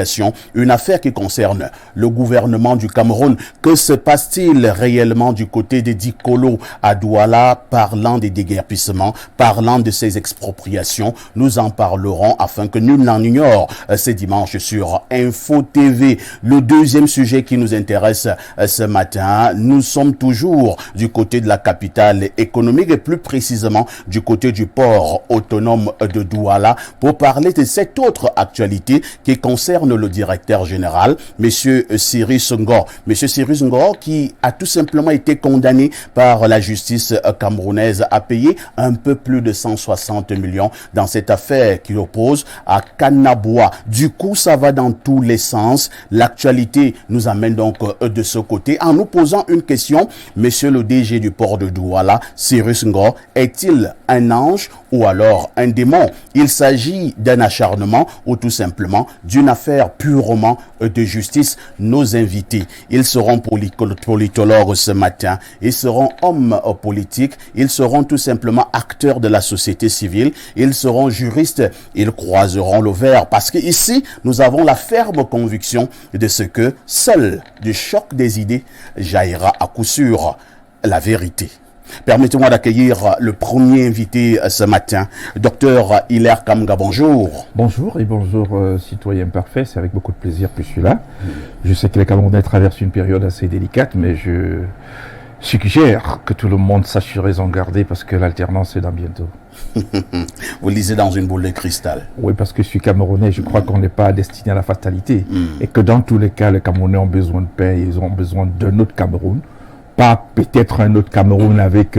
expropriation, une affaire qui concerne le gouvernement du Cameroun. Que se passe-t-il réellement du côté des Dikolo à Douala, parlant des déguerpissements, parlant de ces expropriations? Nous en parlerons afin que nul n'en ignore ce dimanche sur Info TV. Le deuxième sujet qui nous intéresse ce matin, nous sommes toujours du côté de la capitale économique et plus précisément du côté du port autonome de Douala pour parler de cette autre actualité qui concerne le directeur général, Monsieur Cyrus Ngor. Monsieur Cyrus Ngor qui a tout simplement été condamné par la justice camerounaise à payer un peu plus de 160 millions dans cette affaire qui oppose à Kanaboua. Du coup, ça va dans tous les sens. L'actualité nous amène donc de ce côté en nous posant une question. Monsieur le DG du port de Douala, Cyrus Ngor, est-il un ange ou alors un démon? Il s'agit d'un acharnement ou tout simplement d'une affaire purement de justice. Nos invités, ils seront politologues ce matin, ils seront hommes politiques, ils seront tout simplement acteurs de la société civile, ils seront juristes, ils croiseront le verre parce que ici, nous avons la ferme conviction de ce que seul du choc des idées jaillira à coup sûr la vérité. Permettez-moi d'accueillir le premier invité ce matin, Dr Hilaire Kamga, bonjour. Bonjour et bonjour citoyen parfait, c'est avec beaucoup de plaisir que je suis là. Je sais que les Camerounais traversent une période assez délicate, mais je suggère que tout le monde sache raison garder parce que l'alternance est dans bientôt. Vous lisez dans une boule de cristal. Oui, parce que je suis Camerounais, je crois qu'on n'est pas destiné à la fatalité et que dans tous les cas, les Camerounais ont besoin de paix, ils ont besoin d'un autre Cameroun. Pas peut-être un autre Cameroun avec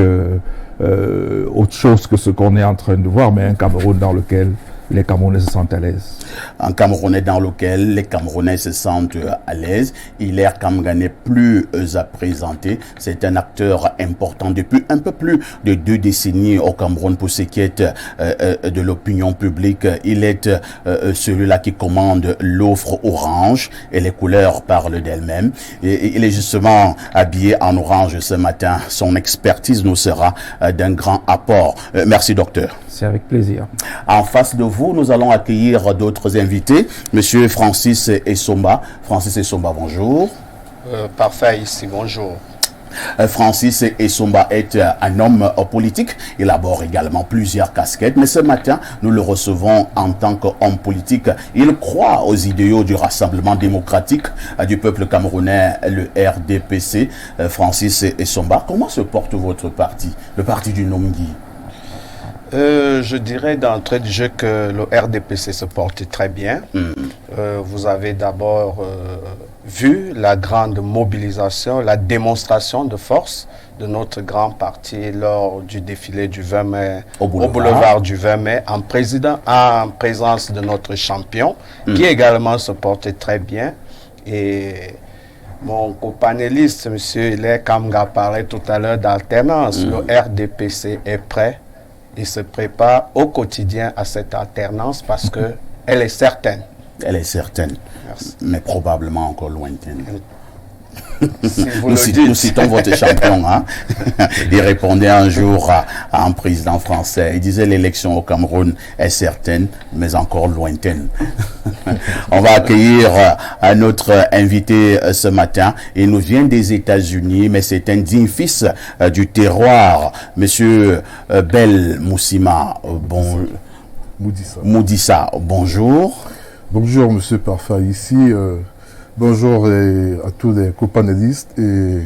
autre chose que ce qu'on est en train de voir, mais un Cameroun dans lequel les Camerounais se sentent à l'aise. Un Camerounais dans lequel les Camerounais se sentent à l'aise. Hilaire Kamga n'est plus à présenter. C'est un acteur important depuis un peu plus de 2 décennies au Cameroun pour ce qui est de l'opinion publique. Il est celui-là qui commande l'offre orange et les couleurs parlent d'elles-mêmes. Et il est justement habillé en orange ce matin. Son expertise nous sera d'un grand apport. Merci docteur. C'est avec plaisir. En face de vous, nous allons accueillir d'autres invités. Monsieur Francis Essomba. Francis Essomba, bonjour. Parfait, ici, bonjour. Francis Essomba est un homme politique. Il aborde également plusieurs casquettes. Mais ce matin, nous le recevons en tant qu'homme politique. Il croit aux idéaux du Rassemblement démocratique du peuple camerounais, le RDPC. Francis Essomba, comment se porte votre parti, le parti du Nongi? Je dirais d'entrée de jeu que le RDPC se porte très bien. Vous avez d'abord vu la grande mobilisation, la démonstration de force de notre grand parti lors du défilé du 20 mai au boulevard du 20 mai en présence de notre champion qui également se porte très bien. Et mon copanéliste, M. Hilaire Kamga, parlait tout à l'heure d'alternance. Le RDPC est prêt. Il se prépare au quotidien à cette alternance parce que elle est certaine. Elle est certaine. Merci. Mais probablement encore lointaine. Si nous citons votre champion. Hein? Il répondait un jour à un président français. Il disait l'élection au Cameroun est certaine, mais encore lointaine. On va accueillir un autre invité ce matin. Il nous vient des États-Unis, mais c'est un digne fils du terroir. Monsieur Bel Moussima. Moudissa, bonjour. Bonjour, monsieur Parfait. Ici, bonjour à tous les copanélistes et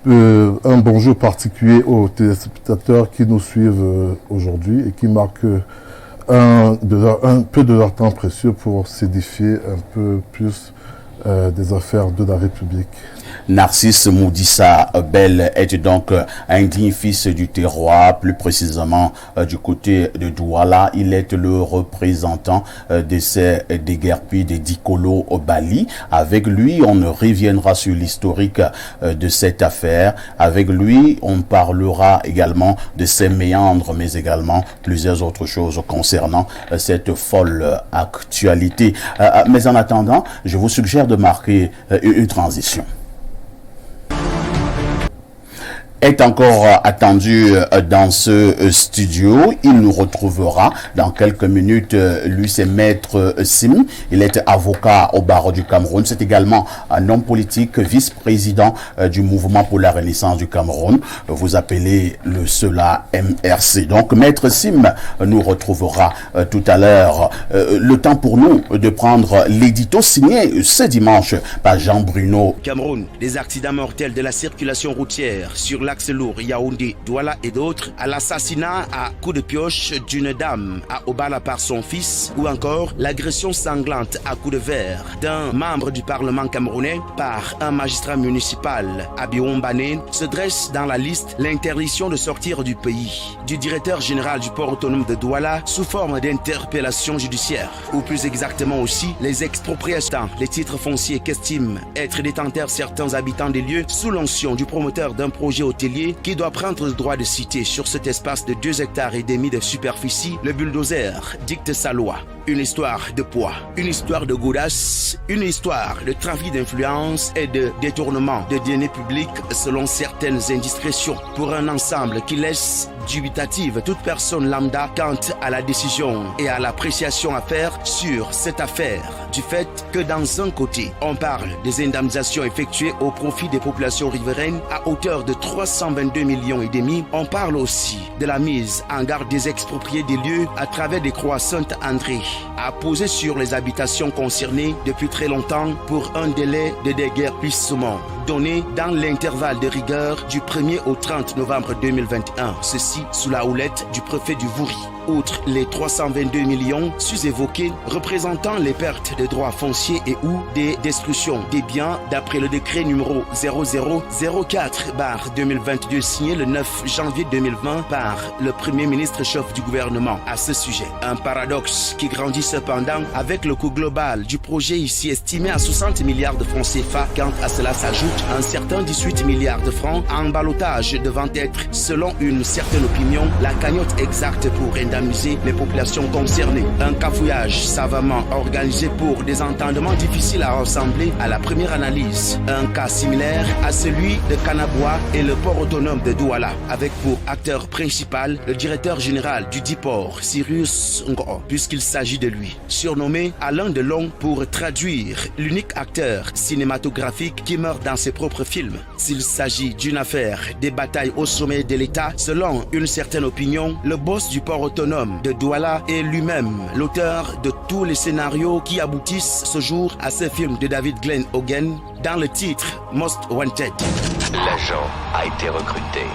un bonjour particulier aux téléspectateurs qui nous suivent aujourd'hui et qui marquent un peu de leur temps précieux pour s'édifier un peu plus des affaires de la République. Narcisse Moudissa Bel est donc un digne fils du terroir, plus précisément du côté de Douala. Il est le représentant de ces déguerpis des Dikolo au Bali. Avec lui, on reviendra sur l'historique de cette affaire. Avec lui, on parlera également de ses méandres, mais également plusieurs autres choses concernant cette folle actualité. Mais en attendant, je vous suggère de marquer une transition. est encore attendu dans ce studio. Il nous retrouvera dans quelques minutes. Lui, c'est Maître Sim. Il est avocat au barreau du Cameroun. C'est également un homme politique, vice-président du mouvement pour la renaissance du Cameroun. Vous appelez le CELA MRC. Donc, Maître Sim nous retrouvera tout à l'heure. Le temps pour nous de prendre l'édito signé ce dimanche par Jean-Bruno. Cameroun, des accidents mortels de la circulation routière sur l'axe lourd Yaoundé, Douala et d'autres, à l'assassinat à coups de pioche d'une dame à Obala par son fils, ou encore l'agression sanglante à coups de verre d'un membre du Parlement camerounais par un magistrat municipal à Biombane, se dresse dans la liste l'interdiction de sortir du pays du directeur général du port autonome de Douala sous forme d'interpellation judiciaire, ou plus exactement aussi les expropriations, les titres fonciers qu'estiment être détenteurs certains habitants des lieux sous l'onction du promoteur d'un projet hôtelier qui doit prendre le droit de citer sur cet espace de 2,5 hectares de superficie. Le bulldozer dicte sa loi. Une histoire de poids, une histoire de godasse, une histoire de trafic d'influence et de détournement de deniers publics selon certaines indiscrétions, pour un ensemble qui laisse dubitative toute personne lambda quant à la décision et à l'appréciation à faire sur cette affaire, du fait que dans un côté, on parle des indemnisations effectuées au profit des populations riveraines à hauteur de 322 millions et demi, on parle aussi de la mise en garde des expropriés des lieux à travers des croix Saint-André à poser sur les habitations concernées depuis très longtemps pour un délai de déguerpissement donné dans l'intervalle de rigueur du 1er au 30 novembre 2021, ceci sous la houlette du préfet du Vouri. Outre les 322 millions sus-évoqués représentant les pertes de droits fonciers et ou des destructions des biens d'après le décret numéro 0004/2022 signé le 9 janvier 2020 par le Premier ministre chef du gouvernement à ce sujet. Un paradoxe qui grandit cependant avec le coût global du projet ici estimé à 60 milliards de francs CFA. Quant à cela s'ajoute un certain 18 milliards de francs en ballottage devant être, selon une certaine opinion, la cagnotte exacte pour indemniser les populations concernées. Un cafouillage savamment organisé pour des entendements difficiles à ressembler à la première analyse. Un cas similaire à celui de Kanaboua et le port autonome de Douala, avec pour acteur principal le directeur général du dit port, Cyrus Ngo, puisqu'il s'agit de lui, surnommé Alain Delon pour traduire l'unique acteur cinématographique qui meurt dans ses propres films. S'il s'agit d'une affaire des batailles au sommet de l'État, selon une certaine opinion, le boss du port autonome de Douala est lui-même l'auteur de tous les scénarios qui aboutissent ce jour à ce film de David Glenn Hogan dans le titre Most Wanted. L'agent a été recruté,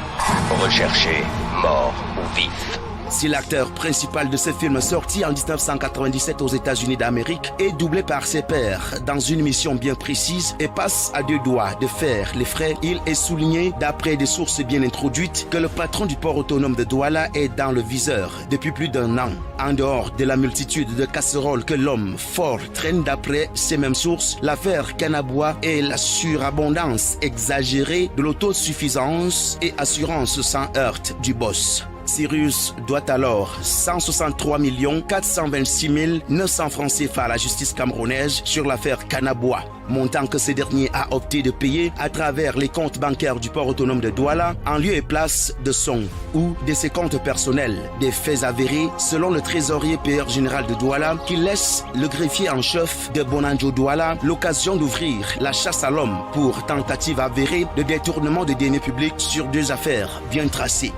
recherché, mort ou vif. Si l'acteur principal de ce film sorti en 1997 aux États-Unis d'Amérique est doublé par ses pairs dans une mission bien précise et passe à 2 doigts de faire les frais, il est souligné d'après des sources bien introduites que le patron du port autonome de Douala est dans le viseur depuis plus d'1 an. En dehors de la multitude de casseroles que l'homme fort traîne d'après ces mêmes sources, l'affaire Kanaboua est la surabondance exagérée de l'autosuffisance et assurance sans heurte du boss. Cyrus doit alors 163 426 900 francs CFA à la justice camerounaise sur l'affaire Kanaboua, montant que ce dernier a opté de payer à travers les comptes bancaires du port autonome de Douala en lieu et place de son ou de ses comptes personnels. Des faits avérés selon le trésorier payeur général de Douala qui laisse le greffier en chef de Bonanjo Douala l'occasion d'ouvrir la chasse à l'homme pour tentative avérée de détournement de deniers publics sur 2 affaires bien tracées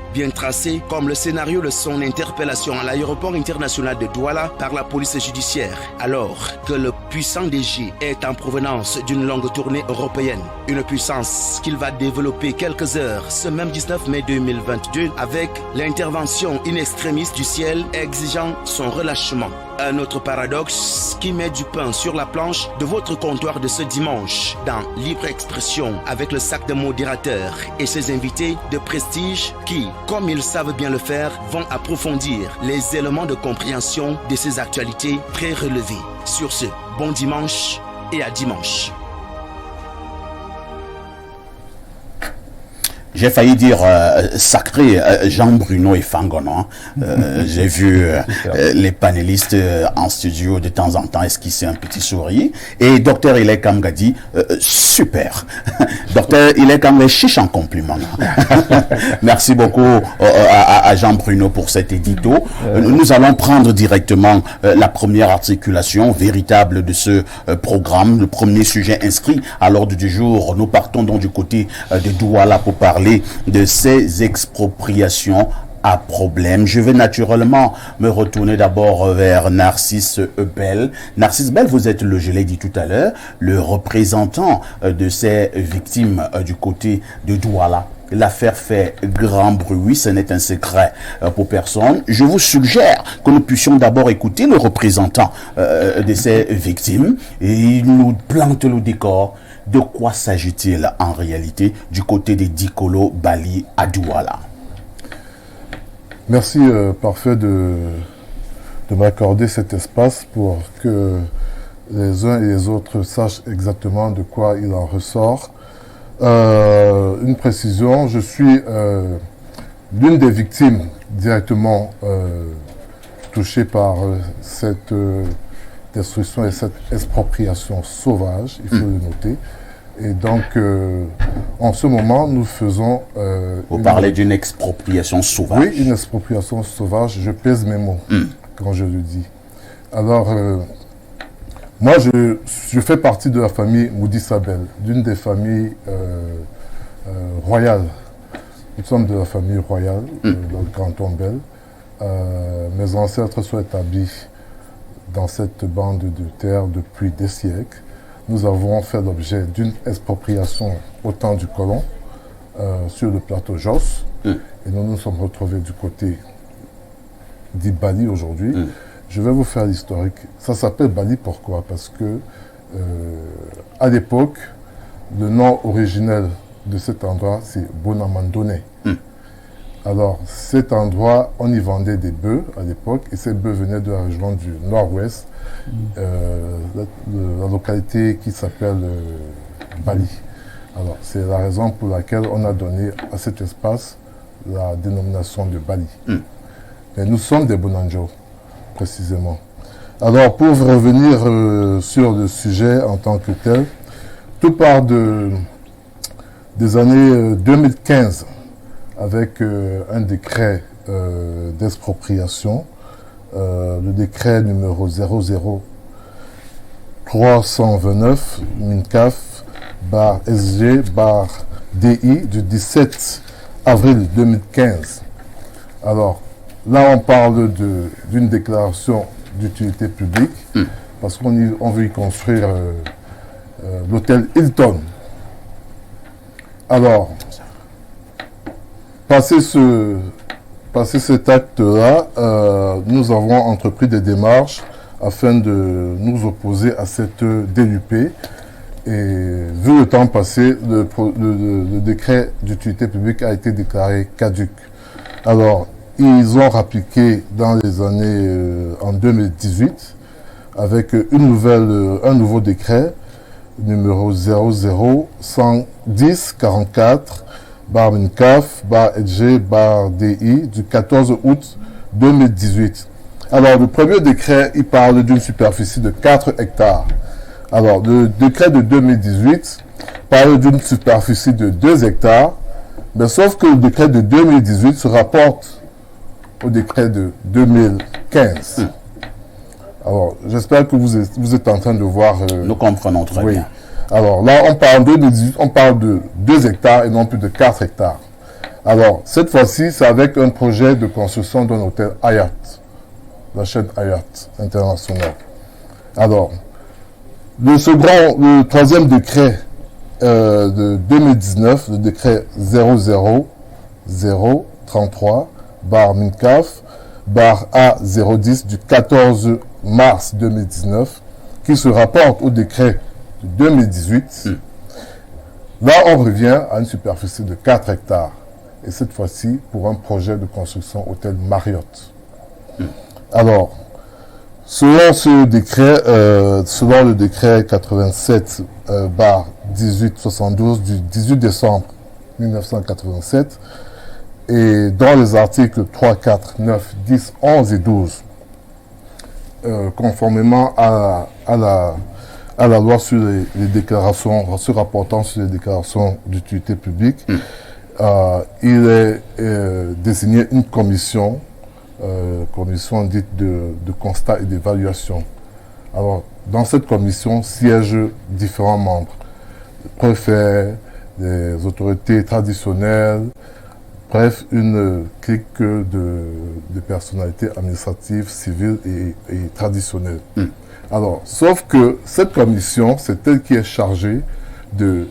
comme le scénario de son interpellation à l'aéroport international de Douala par la police judiciaire, alors que le puissant DG est en provenance d'une longue tournée européenne. Une puissance qu'il va développer quelques heures ce même 19 mai 2022 avec l'intervention in extremis du ciel exigeant son relâchement. Un autre paradoxe qui met du pain sur la planche de votre comptoir de ce dimanche dans Libre Expression avec le sac de modérateurs et ses invités de prestige qui, comme ils savent bien le faire, vont approfondir les éléments de compréhension de ces actualités très relevées. Sur ce, bon dimanche et à dimanche. J'ai failli dire sacré Jean-Bruno et Fangono. Hein. J'ai vu les panélistes en studio de temps en temps esquisser un petit sourire. Et docteur Ilek Kamga dit super. Docteur Ilek Kamga chiche en compliment. Merci beaucoup à Jean-Bruno pour cet édito. Nous allons prendre directement la première articulation véritable de ce programme, le premier sujet inscrit à l'ordre du jour. Nous partons donc du côté de Douala pour parler de ces expropriations à problème. Je vais naturellement me retourner d'abord vers Narcisse Bell. Narcisse Bell, vous êtes, je l'ai dit tout à l'heure, le représentant de ces victimes du côté de Douala. L'affaire fait grand bruit, ce n'est un secret pour personne. Je vous suggère que nous puissions d'abord écouter le représentant de ces victimes et il nous plante le décor. De quoi s'agit-il en réalité du côté des Dikolo Bali à Douala? Merci Parfait de m'accorder cet espace pour que les uns et les autres sachent exactement de quoi il en ressort. Une précision, je suis l'une des victimes directement touchées par cette destruction et cette expropriation sauvage, il faut le noter. Et donc, en ce moment, nous faisons... Vous parlez d'une expropriation sauvage? Oui, une expropriation sauvage, je pèse mes mots quand je le dis. Alors, moi, je fais partie de la famille Moudi Sabel, d'une des familles royales. Nous sommes de la famille royale, dans le canton Bel. Mes ancêtres sont établis dans cette bande de terre depuis des siècles. Nous avons fait l'objet d'une expropriation au temps du colon sur le plateau Jos. Et nous nous sommes retrouvés du côté d'Ibali aujourd'hui. Je vais vous faire l'historique. Ça s'appelle Bali pourquoi? Parce que à l'époque, le nom originel de cet endroit, c'est Bonamandone. Alors, cet endroit, on y vendait des bœufs à l'époque, et ces bœufs venaient de la région du nord-ouest, la localité qui s'appelle Bali. Alors, c'est la raison pour laquelle on a donné à cet espace la dénomination de Bali. Mais nous sommes des Bonanjo, précisément. Alors, pour revenir sur le sujet en tant que tel, tout part des années 2015, avec un décret d'expropriation, le décret numéro 00329 MINCAF/SG/DI du 17 avril 2015. Alors, là, on parle d'une déclaration d'utilité publique, parce qu'on veut y construire l'hôtel Hilton. Alors, passé cet acte-là, nous avons entrepris des démarches afin de nous opposer à cette DUP. Et vu le temps passé, le décret d'utilité publique a été déclaré caduc. Alors, ils ont rappliqué dans les années en 2018 avec un nouveau décret numéro 0011044/MINCAF/SG/DI du 14 août 2018. Alors, le premier décret, il parle d'une superficie de 4 hectares. Alors, le décret de 2018 parle d'une superficie de 2 hectares, mais sauf que le décret de 2018 se rapporte au décret de 2015. Alors, j'espère que vous êtes en train de voir... Nous comprenons très bien. Alors là, on parle de 2 hectares et non plus de 4 hectares. Alors, cette fois-ci, c'est avec un projet de construction d'un hôtel Hayat, la chaîne Hayat internationale. Alors, le troisième décret de 2019, le décret 00033/MINCAF/A010 du 14 mars 2019, qui se rapporte au décret de 2018. Là, on revient à une superficie de 4 hectares. Et cette fois-ci, pour un projet de construction hôtel Marriott. Alors, selon ce décret, selon le décret 87/1872 du 18 décembre 1987, et dans les articles 3, 4, 9, 10, 11 et 12, conformément à la loi sur les déclarations, se rapportant sur les déclarations d'utilité publique, il est désigné une commission, commission dite de constat et d'évaluation. Alors, dans cette commission siègent différents membres, préfets, des autorités traditionnelles, bref, une clique de personnalités administratives, civiles et traditionnelles. Alors, sauf que cette commission, c'est elle qui est chargée de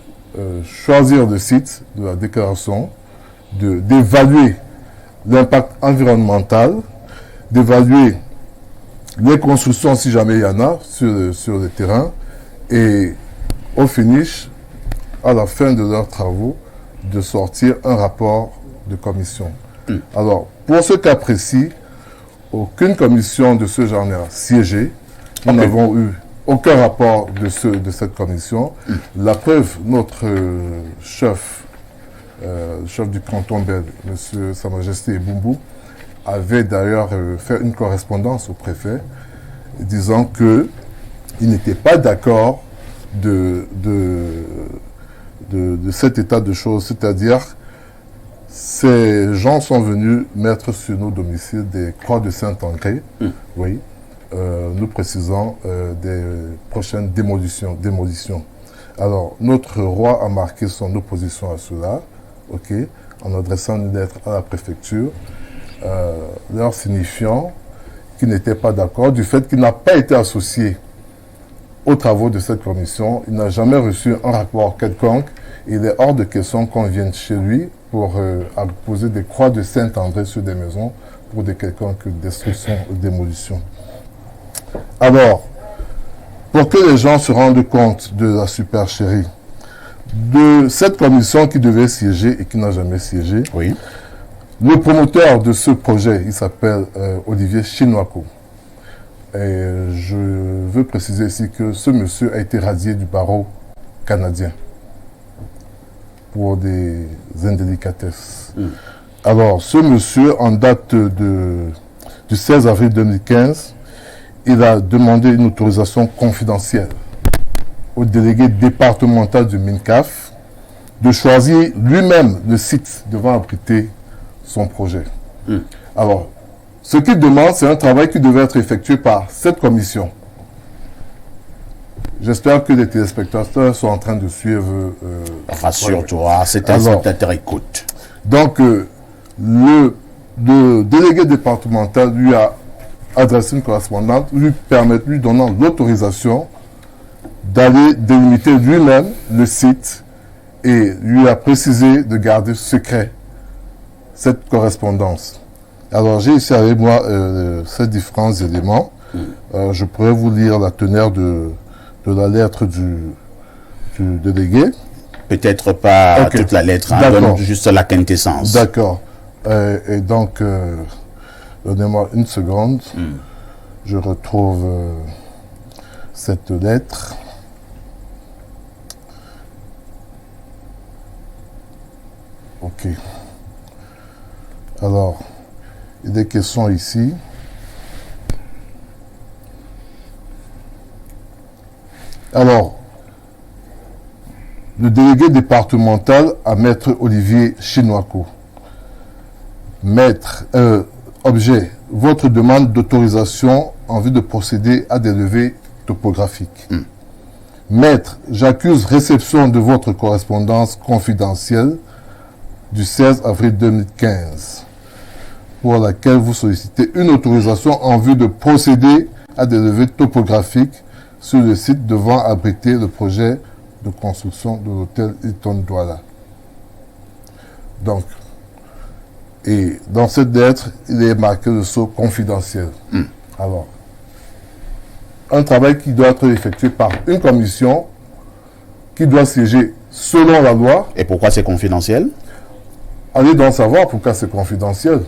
choisir le site de la déclaration, d'évaluer l'impact environnemental, d'évaluer les constructions, si jamais il y en a, sur le terrain, et au finish, à la fin de leurs travaux, de sortir un rapport de commission. Alors, pour ce cas précis, aucune commission de ce genre n'a siégé. Nous n'avons eu aucun rapport de cette commission. La preuve, notre chef du canton belge, M. Sa Majesté Ebumbu, avait d'ailleurs fait une correspondance au préfet disant qu'il n'était pas d'accord de cet état de choses, c'est-à-dire ces gens sont venus mettre sur nos domiciles des croix de Saint-André, oui, nous précisant des prochaines démolitions. Alors, notre roi a marqué son opposition à cela, en adressant une lettre à la préfecture, leur signifiant qu'il n'était pas d'accord du fait qu'il n'a pas été associé aux travaux de cette commission. Il n'a jamais reçu un rapport quelconque. Il est hors de question qu'on vienne chez lui pour poser des croix de Saint-André sur des maisons pour des quelconques destructions ou démolitions. Alors, pour que les gens se rendent compte de la supercherie, de cette commission qui devait siéger et qui n'a jamais siégé, le promoteur de ce projet, il s'appelle Olivier Chinoako. Et je veux préciser ici que ce monsieur a été radié du barreau canadien pour des indélicatesses. Alors, ce monsieur, en date du 16 avril 2015, il a demandé une autorisation confidentielle au délégué départemental du MINCAF de choisir lui-même le site devant abriter son projet. Alors, ce qu'il demande, c'est un travail qui devait être effectué par cette commission. J'espère que les téléspectateurs sont en train de suivre. Rassure-toi, c'est un spectateur écoute. Donc, le délégué départemental lui a adressé une correspondance, lui donnant l'autorisation d'aller délimiter lui-même le site et lui a précisé de garder secret cette correspondance. Alors, j'ai ici avec moi ces différents éléments. Je pourrais vous lire la teneur de la lettre du délégué. Peut-être pas toute la lettre, donne juste la quintessence. D'accord. Et donc, donnez-moi une seconde. Je retrouve cette lettre. Ok. Alors, il y a des questions ici. Alors, le délégué départemental à Maître Olivier Chinoako. Maître, objet, votre demande d'autorisation en vue de procéder à des levées topographiques. Maître, j'accuse réception de votre correspondance confidentielle du 16 avril 2015 pour laquelle vous sollicitez une autorisation en vue de procéder à des levées topographiques sur le site devant abriter le projet de construction de l'hôtel Hilton Douala. Donc, et dans cette lettre, il est marqué le sceau confidentiel. Alors, un travail qui doit être effectué par une commission qui doit siéger selon la loi. Et pourquoi c'est confidentiel? Allez donc savoir pourquoi c'est confidentiel.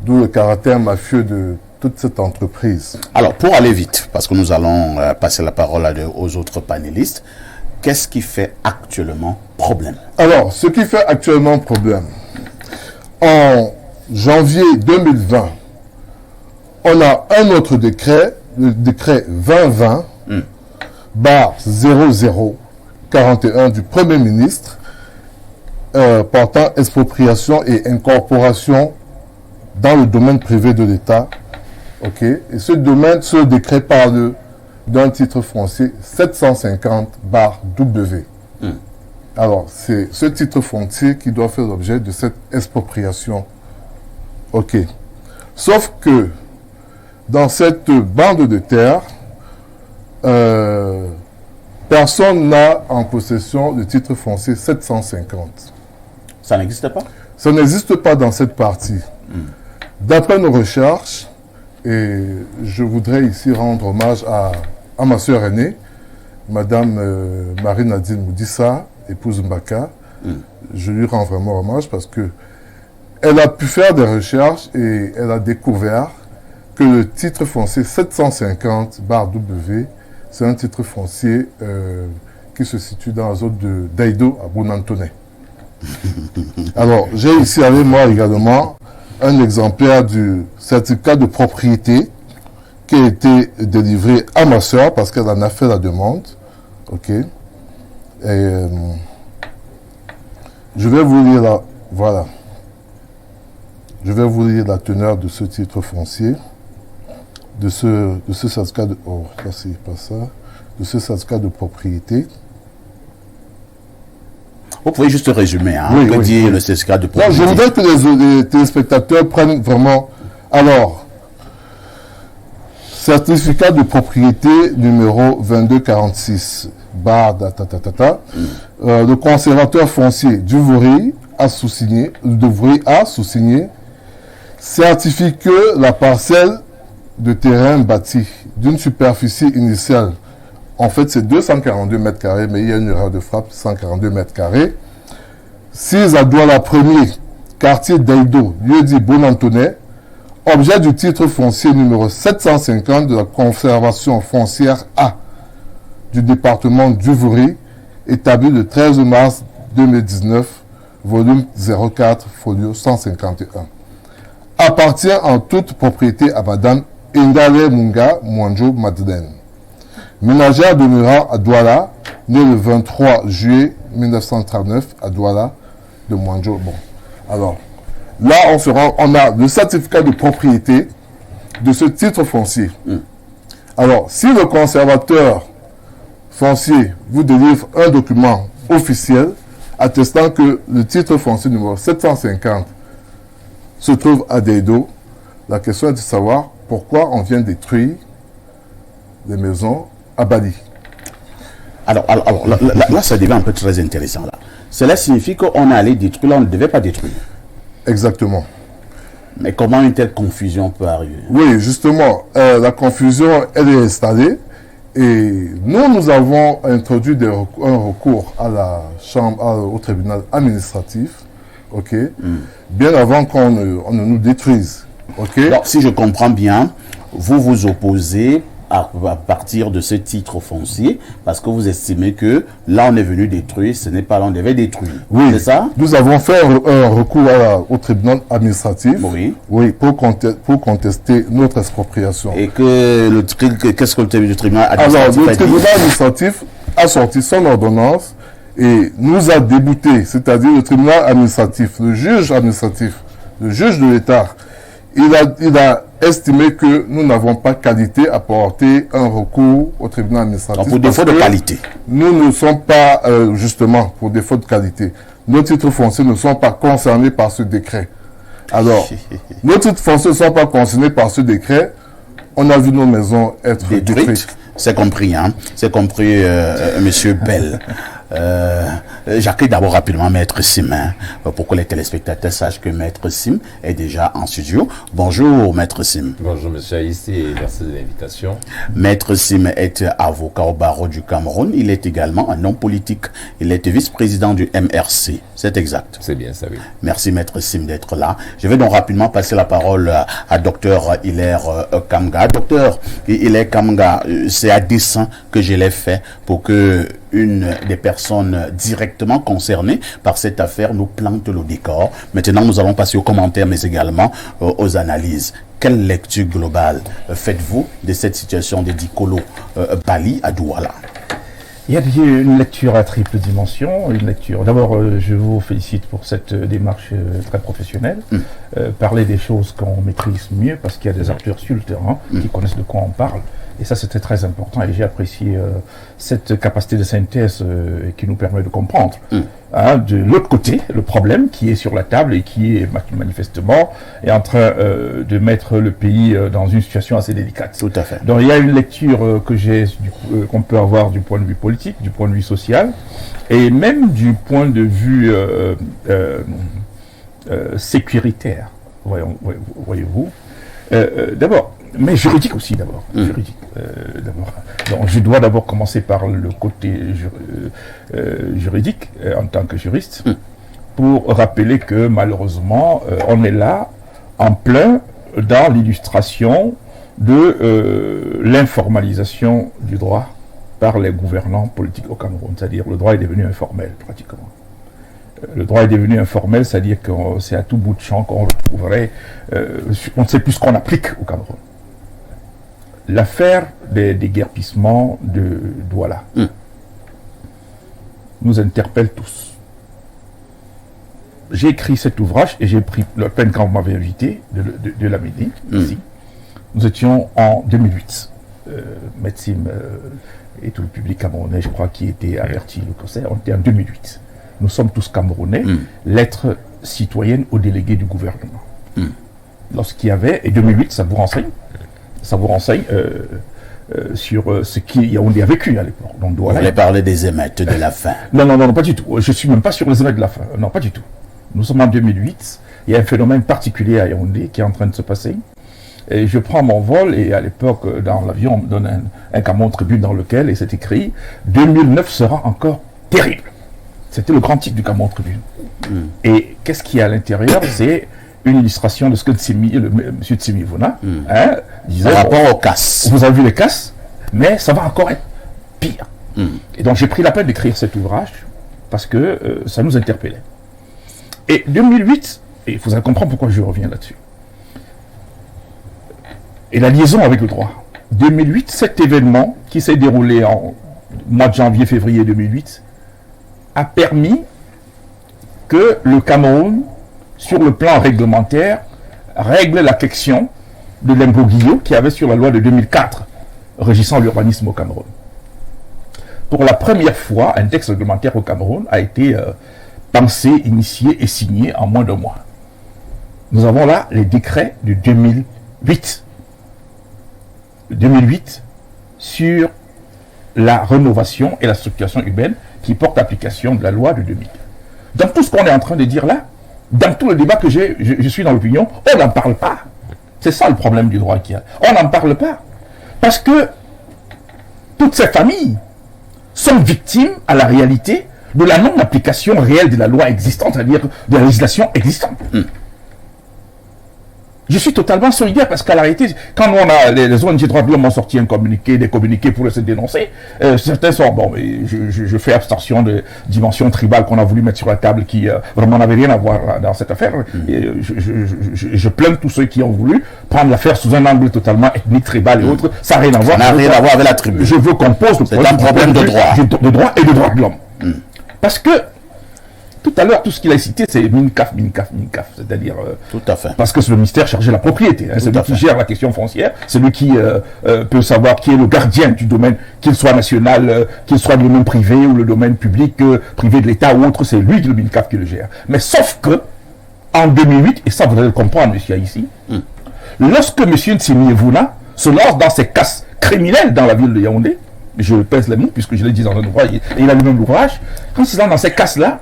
D'où le caractère mafieux de toute cette entreprise. Alors, pour aller vite, parce que nous allons passer la parole aux autres panélistes, qu'est-ce qui fait actuellement problème? Alors, ce qui fait actuellement problème, en janvier 2020, on a un autre décret, le décret 2020/0041 du Premier ministre portant expropriation et incorporation dans le domaine privé de l'État. Ok. Et ce décret parle d'un titre foncier 750/W. Alors, c'est ce titre foncier qui doit faire l'objet de cette expropriation. Ok. Sauf que dans cette bande de terre, personne n'a en possession de titre foncier 750. Ça n'existe pas? Ça n'existe pas dans cette partie. D'après nos recherches, et je voudrais ici rendre hommage à ma sœur aînée, Madame Marie-Nadine Moudissa, épouse Mbaka. Je lui rends vraiment hommage parce que elle a pu faire des recherches et elle a découvert que le titre foncier 750/W, c'est un titre foncier qui se situe dans la zone de Daïdo à Bounantoné. Alors, j'ai ici avec moi également un exemplaire du certificat de propriété qui a été délivré à ma soeur parce qu'elle en a fait la demande. Ok. Et je vais vous lire la, voilà. Je vais vous lire la teneur de ce titre foncier, de ce certificat de, oh, là c'est pas ça, de ce certificat de propriété. Vous pouvez juste résumer, hein, Oui, que oui, dit oui. le certificat de Non, propriété. je voudrais que les téléspectateurs prennent vraiment. Alors, certificat de propriété numéro 2246, le conservateur foncier Duvry a sous-signé, certifie que la parcelle de terrain bâti d'une superficie initiale, en fait c'est 242 mètres carrés, mais il y a une erreur de frappe, 142 mètres carrés, 6 à Douala 1er, quartier d'Aïdo, lieu-dit Bonantonais, objet du titre foncier numéro 750 de la conservation foncière A du département d'Uvry, établi le 13 mars 2019, volume 04, folio 151. Appartient en toute propriété à Madame Indale Munga Mwanjo Madeleine, ménagère demeurant à Douala, née le 23 juillet 1939 à Douala de Mwanjo. Bon, alors, là, on a le certificat de propriété de ce titre foncier. Alors, si le conservateur foncier vous délivre un document officiel attestant que le titre foncier numéro 750 se trouve à Daïdo, la question est de savoir pourquoi on vient détruire les maisons à Bali. Alors là, ça devient un peu très intéressant. Là. Cela signifie qu'on est allé détruire, là, on ne devait pas détruire. Exactement. Mais comment une telle confusion peut arriver? Oui, justement, la confusion, elle est installée. Et nous avons introduit un recours à la chambre, au tribunal administratif, ok, bien avant qu'on ne nous détruise, ok. Alors, si je comprends bien, vous vous opposez à partir de ce titre foncier parce que vous estimez que là on est venu détruire, ce n'est pas là on devait détruire. Oui, c'est ça? Nous avons fait un recours au tribunal administratif, Oui. Oui, pour contester notre expropriation. Et que qu'est-ce que le tribunal administratif Alors, le a dit? tribunal administratif a sorti son ordonnance et nous a débouté, c'est-à-dire le tribunal administratif, le juge de l'État, il a estimé que nous n'avons pas qualité à porter un recours au tribunal administratif. Donc, pour défaut de qualité. Nous ne sommes pas, justement, pour défaut de qualité. Nos titres fonciers ne sont pas concernés par ce décret. Alors, nos titres fonciers ne sont pas concernés par ce décret. On a vu nos maisons être détruites. C'est compris, hein? C'est compris, Monsieur Bell. J'accueille d'abord rapidement Maître Sim, hein, pour que les téléspectateurs sachent que Maître Sim est déjà en studio. Bonjour Maître Sim. Bonjour Monsieur Aïssi et merci de l'invitation. Maître Sim est avocat au barreau du Cameroun. Il est également un homme politique. Il est vice-président du MRC. C'est exact. C'est bien ça, oui. Merci Maître Sim d'être là. Je vais donc rapidement passer la parole à Dr Hilaire Kamga. Docteur Hilaire Kamga, c'est à dessein que je l'ai fait pour que une des personnes directement concernées par cette affaire nous plante le décor. Maintenant, nous allons passer aux commentaires, mais également aux analyses. Quelle lecture globale faites-vous de cette situation de Dikolo Bali à Douala? Il y a une lecture à triple dimension. Une lecture. D'abord, je vous félicite pour cette démarche très professionnelle. Parler des choses qu'on maîtrise mieux, parce qu'il y a des acteurs sur le terrain qui connaissent de quoi on parle. Et ça, c'était très important. Et j'ai apprécié cette capacité de synthèse qui nous permet de comprendre. De l'autre côté, le problème qui est sur la table et qui est manifestement est en train de mettre le pays dans une situation assez délicate. Tout à fait. Donc il y a une lecture que qu'on peut avoir du point de vue politique, du point de vue social, et même du point de vue sécuritaire. Voyez-vous. D'abord, mais juridique aussi d'abord. Juridique. Donc je dois d'abord commencer par le côté juridique en tant que juriste, pour rappeler que malheureusement on est là en plein dans l'illustration de l'informalisation du droit par les gouvernants politiques au Cameroun. C'est-à-dire le droit est devenu informel pratiquement. Le droit est devenu informel, c'est-à-dire que c'est à tout bout de champ qu'on retrouverait, on ne sait plus ce qu'on applique au Cameroun. L'affaire des déguerpissements de Douala nous interpelle tous. J'ai écrit cet ouvrage et j'ai pris la peine, quand vous m'avez invité, de l'amener ici. Nous étions en 2008. Médecine et tout le public camerounais, je crois, qui était averti le concert, on était en 2008. Nous sommes tous Camerounais, lettre citoyenne aux délégués du gouvernement. Lorsqu'il y avait, et 2008, ça vous renseigne sur ce qu'il Yaoundé a vécu à l'époque. Vous voulez parler des émeutes de la faim? Non, pas du tout. Je ne suis même pas sur les émeutes de la faim. Non, pas du tout. Nous sommes en 2008. Il y a un phénomène particulier à Yaoundé qui est en train de se passer. Et je prends mon vol et à l'époque, dans l'avion, on me donne un Cameroun Tribune dans lequel, et c'est écrit, 2009 sera encore terrible. C'était le grand titre du Cameroun Tribune. Et qu'est-ce qu'il y a à l'intérieur? C'est une illustration de ce que M. Tsimi Vouna disait. Par rapport aux casses. Vous avez vu les casses, mais ça va encore être pire. Et donc j'ai pris la peine d'écrire cet ouvrage parce que ça nous interpellait. Et 2008, et vous allez comprendre pourquoi je reviens là-dessus. Et la liaison avec le droit. 2008, cet événement qui s'est déroulé en mois de janvier-février 2008 a permis que le Cameroun, sur le plan réglementaire, règle la question de l'impôt Guillot qui avait sur la loi de 2004 régissant l'urbanisme au Cameroun. Pour la première fois, un texte réglementaire au Cameroun a été pensé, initié et signé en moins d'un mois. Nous avons là les décrets de 2008. 2008 sur la rénovation et la structuration urbaine qui porte application de la loi de 2000. Dans tout ce qu'on est en train de dire là, dans tout le débat que je suis dans l'opinion, on n'en parle pas. C'est ça le problème du droit qu'il y a. On n'en parle pas. Parce que toutes ces familles sont victimes à la réalité de la non-application réelle de la loi existante, c'est-à-dire de la législation existante. Je suis totalement solidaire parce qu'à la réalité, quand on a les ONG droits de l'homme ont sorti des communiqués pour se dénoncer, certains sont, bon, mais je fais abstraction de dimension tribale qu'on a voulu mettre sur la table qui vraiment n'avait rien à voir dans cette affaire. Et je plains tous ceux qui ont voulu prendre l'affaire sous un angle totalement ethnique, tribal et autres. Ça n'a rien à voir. Ça n'a rien à voir avec la tribu. Je veux qu'on pose le problème. C'est un problème de droit. De droit et de droits de l'homme. Parce que tout à l'heure, tout ce qu'il a cité, c'est MINCAF, c'est-à-dire... tout à fait. Parce que c'est le ministère chargé de la propriété, c'est lui qui gère la question foncière, c'est lui qui peut savoir qui est le gardien du domaine, qu'il soit national, qu'il soit le domaine privé ou le domaine public, privé de l'État ou autre, c'est lui, le MINCAF, qui le gère. Mais sauf que, en 2008, et ça vous allez le comprendre, monsieur ici, lorsque monsieur Tsimi Vouna se lance dans ses casses criminelles dans la ville de Yaoundé, je pèse les mots, puisque je l'ai dit dans un ouvrage, et il a lui-même l'ouvrage, quand il se lance dans ces casses-là,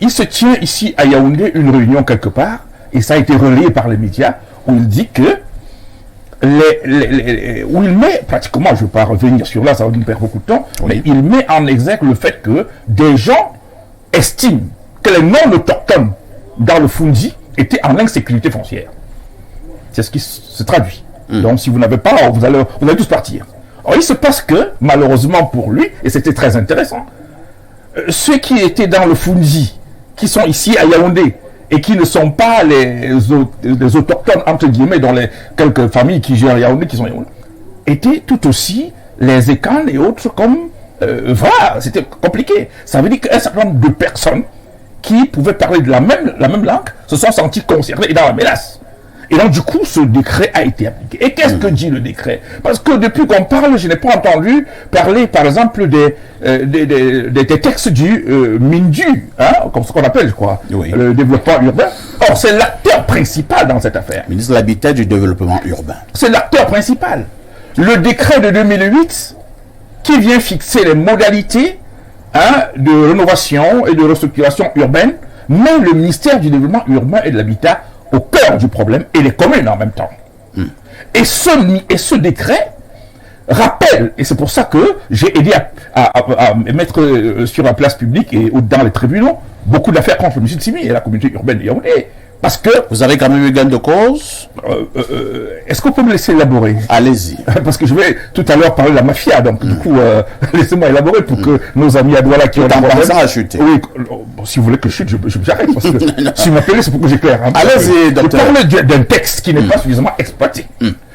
il se tient ici à Yaoundé une réunion quelque part, et ça a été relayé par les médias, où il dit que, où il met, pratiquement, je ne vais pas revenir sur là, ça va nous perdre beaucoup de temps, mais il met en exergue le fait que des gens estiment que les non-autochtones dans le Fundi étaient en insécurité foncière. C'est ce qui se traduit. Donc si vous n'avez pas, vous allez tous partir. Alors, il se passe que, malheureusement pour lui, et c'était très intéressant, ceux qui étaient dans le Funzi, qui sont ici à Yaoundé, et qui ne sont pas les autochtones, entre guillemets, dans les quelques familles qui gèrent Yaoundé, qui sont Yaoundé, étaient tout aussi les Ekans et autres comme... voilà, c'était compliqué. Ça veut dire qu'un certain nombre de personnes qui pouvaient parler de la même langue se sont sentis concernées et dans la menace. Et donc, du coup, ce décret a été appliqué. Et qu'est-ce que dit le décret? Parce que depuis qu'on parle, je n'ai pas entendu parler, par exemple, des textes du MINDU, hein, comme ce qu'on appelle, je crois, le développement urbain. Or, c'est l'acteur principal dans cette affaire. Ministre de l'Habitat et du Développement urbain. C'est l'acteur principal. Le décret de 2008 qui vient fixer les modalités de rénovation et de restructuration urbaine, met le ministère du Développement urbain et de l'Habitat au cœur du problème et les communes en même temps. Et ce décret rappelle, et c'est pour ça que j'ai aidé à mettre sur la place publique et dans les tribunaux beaucoup d'affaires contre le M. Tsimi et la communauté urbaine de Yaoundé. Parce que... Vous avez quand même eu gain de cause? Est-ce qu'on peut me laisser élaborer? Allez-y. Parce que je vais tout à l'heure parler de la mafia, donc du coup, laissez-moi élaborer pour que nos amis à Douala qui ont des problèmes... à chuter. Oui, si vous voulez que je chute, j'arrête, parce que si vous m'appelez, c'est pour que j'éclaire. Hein, allez-y, docteur. Je parle d'un texte qui n'est pas suffisamment exploité.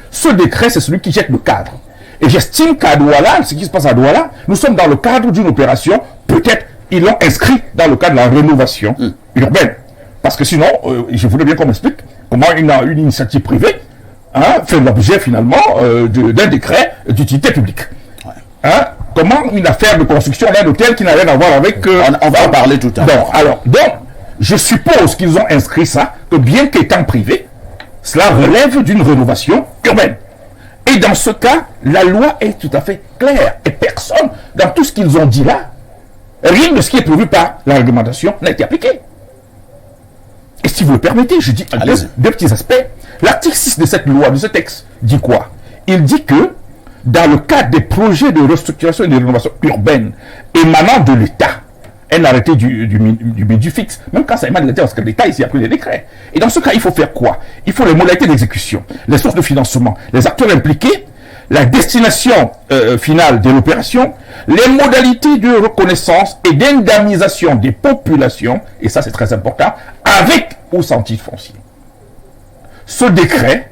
Ce décret, c'est celui qui jette le cadre. Et j'estime qu'à Douala, ce qui se passe à Douala, nous sommes dans le cadre d'une opération, peut-être, ils l'ont inscrit dans le cadre de la rénovation urbaine. Parce que sinon, je voulais bien qu'on m'explique comment une initiative privée fait l'objet finalement d'un décret d'utilité publique. Comment une affaire de construction d'un hôtel qui n'a rien à voir avec... on va en parler tout à l'heure. Donc, je suppose qu'ils ont inscrit ça, que bien qu'étant privé, cela relève d'une rénovation urbaine. Et dans ce cas, la loi est tout à fait claire. Et personne, dans tout ce qu'ils ont dit là, rien de ce qui est prévu par la réglementation n'a été appliqué. Et si vous le permettez, je dis deux petits aspects. L'article 6 de cette loi, de ce texte, dit quoi? Il dit que, dans le cadre des projets de restructuration et de rénovation urbaine émanant de l'État, un arrêté du fixe, même quand ça émane de l'État, parce que l'État ici a pris les décrets. Et dans ce cas, il faut faire quoi? Il faut les modalités d'exécution, les sources de financement, les acteurs impliqués, la destination finale de l'opération, les modalités de reconnaissance et d'indemnisation des populations, et ça c'est très important, avec ou sans titre foncier. Ce décret,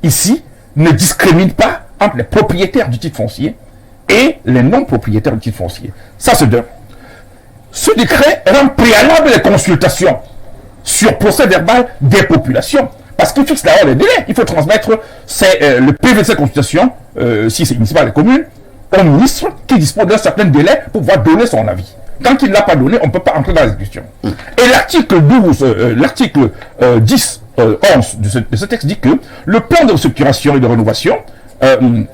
ici, ne discrimine pas entre les propriétaires du titre foncier et les non-propriétaires du titre foncier. Ça c'est deux. Ce décret rend préalable les consultations sur procès verbal des populations. Parce qu'il fixe d'abord les délais. Il faut transmettre le PV de cette consultation, si c'est municipal et commune, au ministre qui dispose d'un certain délai pour pouvoir donner son avis. Tant qu'il ne l'a pas donné, on ne peut pas entrer dans l'exécution. Et l'article 10, 11 de ce texte dit que le plan de restructuration et de rénovation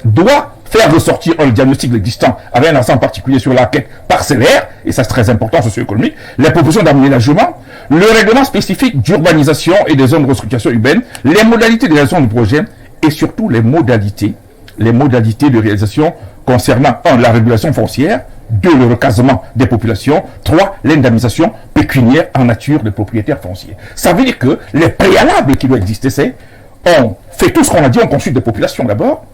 doit faire ressortir un diagnostic existant avec un accent particulier sur la quête parcellaire, et ça c'est très important socio-économique, les propositions d'aménagement, le règlement spécifique d'urbanisation et des zones de restructuration urbaine, les modalités de réalisation du projet et surtout les modalités de réalisation concernant 1. La régulation foncière, 2. Le recasement des populations, 3. L'indemnisation pécuniaire en nature des propriétaires fonciers. Ça veut dire que les préalables qui doivent exister, c'est on fait tout ce qu'on a dit, on consulte des populations d'abord.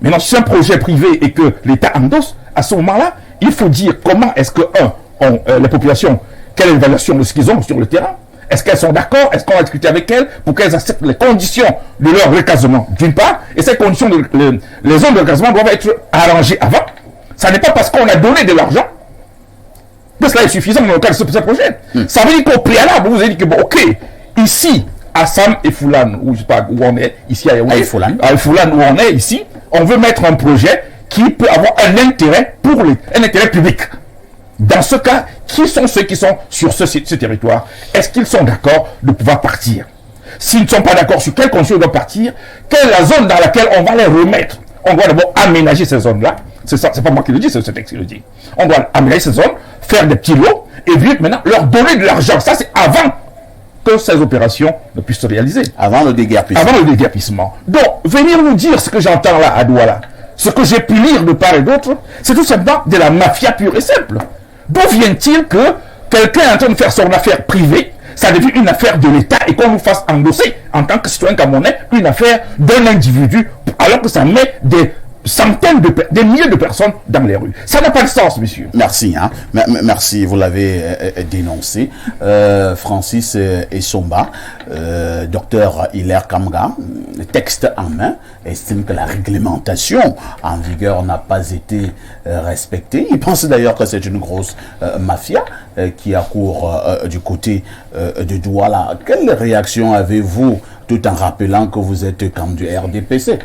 Maintenant, si c'est un projet privé et que l'État endosse, à ce moment-là, il faut dire comment est-ce que, les populations, quelle est l'évaluation de ce qu'ils ont sur le terrain? Est-ce qu'elles sont d'accord? Est-ce qu'on va discuter avec elles pour qu'elles acceptent les conditions de leur recasement, d'une part? Et ces conditions, les zones de recasement doivent être arrangées avant. Ça n'est pas parce qu'on a donné de l'argent que cela est suffisant dans le cadre de ce projet. Ça veut dire qu'au préalable, vous avez dit que, bon, ok, ici, à Sam et Foulane, ou je sais pas où on est, ici à Foulane où on est ici, on veut mettre un projet qui peut avoir un intérêt un intérêt public. Dans ce cas, qui sont ceux qui sont sur ce territoire? Est-ce qu'ils sont d'accord de pouvoir partir? S'ils ne sont pas d'accord sur quelles conditions ils doivent partir, quelle est la zone dans laquelle on va les remettre? On doit d'abord aménager ces zones-là. C'est ça, c'est pas moi qui le dis, c'est ce texte qui le dit. On doit aménager ces zones, faire des petits lots, et puis maintenant leur donner de l'argent. Ça, c'est avant que ces opérations ne puissent se réaliser. Avant le déguerpissement. Donc, venir nous dire ce que j'entends là, à Douala, ce que j'ai pu lire de part et d'autre, c'est tout simplement de la mafia pure et simple. D'où vient-il que quelqu'un est en train de faire son affaire privée, ça devient une affaire de l'État et qu'on nous fasse endosser, en tant que citoyen camerounais, une affaire d'un individu, alors que ça met des des milliers de personnes dans les rues. Ça n'a pas de sens, monsieur. Merci, hein. Merci, vous l'avez dénoncé. Francis Essomba, docteur Hilaire Kamga, texte en main, estime que la réglementation en vigueur n'a pas été respectée. Il pense d'ailleurs que c'est une grosse mafia qui accourt du côté de Douala. Quelle réaction avez-vous, tout en rappelant que vous êtes camp du RDPC?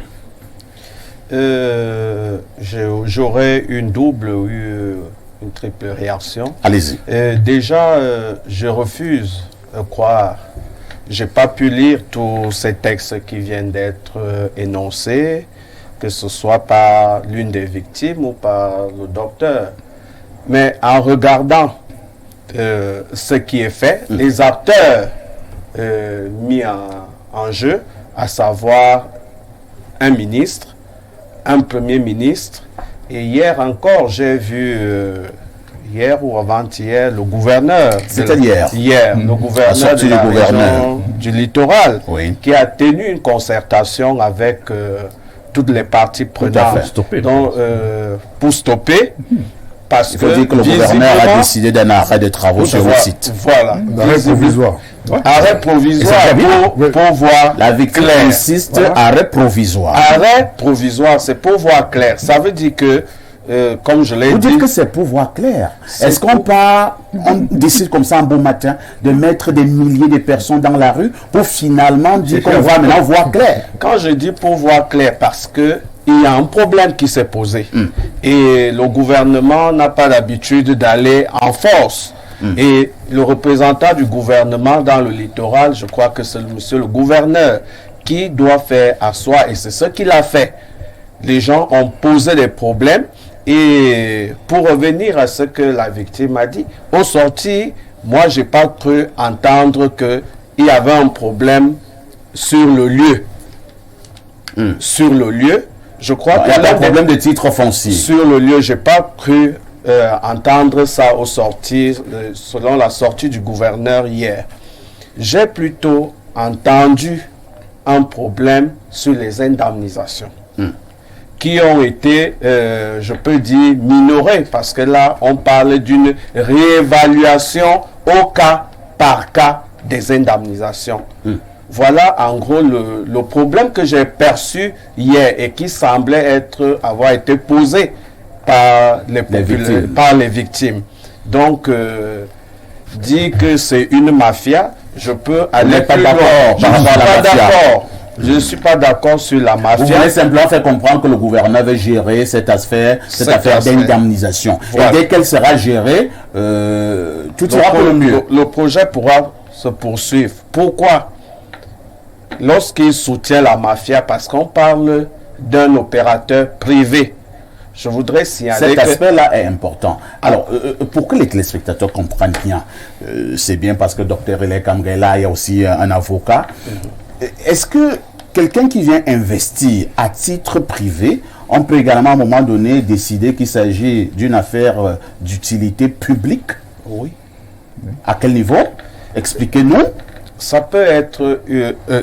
J'aurais une double ou une triple réaction. Allez-y. Déjà, je refuse de croire. J'ai pas pu lire tous ces textes qui viennent d'être énoncés, que ce soit par l'une des victimes ou par le docteur. Mais en regardant ce qui est fait, les acteurs mis en jeu, à savoir un ministre, un premier ministre, et hier encore, j'ai vu, hier ou avant-hier, le gouverneur. C'était hier. Hier, le gouverneur de la région du littoral, oui, qui a tenu une concertation avec toutes les parties prenantes pour stopper. Parce il faut dire que le gouverneur a décidé d'un arrêt de travaux sur le site. Voilà. Arrêt provisoire. Arrêt provisoire pour voir la victime clair. insiste, Voilà. arrêt provisoire. Arrêt provisoire, c'est pour voir clair. Ça veut dire que, comme je l'ai dit... Vous dites que c'est pour voir clair. Est-ce qu'on décide comme ça un beau matin de mettre des milliers de personnes dans la rue pour finalement dire qu'on va maintenant voir clair? Quand je dis pour voir clair, parce que il y a un problème qui s'est posé. Et le gouvernement n'a pas l'habitude d'aller en force. Et le représentant du gouvernement dans le littoral, je crois que c'est monsieur le gouverneur qui doit faire asseoir, et c'est ce qu'il a fait. Les gens ont posé des problèmes, et pour revenir à ce que la victime a dit, au sorti, moi j'ai pas cru entendre qu'il y avait un problème sur le lieu. Sur le lieu, je crois qu'il y a un problème de titre foncier. Sur le lieu, j'ai pas cru entendre ça au sortir, selon la sortie du gouverneur hier. J'ai plutôt entendu un problème sur les indemnisations qui ont été, je peux dire, minorées, parce que là, on parle d'une réévaluation au cas par cas des indemnisations. Voilà en gros le problème que j'ai perçu hier et qui semblait avoir été posé par les victimes. Donc, dire que c'est une mafia, je peux aller plus loin. Je ne suis pas d'accord sur la mafia. Vous voulez simplement faire comprendre que le gouvernement veut gérer cette affaire d'indemnisation. Voilà. Et dès qu'elle sera gérée, tout sera pour le mieux. Le projet pourra se poursuivre. Pourquoi? Lorsqu'il soutient la mafia, parce qu'on parle d'un opérateur privé. Je voudrais signaler cet aspect-là est important. Alors, pour que les téléspectateurs comprennent bien, c'est bien parce que Dr Hilaire Kamga est là, il y a aussi un avocat. Est-ce que quelqu'un qui vient investir à titre privé, on peut également à un moment donné décider qu'il s'agit d'une affaire d'utilité publique? Oui. À quel niveau? Expliquez-nous. Ça peut être...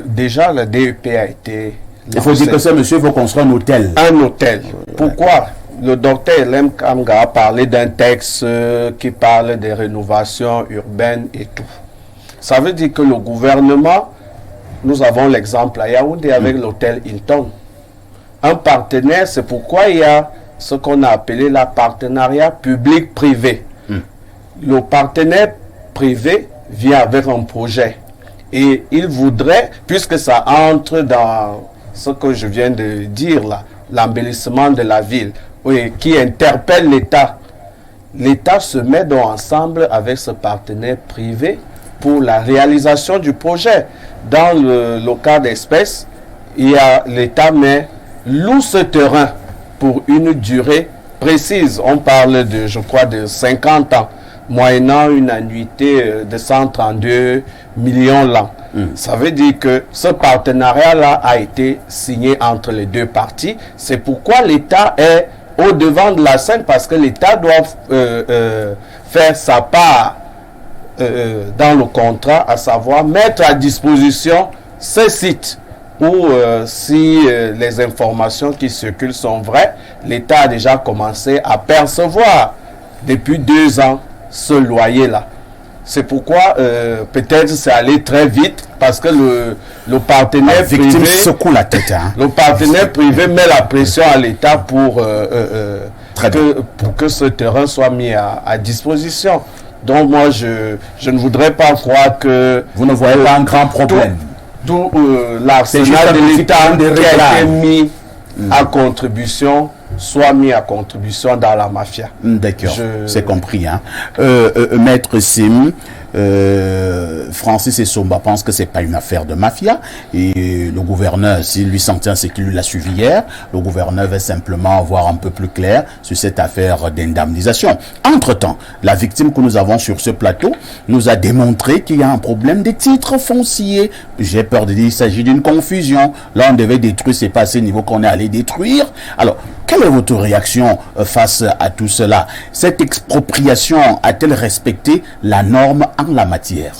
déjà, le DEP a été... Il faut dire que ce monsieur veut construire un hôtel. Un hôtel. Pourquoi? Le docteur Hilaire Kamga a parlé d'un texte qui parle des rénovations urbaines et tout. Ça veut dire que le gouvernement, nous avons l'exemple à Yaoundé avec l'hôtel Hilton. Un partenaire, c'est pourquoi il y a ce qu'on a appelé la partenariat public-privé. Le partenaire privé vient avec un projet. Et il voudrait, puisque ça entre dans ce que je viens de dire là, l'embellissement de la ville, oui, qui interpelle l'État. L'État se met donc ensemble avec ce partenaire privé pour la réalisation du projet. Dans le cas d'espèce, l'État loue ce terrain pour une durée précise. On parle de, je crois, de 50 ans, moyennant une annuité de 132 millions l'an. Ça veut dire que ce partenariat-là a été signé entre les deux parties. C'est pourquoi l'État est au devant de la scène, parce que l'État doit faire sa part dans le contrat, à savoir mettre à disposition ces sites ou si les informations qui circulent sont vraies, l'État a déjà commencé à percevoir depuis 2 ans ce loyer-là. C'est pourquoi peut-être c'est allé très vite parce que le partenaire privé secoue la tête. Hein. Le partenaire privé met la pression à l'État pour que ce terrain soit mis à disposition. Donc moi je ne voudrais pas croire que vous ne voyez pas un grand problème. Tout l'arsenal de l'État qui a été mis à contribution soit mis à contribution dans la mafia. D'accord, c'est compris. Hein. Maître Sim, Francis Essomba pense que c'est pas une affaire de mafia et le gouverneur, s'il lui s'en tient, c'est qu'il l'a suivi hier. Le gouverneur veut simplement voir un peu plus clair sur cette affaire d'indemnisation. Entre-temps, la victime que nous avons sur ce plateau nous a démontré qu'il y a un problème des titres fonciers. J'ai peur de dire qu'il s'agit d'une confusion. Là, on devait détruire, c'est pas à ce niveau qu'on est allé détruire. Alors, quelle est votre réaction face à tout cela? Cette expropriation a-t-elle respecté la norme en la matière?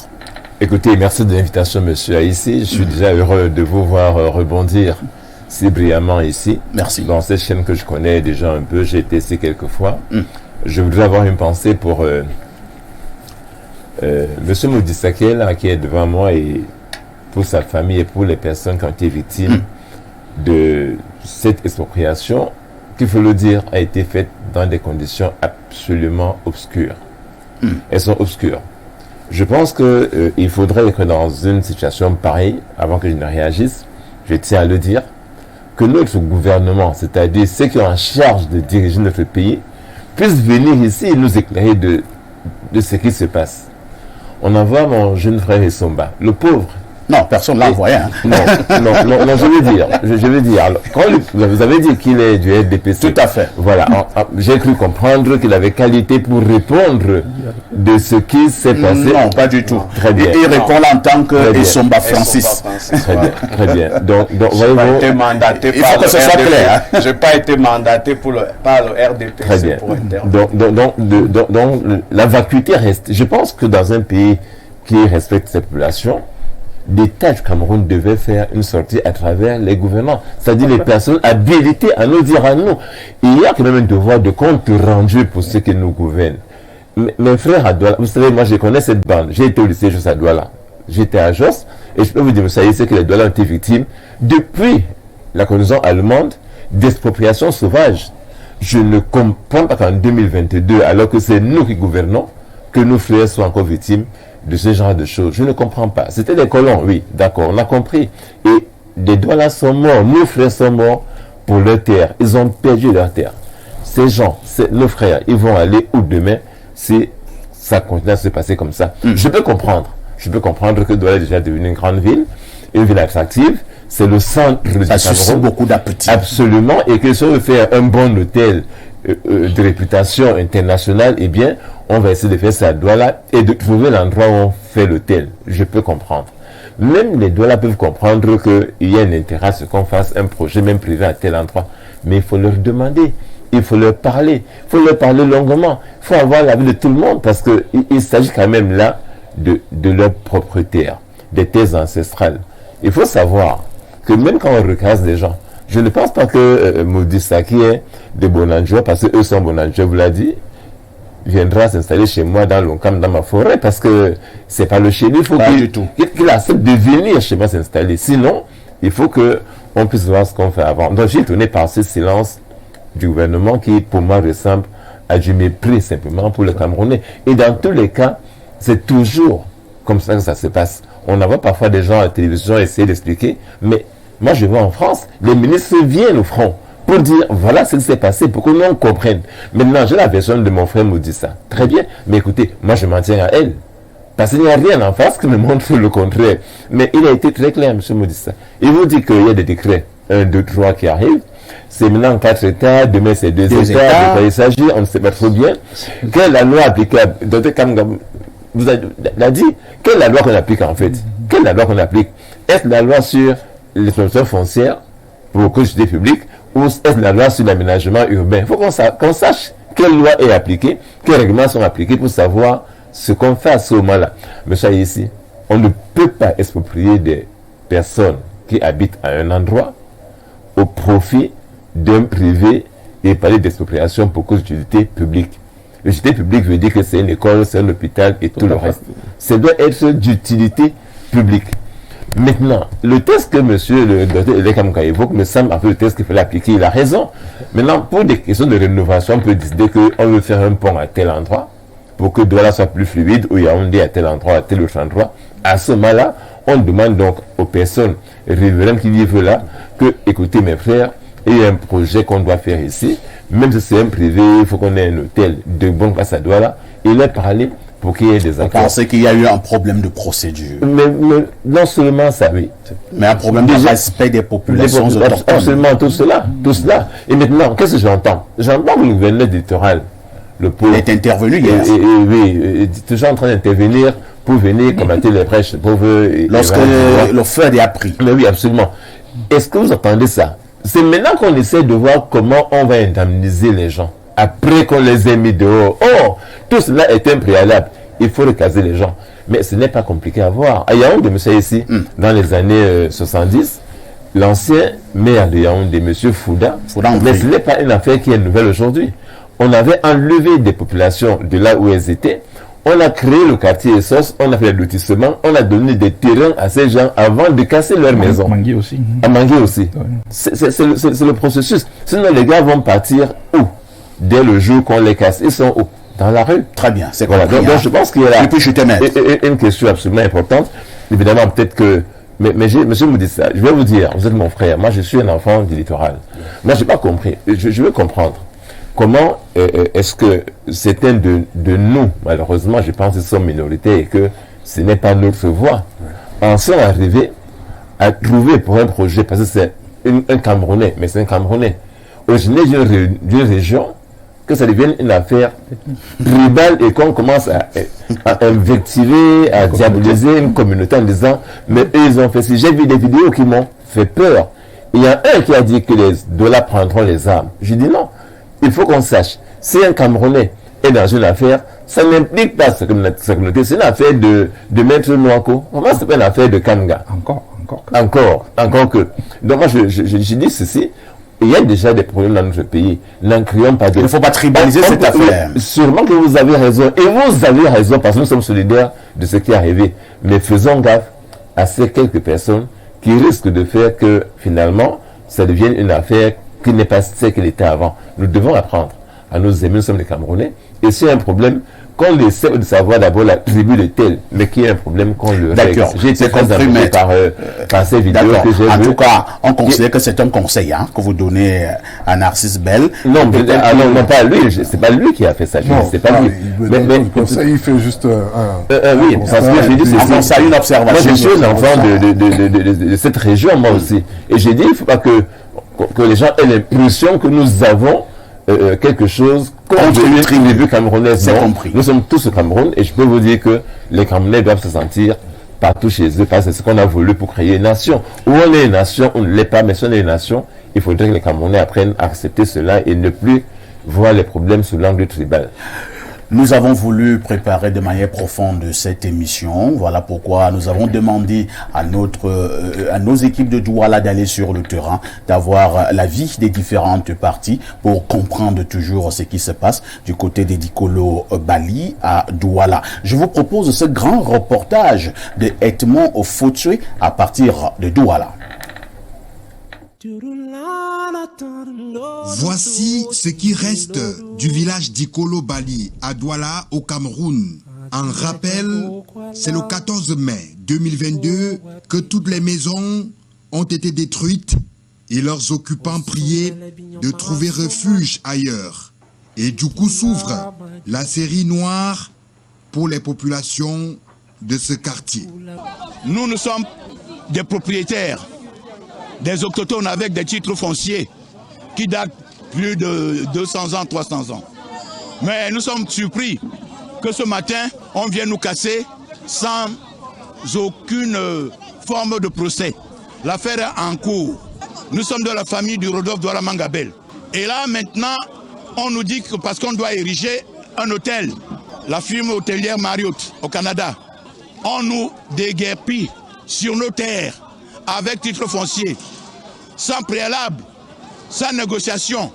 Écoutez, merci de l'invitation, monsieur Haïssi. Je suis déjà heureux de vous voir rebondir si brillamment ici. Merci. Dans cette chaîne que je connais déjà un peu, j'ai été ici quelques fois. Je voudrais avoir une pensée pour monsieur Moudissake, là, qui est devant moi, et pour sa famille et pour les personnes qui ont été victimes de cette expropriation, qu'il faut le dire, a été faite dans des conditions absolument obscures. Elles sont obscures. Je pense qu'il faudrait que dans une situation pareille, avant que je ne réagisse, je tiens à le dire, que notre gouvernement, c'est-à-dire ceux qui ont en charge de diriger notre pays, puissent venir ici et nous éclairer de ce qui se passe. On envoie mon jeune frère Essomba, le pauvre. Non, personne ne l'a envoyé. Hein. Non, je veux dire. Alors, quand vous avez dit qu'il est du RDPC. Tout à fait. Voilà, j'ai cru comprendre qu'il avait qualité pour répondre de ce qui s'est passé. Non, pas du tout. Très bien. Il répond en tant que Essomba Francis. Très bien. Donc voyez-vous, il faut que ce soit clair. Je n'ai pas été mandaté par le RDPC. Très bien. Pour intervenir. Donc, la vacuité reste. Je pense que dans un pays qui respecte ses populations, l'État du Cameroun devait faire une sortie à travers les gouvernants, c'est-à-dire les personnes habilitées à nous dire à nous. Il y a quand même un devoir de compte rendu pour ceux qui nous gouvernent. Mes frères à Douala, vous savez, moi je connais cette bande. J'ai été au lycée Jos à Douala. J'étais à Jos et je peux vous dire, vous savez, c'est que les Douala ont été victimes depuis la colonisation allemande d'expropriation sauvage. Je ne comprends pas qu'en 2022, alors que c'est nous qui gouvernons, que nos frères soient encore victimes de ce genre de choses. Je ne comprends pas. C'était des colons, oui, d'accord, on a compris. Et les Douala sont morts, nos frères sont morts pour leur terre. Ils ont perdu leur terre. Ces gens, nos frères, ils vont aller où demain si ça continue à se passer comme ça. Je peux comprendre. Je peux comprendre que Douala est déjà devenue une grande ville, une ville attractive. C'est le centre du Cameroun. Ça suscite beaucoup d'appétit. Absolument. Et que si on veut faire un bon hôtel de réputation internationale, eh bien, on va essayer de faire ça à Douala et de trouver l'endroit où on fait l'hôtel. Je peux comprendre. Même les Douala peuvent comprendre qu'il y a un intérêt à ce qu'on fasse un projet, même privé, à tel endroit. Mais il faut leur demander, il faut leur parler, il faut leur parler longuement. Il faut avoir l'avis de tout le monde parce qu'il s'agit quand même là de leur propre terre, des terres ancestrales. Il faut savoir que même quand on recasse des gens, je ne pense pas que Moudissaki est de Bonanjoua, parce qu'eux sont Bonanjoua, vous l'a dit, viendra s'installer chez moi dans l'Oncam, dans ma forêt, parce que c'est pas le chez lui. Il faut qu'il accepte de venir chez moi s'installer. Sinon, il faut qu'on puisse voir ce qu'on fait avant. Donc, j'ai étonné par ce silence du gouvernement qui, pour moi, ressemble à du mépris simplement pour le Camerounais. Et dans tous les cas, c'est toujours comme ça que ça se passe. On en voit parfois des gens à la télévision essayer d'expliquer, mais moi, je vois en France, les ministres viennent au front pour dire, voilà ce qui s'est passé, pour que l'on comprenne. Maintenant, j'ai la version de mon frère Moudissa. Très bien, mais écoutez, moi, je m'en tiens à elle. Parce qu'il n'y a rien en face qui me montre le contraire. Mais il a été très clair, M. Moudissa. Il vous dit qu'il y a des décrets, 1, 2, 3 qui arrivent. C'est maintenant 4 États, demain c'est 2 États. De quoi il s'agit, on ne sait pas trop bien. Quelle est la loi applicable? Dr. Kamgam vous a dit, quelle est la loi qu'on applique en fait? Quelle est la loi qu'on applique? Est-ce la loi sur l'exploitation foncière pour le code public ou est-ce la loi sur l'aménagement urbain? Il faut qu'on sache quelle loi est appliquée, quels règlements sont appliqués pour savoir ce qu'on fait à ce moment-là. Monsieur ici, on ne peut pas exproprier des personnes qui habitent à un endroit au profit d'un privé et parler d'expropriation pour cause d'utilité publique. L'utilité publique veut dire que c'est une école, c'est un hôpital et tout le reste. Ça doit être d'utilité publique. Maintenant, le test que monsieur le docteur Elekamouka évoque me semble un peu le test qu'il fallait appliquer. Il a raison. Maintenant, pour des questions de rénovation, on peut décider qu'on veut faire un pont à tel endroit pour que Douala soit plus fluide, ou Yaoundé à tel endroit, à tel autre endroit. À ce moment-là, on demande donc aux personnes riveraines qui vivent là que, écoutez mes frères, il y a un projet qu'on doit faire ici, même si c'est un privé, il faut qu'on ait un hôtel de bonne place à Douala, et leur parler pour qu'il y ait des accords. Vous pensez qu'il y a eu un problème de procédure? Mais non seulement ça, oui. Mais un problème de respect des populations autochtones. Absolument, tout cela. Et maintenant, qu'est-ce que j'entends? J'entends que le gouverneur littoral, le pauvre, est intervenu hier. Oui, toujours en train d'intervenir pour venir combattre les brèches pauvres. Lorsque le feu a pris. Mais oui, absolument. Est-ce que vous entendez ça? C'est maintenant qu'on essaie de voir comment on va indemniser les gens. Après qu'on les ait mis dehors. Oh, tout cela est un préalable. Il faut recaser les gens. Mais ce n'est pas compliqué à voir. À Yaoundé, monsieur ici, dans les années 70, l'ancien maire de Yaoundé, monsieur Fouda, mais ce n'est pas une affaire qui est nouvelle aujourd'hui. On avait enlevé des populations de là où elles étaient. On a créé le quartier Essos, on a fait le lotissement, on a donné des terrains à ces gens avant de casser leur maison. Mangué aussi. À Mangué aussi. Ouais. C'est le processus. Sinon, les gars vont partir où? Dès le jour qu'on les casse. Ils sont où? Dans la rue. Très bien, c'est voilà. Donc, je pense qu'il y a là une question absolument importante. Évidemment, peut-être que... Mais monsieur me dit ça. Je vais vous dire, vous êtes mon frère. Moi, je suis un enfant du littoral. Moi, je n'ai pas compris. Je veux comprendre. Comment est-ce que certains de nous, malheureusement, je pense qu'ils sont minoritaires et que ce n'est pas notre voie, en sont arrivés à trouver pour un projet, parce que c'est un Camerounais, mais c'est un Camerounais, originaire d'une région, que ça devienne une affaire tribale et qu'on commence à invectiver, à diaboliser une communauté en disant, mais eux, ils ont fait ci. J'ai vu des vidéos qui m'ont fait peur. Il y a un qui a dit que les dollars prendront les armes. Je dis non. Il faut qu'on sache, si un Camerounais est dans une affaire, ça n'implique pas sa communauté. C'est une affaire de Maître Noako. Comment c'est pas une affaire de Kanga? Encore que. Donc moi, je dis ceci. Il y a déjà des problèmes dans notre pays. N'en crions pas de... Il ne faut pas tribaliser cette affaire. Sûrement que vous avez raison. Et vous avez raison parce que nous sommes solidaires de ce qui est arrivé. Mais faisons gaffe à ces quelques personnes qui risquent de faire que finalement, ça devienne une affaire qui n'est pas ce qu'elle était avant. Nous devons apprendre à nos amis, nous sommes des Camerounais. Et s'il y a un problème, qu'on essaie de savoir d'abord la tribu de tel, mais qu'il y a un problème qu'on le règle. D'accord, j'ai été très impressionné par ces vidéos que j'ai vues. En tout cas, on considère que c'est un conseil que vous donnez à Narcisse Bell. Non, non, pas lui. C'est pas lui qui a fait ça. C'est pas lui. Mais conseil, il fait juste oui, parce que j'ai dit c'est une observation. Moi, je suis un enfant de cette région, moi aussi. Et j'ai dit, il ne faut pas que les gens aient l'impression que nous avons quelque chose contre une tribu camerounaise. Nous sommes tous au Cameroun et je peux vous dire que les Camerounais doivent se sentir partout chez eux parce que c'est ce qu'on a voulu pour créer une nation. Où on est une nation, on ne l'est pas, mais si on est une nation, il faudrait que les Camerounais apprennent à accepter cela et ne plus voir les problèmes sous l'angle tribal. Nous avons voulu préparer de manière profonde cette émission. Voilà pourquoi nous avons demandé à nos équipes de Douala d'aller sur le terrain, d'avoir l'avis des différentes parties pour comprendre toujours ce qui se passe du côté des Dikolo Bali à Douala. Je vous propose ce grand reportage de Edmond Fotoué à partir de Douala. Voici ce qui reste du village d'Ikolo Bali à Douala au Cameroun. En rappel, c'est le 14 mai 2022 que toutes les maisons ont été détruites et leurs occupants priés de trouver refuge ailleurs. Et du coup s'ouvre la série noire pour les populations de ce quartier. Nous sommes des propriétaires, des autochtones avec des titres fonciers qui datent plus de 200 ans, 300 ans. Mais nous sommes surpris que ce matin, on vienne nous casser sans aucune forme de procès. L'affaire est en cours. Nous sommes de la famille du Rodolphe Douala Mangabel. Et là, maintenant, on nous dit que parce qu'on doit ériger un hôtel, la firme hôtelière Marriott au Canada, on nous déguerpit sur nos terres avec titre foncier, sans préalable, sans négociation.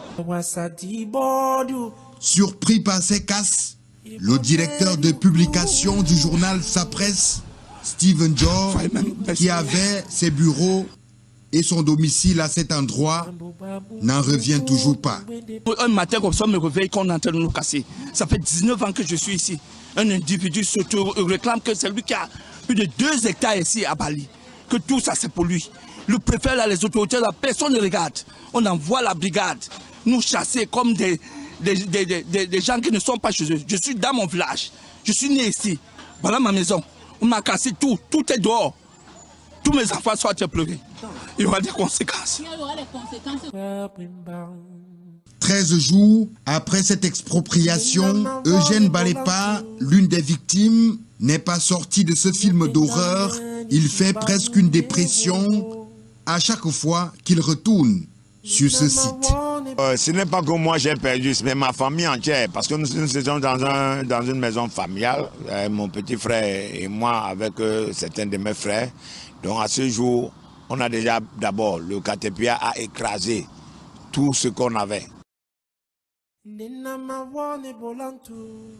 Surpris par ces casses, le directeur de publication du journal Sa Presse, Steven Jor, qui avait ses bureaux et son domicile à cet endroit, n'en revient toujours pas. Un matin comme ça, je me réveille qu'on est en train de nous casser. Ça fait 19 ans que je suis ici. Un individu se réclame que c'est lui qui a plus de 2 hectares ici à Bali. Que tout ça c'est pour lui. Le préfet, là, les autorités, là, personne ne regarde. On envoie la brigade nous chasser comme des gens qui ne sont pas chez eux. Je suis dans mon village. Je suis né ici. Voilà ma maison. On m'a cassé tout. Tout est dehors. Tous mes enfants sont pleurés. Il y aura des conséquences. 13 jours après cette expropriation, Eugène Balépa, l'une des victimes, n'est pas sorti de ce film d'horreur. Il fait presque une dépression à chaque fois qu'il retourne sur ce site. Ce n'est pas que moi j'ai perdu, mais ma famille entière, parce que nous étions dans une maison familiale, mon petit frère et moi avec certains de mes frères. Donc à ce jour, on a déjà d'abord, le Caterpillar a écrasé tout ce qu'on avait.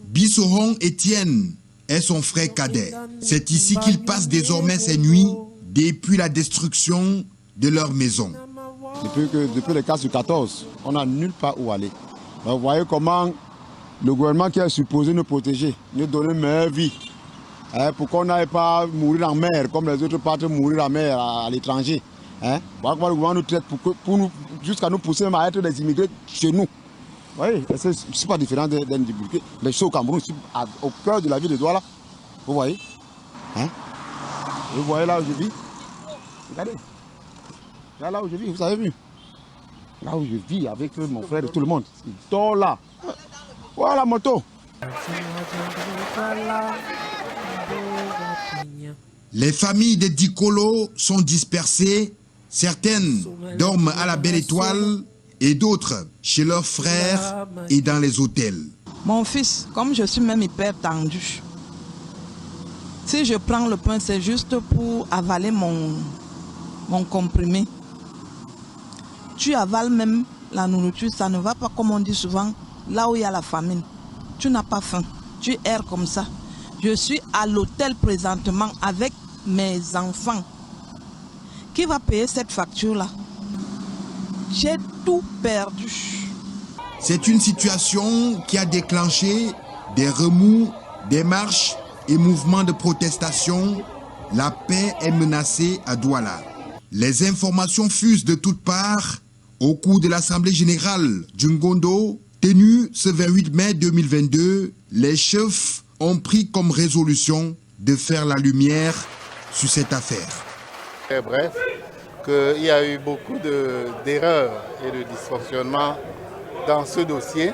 Bissoron Étienne est son frère cadet. C'est ici qu'il passe désormais ses nuits depuis la destruction de leur maison. Depuis le cas du 14, on n'a nulle part où aller. Donc, vous voyez comment le gouvernement qui est supposé nous protéger, nous donner une meilleure vie, pour qu'on n'aille pas mourir en mer comme les autres partent mourir en mer à l'étranger. Voilà comment le gouvernement nous traite jusqu'à nous pousser à être des immigrés chez nous. Oui, c'est pas différent d'un immigré. Mais je suis au Cameroun, je suis au cœur de la ville de Douala. Vous voyez, vous voyez là où je vis. Regardez. Là où je vis, vous avez vu. Là où je vis avec mon frère et tout le monde. Il dort là. Voilà la moto. Les familles des Dikolo sont dispersées. Certaines dorment à la Belle Étoile et d'autres chez leurs frères et dans les hôtels. Mon fils, comme je suis même hyper tendu, si je prends le pain, c'est juste pour avaler mon comprimé. Tu avales même la nourriture, ça ne va pas comme on dit souvent, là où il y a la famine. Tu n'as pas faim, tu erres comme ça. Je suis à l'hôtel présentement avec mes enfants. Qui va payer cette facture-là? J'ai tout perdu. C'est une situation qui a déclenché des remous, des marches et mouvements de protestation. La paix est menacée à Douala. Les informations fusent de toutes parts au cours de l'Assemblée générale du Ngondo, tenue ce 28 mai 2022. Les chefs ont pris comme résolution de faire la lumière sur cette affaire. Très bref, qu'il y a eu beaucoup d'erreurs et de dysfonctionnements dans ce dossier.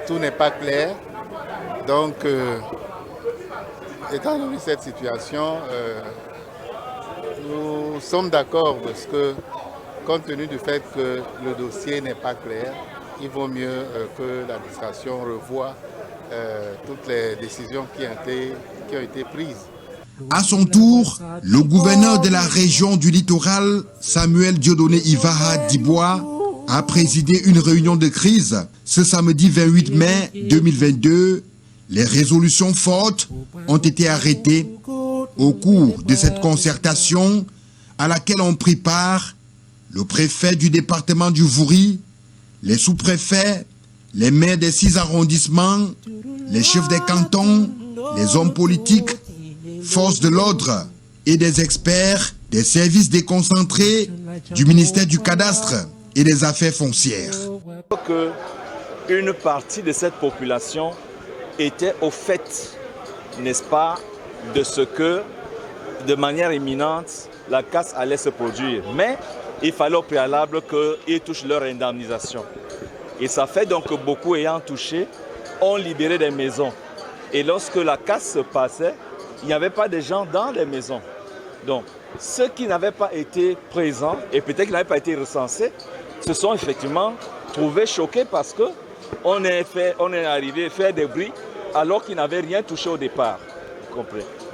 Tout n'est pas clair. Donc, étant donné cette situation, nous sommes d'accord parce que, compte tenu du fait que le dossier n'est pas clair, il vaut mieux que l'administration revoie toutes les décisions qui ont été prises. À son tour, le gouverneur de la région du littoral, Samuel Dieudonné Ivaha Dibois, a présidé une réunion de crise ce samedi 28 mai 2022. Les résolutions fortes ont été arrêtées au cours de cette concertation à laquelle ont pris part le préfet du département du Vouri, les sous-préfets, les maires des 6 arrondissements, les chefs des cantons, les hommes politiques, forces de l'ordre et des experts des services déconcentrés du ministère du Cadastre et des Affaires foncières. Une partie de cette population était au fait, n'est-ce pas, de ce que, de manière imminente, la casse allait se produire. Mais il fallait au préalable qu'ils touchent leur indemnisation. Et ça fait donc que beaucoup ayant touché ont libéré des maisons. Et lorsque la casse se passait, il n'y avait pas de gens dans les maisons. Donc, ceux qui n'avaient pas été présents, et peut-être qui n'avaient pas été recensés, se sont effectivement trouvés choqués parce qu'on est arrivé à faire des bruits alors qu'ils n'avaient rien touché au départ.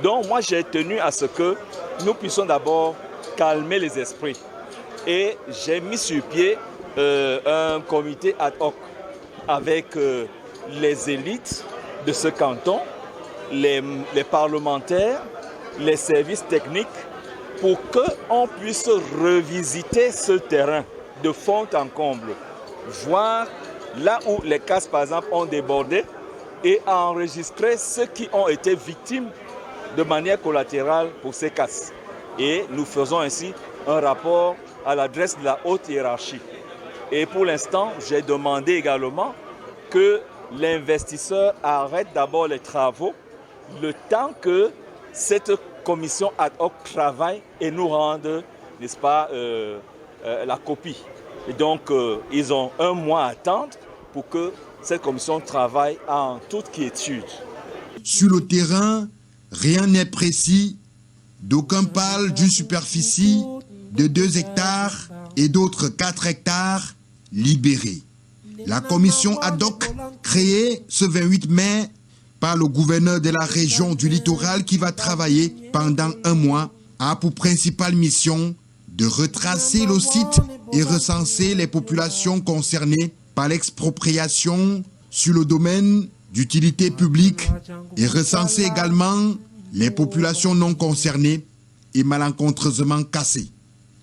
Donc moi j'ai tenu à ce que nous puissions d'abord calmer les esprits. Et j'ai mis sur pied un comité ad hoc avec les élites de ce canton, les parlementaires, les services techniques, pour qu'on puisse revisiter ce terrain de fond en comble, voir là où les casses, par exemple, ont débordé et enregistrer ceux qui ont été victimes de manière collatérale pour ces casses. Et nous faisons ainsi un rapport à l'adresse de la haute hiérarchie. Et pour l'instant, j'ai demandé également que l'investisseur arrête d'abord les travaux le temps que cette commission ad hoc travaille et nous rende, n'est-ce pas, la copie. Et donc, ils ont 1 mois à attendre pour que cette commission travaille en toute quiétude. Sur le terrain, rien n'est précis. D'aucuns parlent d'une superficie de 2 hectares et d'autres 4 hectares libérés. La commission ad hoc créée ce 28 mai par le gouverneur de la région du littoral qui va travailler pendant 1 mois a pour principale mission de retracer le site et recenser les populations concernées par l'expropriation sur le domaine d'utilité publique et recenser également les populations non concernées et malencontreusement cassées.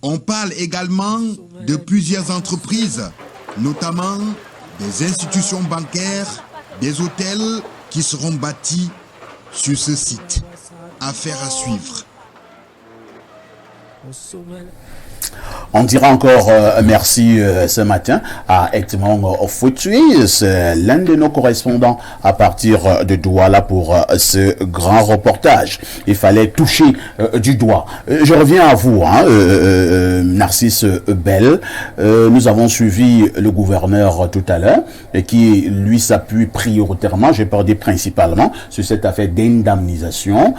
On parle également de plusieurs entreprises, notamment des institutions bancaires, des hôtels qui seront bâtis sur ce site. Affaire à suivre. On dira encore merci ce matin à Edmond Foutuy, c'est l'un de nos correspondants à partir de Douala pour ce grand reportage. Il fallait toucher du doigt. Je reviens à vous, Narcisse Bell. Nous avons suivi le gouverneur tout à l'heure et qui, lui, s'appuie prioritairement, j'ai peur dire principalement, sur cette affaire d'indemnisation.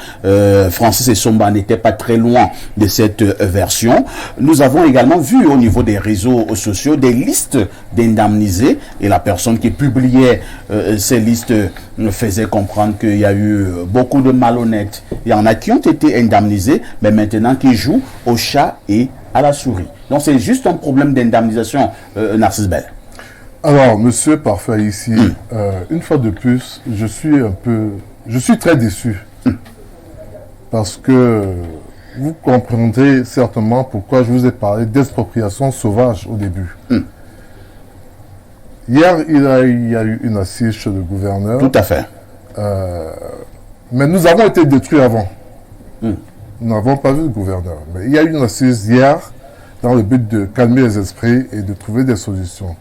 Francis Essomba n'était pas très loin de cette version. Nous avons également vu au niveau des réseaux sociaux des listes d'indemnisés et la personne qui publiait ces listes faisait comprendre qu'il y a eu beaucoup de malhonnêtes. Il y en a qui ont été indemnisés, mais maintenant qui jouent au chat et à la souris. Donc c'est juste un problème d'indemnisation, Narcisse Bell. Alors, monsieur Parfait, ici, une fois de plus, je suis très déçu. Parce que vous comprendrez certainement pourquoi je vous ai parlé d'expropriation sauvage au début. Hier, il y a eu une assise chez le gouverneur. Tout à fait. Mais nous avons été détruits avant. Nous n'avons pas vu le gouverneur. Mais il y a eu une assise hier dans le but de calmer les esprits et de trouver des solutions.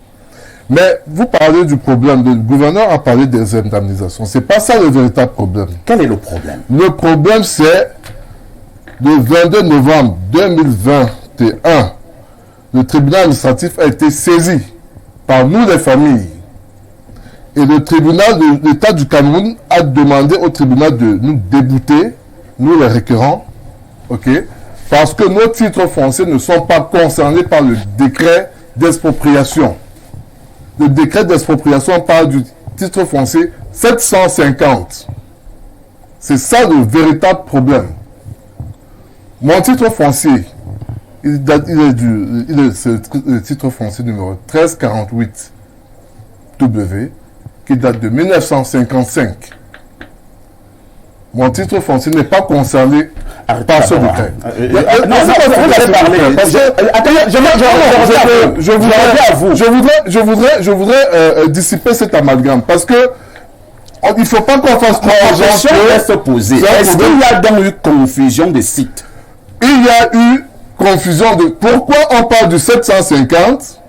Mais vous parlez du problème. Le gouverneur a parlé des indemnisations. Ce n'est pas ça le véritable problème. Quel est le problème? Le problème, c'est le 22 novembre 2021, le tribunal administratif a été saisi par nous les familles. Et le tribunal de l'État du Cameroun a demandé au tribunal de nous débouter, nous les requérants, parce que nos titres fonciers ne sont pas concernés par le décret d'expropriation. Le décret d'expropriation parle du titre foncier 750. C'est ça le véritable problème. Mon titre foncier, c'est le titre foncier numéro 1348 W qui date de 1955. Mon titre foncier n'est pas concerné par ce décret. Je voudrais dissiper cet amalgame parce que il ne faut pas qu'on fasse question reste posée. Est-ce qu'il y a donc eu confusion de sites? Il y a eu confusion de pourquoi on parle du 750,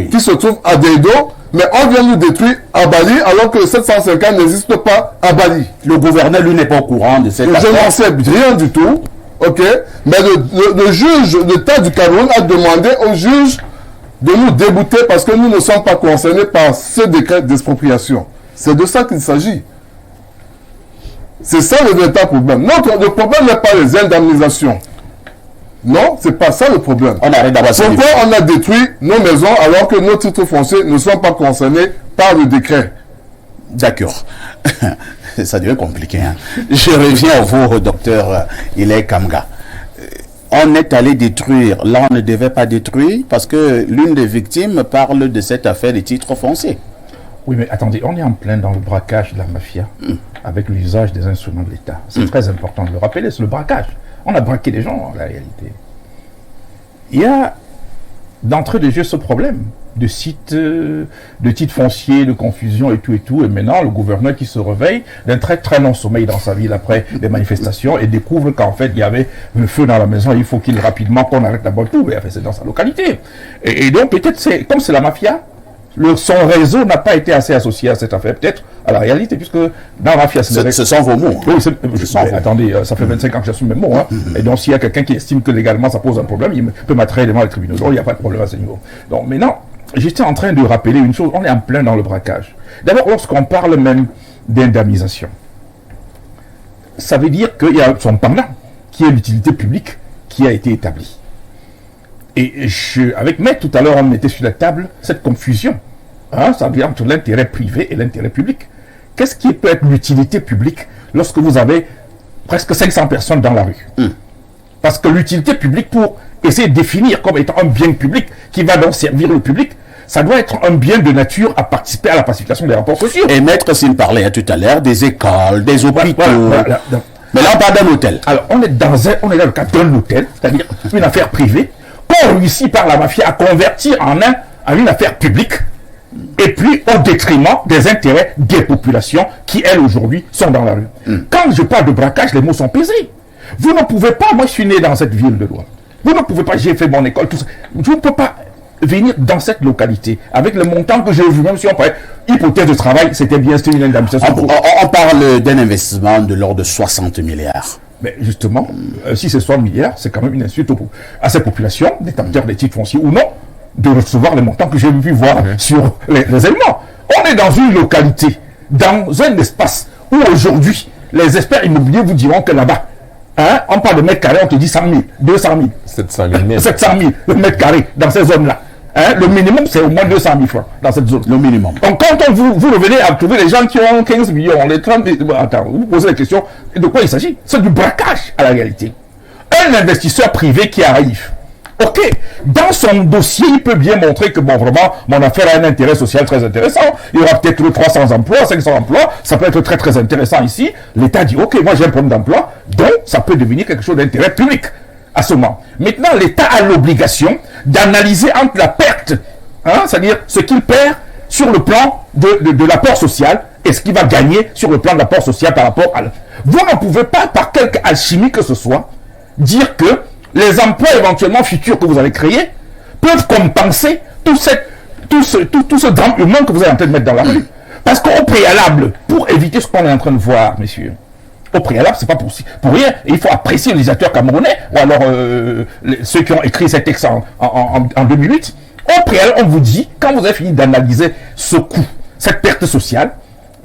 qui se trouve à Deido, mais on vient nous détruire à Bali alors que le 750 n'existe pas à Bali. Le gouverneur, lui, n'est pas au courant de cette affaire. Je n'en sais rien du tout, mais le juge d'État du Cameroun a demandé au juge de nous débouter parce que nous ne sommes pas concernés par ce décret d'expropriation. C'est de ça qu'il s'agit. C'est ça le véritable problème. Le problème n'est pas les indemnisations. Non, c'est pas ça le problème. Pourquoi on a détruit nos maisons alors que nos titres fonciers ne sont pas concernés par le décret? D'accord. Ça devient compliqué. Je reviens à vous, docteur Ilay Kamga. on est allé détruire. Là, on ne devait pas détruire parce que l'une des victimes parle de cette affaire des titres fonciers. Oui, mais attendez, on est en plein dans le braquage de la mafia avec l'usage des instruments de l'État. C'est très important de le rappeler, c'est le braquage. On a braqué les gens, en réalité. Il y a d'entrée de jeu ce problème de titres fonciers, de confusion et tout. Et maintenant, le gouverneur qui se réveille d'un très très long sommeil dans sa ville après les manifestations et découvre qu'en fait, il y avait le feu dans la maison. Il faut qu'il rapidement qu'on arrête d'abord tout. Mais c'est dans sa localité. Et donc, peut-être, comme c'est la mafia, son réseau n'a pas été assez associé à cette affaire, peut-être à la réalité, puisque dans la mafia... Ce sont vos mots. Oui, attendez, ça fait 25 ans que j'assume mes mots. Hein. Et donc, s'il y a quelqu'un qui estime que légalement ça pose un problème, il peut m'attrayer devant les tribunaux. Donc, il n'y a pas de problème à ce niveau. Donc, maintenant, j'étais en train de rappeler une chose, on est en plein dans le braquage. D'abord, lorsqu'on parle même d'indemnisation, ça veut dire qu'il y a son pendant, qui est l'utilité publique, qui a été établie. Et avec Maître, tout à l'heure, on mettait sur la table cette confusion. Ça veut dire entre l'intérêt privé et l'intérêt public. Qu'est-ce qui peut être l'utilité publique lorsque vous avez presque 500 personnes dans la rue? Parce que l'utilité publique, pour essayer de définir comme étant un bien public qui va donc servir le public, ça doit être un bien de nature à participer à la pacification des rapports sociaux. Et Maître, s'il parlait tout à l'heure des écoles, des hôpitaux... Mais là, on parle d'un hôtel. Alors, on est dans le cadre d'un hôtel, c'est-à-dire une affaire privée, qu'on réussit par la mafia à convertir en une affaire publique, et puis au détriment des intérêts des populations qui, elles, aujourd'hui, sont dans la rue. Quand je parle de braquage, les mots sont pesés. Vous ne pouvez pas, moi je suis né dans cette ville de Douala, vous ne pouvez pas, j'ai fait mon école, tout ça. Je ne peux pas venir dans cette localité avec le montant que j'ai vu, même si on parlait hypothèse de travail, c'était bien, c'était une indemnisation. On parle d'un investissement de l'ordre de 60 milliards. Mais justement, si c'est 60 milliards, c'est quand même une insulte à ces populations, détenteurs des titres fonciers ou non, de recevoir les montants que j'ai pu voir sur les éléments. On est dans une localité, dans un espace où aujourd'hui, les experts immobiliers vous diront que là-bas, on parle de mètres carrés, on te dit 100 000, 200 000, 700 000 le mètre carré dans ces zones-là. Le minimum, c'est au moins 200 000 francs dans cette zone. Le minimum. Donc, quand vous revenez à trouver les gens qui ont 15 millions, les 30 millions, attends, vous posez la question, de quoi il s'agit? C'est du braquage à la réalité. Un investisseur privé qui arrive, ok, dans son dossier, il peut bien montrer que, bon, vraiment, mon affaire a un intérêt social très intéressant. Il y aura peut-être 300 emplois, 500 emplois. Ça peut être très, très intéressant ici. L'État dit, ok, moi j'ai un problème d'emploi. Donc, ça peut devenir quelque chose d'intérêt public à ce moment. Maintenant, l'État a l'obligation d'analyser entre la perte, c'est-à-dire ce qu'il perd sur le plan de l'apport social et ce qu'il va gagner sur le plan de l'apport social par rapport à... Vous ne pouvez pas, par quelque alchimie que ce soit, dire que les emplois éventuellement futurs que vous avez créés peuvent compenser tout ce drame humain que vous êtes en train de mettre dans la rue. Parce qu'au préalable, pour éviter ce qu'on est en train de voir, messieurs, au préalable, c'est pas pour rien, et il faut apprécier les législateurs camerounais, ou alors ceux qui ont écrit cet texte en 2008, au préalable, on vous dit, quand vous avez fini d'analyser ce coût, cette perte sociale,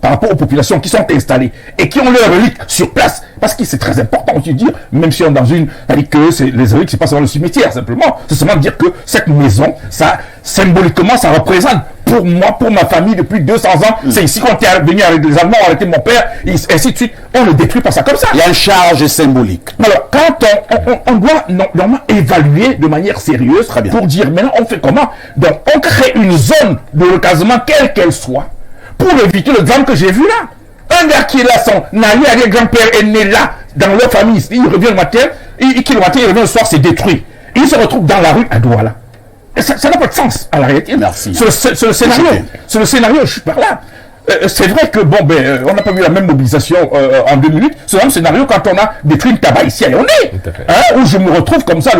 par rapport aux populations qui sont installées et qui ont leurs reliques sur place, parce que c'est très important aussi de dire, même si on est dans une, que les reliques, c'est pas seulement le cimetière, simplement, c'est seulement de dire que cette maison, ça, symboliquement, ça représente, pour moi, pour ma famille, depuis 200 ans, c'est ici qu'on est venu avec les Allemands, ont arrêté mon père, et ainsi de suite, on ne détruit pas ça comme ça. Il y a une charge symbolique. Alors, quand on doit normalement évaluer de manière sérieuse, pour dire, maintenant, on fait comment? Donc, on crée une zone de recasement, quelle qu'elle soit, pour éviter le drame que j'ai vu là. Un gars qui est là, son arrière-grand-père est né là, dans leur famille, il revient le matin, il revient le soir, c'est détruit. Il se retrouve dans la rue à Douala. Ça n'a pas de sens, à la réalité. Merci. C'est le scénario, je suis par là. C'est vrai que, bon, on n'a pas vu la même mobilisation en 2008. C'est le même scénario quand on a détruit le tabac ici à Yaoundé. Où je me retrouve comme ça,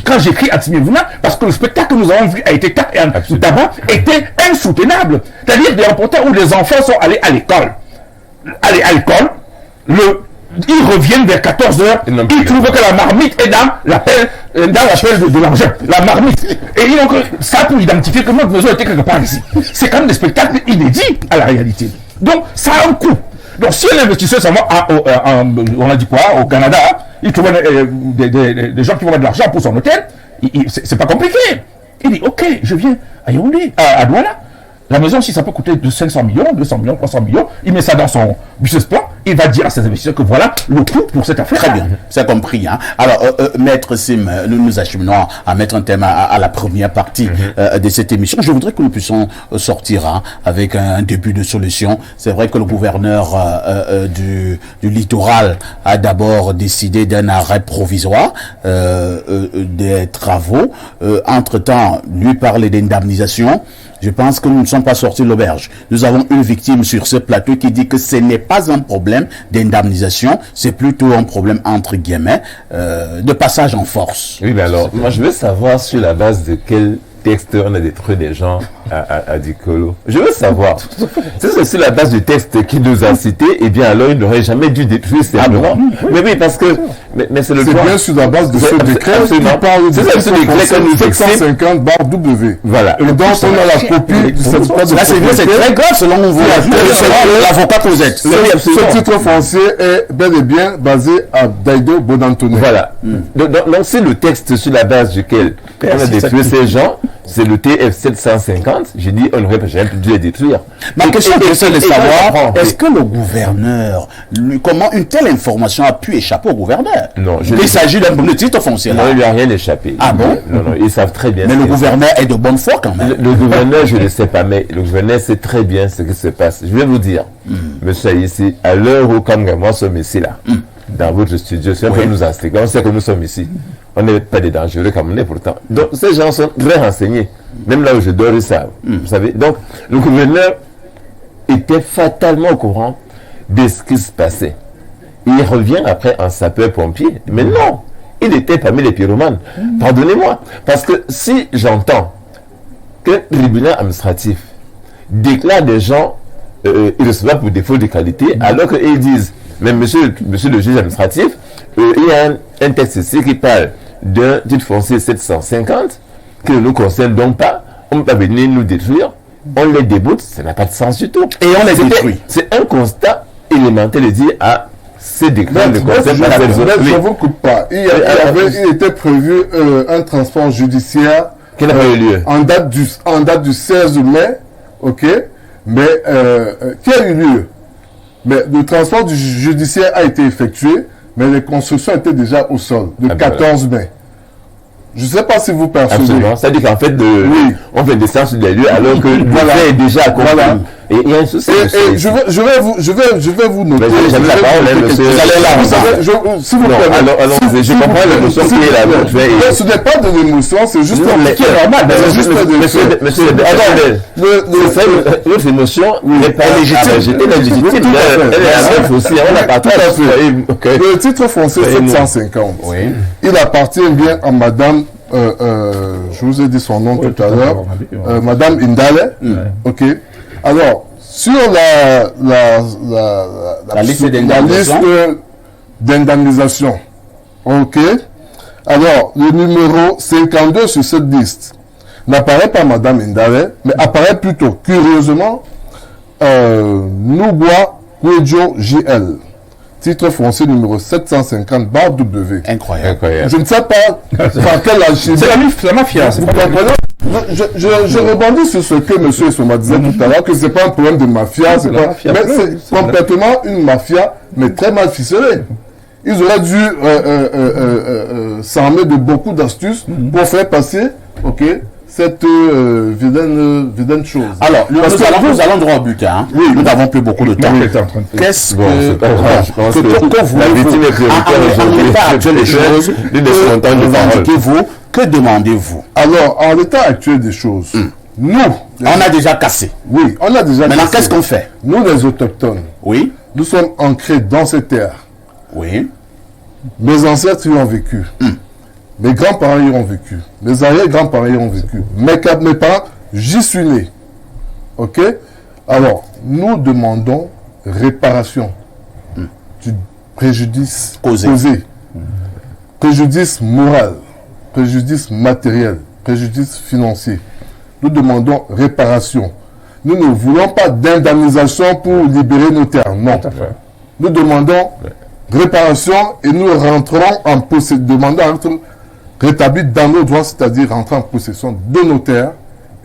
quand j'écris Atimevuna, parce que le spectacle que nous avons vu a été le tabac était insoutenable. C'est-à-dire des reportages où les enfants sont allés à l'école. Ils reviennent vers 14h, ils trouvent que la marmite est dans l'appel de l'argent, la marmite. Et donc, ça pour identifier que notre maison était quelque part ici. C'est quand même des spectacles inédits à la réalité. Donc, ça a un coût. Donc, si un investisseur s'en va on a dit quoi, au Canada, il trouve des gens qui vont mettre de l'argent pour son hôtel, c'est pas compliqué. Il dit, ok, je viens à Yaoundé, à Douala. La maison, si ça peut coûter de 500 millions, 200 millions, 300 millions, il met ça dans son business plan, il va dire à ses investisseurs que voilà le coût pour cette affaire. Très bien, c'est compris. Hein. Alors, Maître Sim, nous acheminons à mettre un thème à la première partie de cette émission. Je voudrais que nous puissions sortir avec un début de solution. C'est vrai que le gouverneur du littoral a d'abord décidé d'un arrêt provisoire des travaux. Entre-temps, lui parler d'indemnisation. Je pense que nous ne sommes pas sortis de l'auberge. Nous avons une victime sur ce plateau qui dit que ce n'est pas un problème d'indemnisation, c'est plutôt un problème, entre guillemets, de passage en force. Oui, mais alors, moi je veux savoir sur la base de quel texte on a détruit des gens à Dikolo. Je veux savoir. Si c'est sur la base du texte qu'il nous a cité, eh bien alors il n'aurait jamais dû détruire ces gens. Mais oui, parce que mais c'est le droit. C'est bien sur la base de ce décret qui parle de ce décret que nous 750/W. Voilà. Et donc on a la copie du certificat de propriété. C'est très grave selon vous. L'avocat Cosette. Ce titre foncier est bel et bien basé à Daido Bodantone. Voilà. Donc c'est le texte sur la base duquel on a détruit ces gens. C'est le TF 750. J'ai dit, on n'aurait jamais dû les détruire. Ma question est de savoir, est-ce que le gouverneur, comment une telle information a pu échapper au gouverneur? Non. Il s'agit d'un titre foncier. Non, il lui a rien échappé. Ah bon? Non, ils savent très bien. Mais le gouverneur est de bonne foi quand même. Le gouverneur, je ne sais pas, mais le gouverneur sait très bien ce qui se passe. Je vais vous dire, monsieur ici, à l'heure où comme moi sommes ici là, dans votre studio, c'est un peu nous instiguer. On sait que nous sommes ici. On n'est pas des dangereux comme on est pourtant. Donc ces gens sont très renseignés. Même là où je dors, ils savent. Vous savez. Donc le gouverneur était fatalement au courant de ce qui se passait. Il revient après en sapeur-pompier. Mais non, il était parmi les pyromanes. Pardonnez-moi. Parce que si j'entends qu'un tribunal administratif déclare des gens irrecevables pour défaut de qualité, alors qu'ils disent, mais monsieur le juge administratif, il y a un texte ici qui parle d'un titre foncier 750 qui ne nous concerne donc pas. On ne peut pas venir nous détruire. On les déboute, ça n'a pas de sens du tout. Et on les détruit. C'est un constat élémentaire de dire ces décrets ne concernent pas les autres. Je ne vous coupe pas. Il était prévu un transport judiciaire qui n'a pas eu lieu. En date du 16 mai, ok, mais qui a eu lieu. Mais le transport judiciaire a été effectué, mais les constructions étaient déjà au sol, le 14 mai. Je ne sais pas si vous percevez. Absolument. C'est-à-dire qu'en fait, on fait des séances sur les lieux alors que le fait est déjà accompli. Voilà. Et il y a un souci. Et je vais vous noter. J'avais la parole, monsieur. Vous allez là. Si vous permettez. Je comprends l'émotion qui est là. Ce n'est pas de l'émotion, c'est juste qui est normal. Monsieur, votre émotion n'est pas légitime. Elle est légitime. Elle est la aussi. On n'a pas tout à fait. Le titre foncier 750, il appartient bien à madame, je vous ai dit son nom tout à l'heure, madame Indale. Ok. Alors, sur la liste d'indemnisation, ok, alors le numéro 52 sur cette liste n'apparaît pas Madame Indale, mais apparaît plutôt, curieusement, Nougwa Kwejo JL. Titre foncier numéro 750/W. Incroyable. Je ne sais pas par quel archive. C'est la mafia. Vous comprenez? Je rebondis sur ce que M. Soma disait tout à l'heure, que ce n'est pas un problème de mafia, mais c'est complètement une mafia, mais très mal ficelée. Ils auraient dû s'armer de beaucoup d'astuces pour faire passer, cette vilaine chose. Alors, nous allons droit au but. Hein. Oui, nous n'avons plus beaucoup de temps. Qu'est-ce que vous en l'état actuel des choses, que demandez-vous? Alors, en l'état actuel des choses, nous... On a déjà cassé. Oui, on a déjà cassé. Maintenant, qu'est-ce qu'on fait? Nous, les autochtones, oui, nous sommes ancrés dans ces terres. Oui. Mes ancêtres y ont vécu. Mes grands-parents y ont vécu. Mes arrière-grands-parents y ont vécu. Mes parents, j'y suis né. Ok? Alors, nous demandons réparation du préjudice causé. Préjudice moral, préjudice matériel, préjudice financier. Nous demandons réparation. Nous ne voulons pas d'indemnisation pour libérer nos terres. Non. Nous demandons réparation et nous rentrons en possession, demandons à être rétablis dans nos droits, c'est-à-dire rentrer en possession de nos terres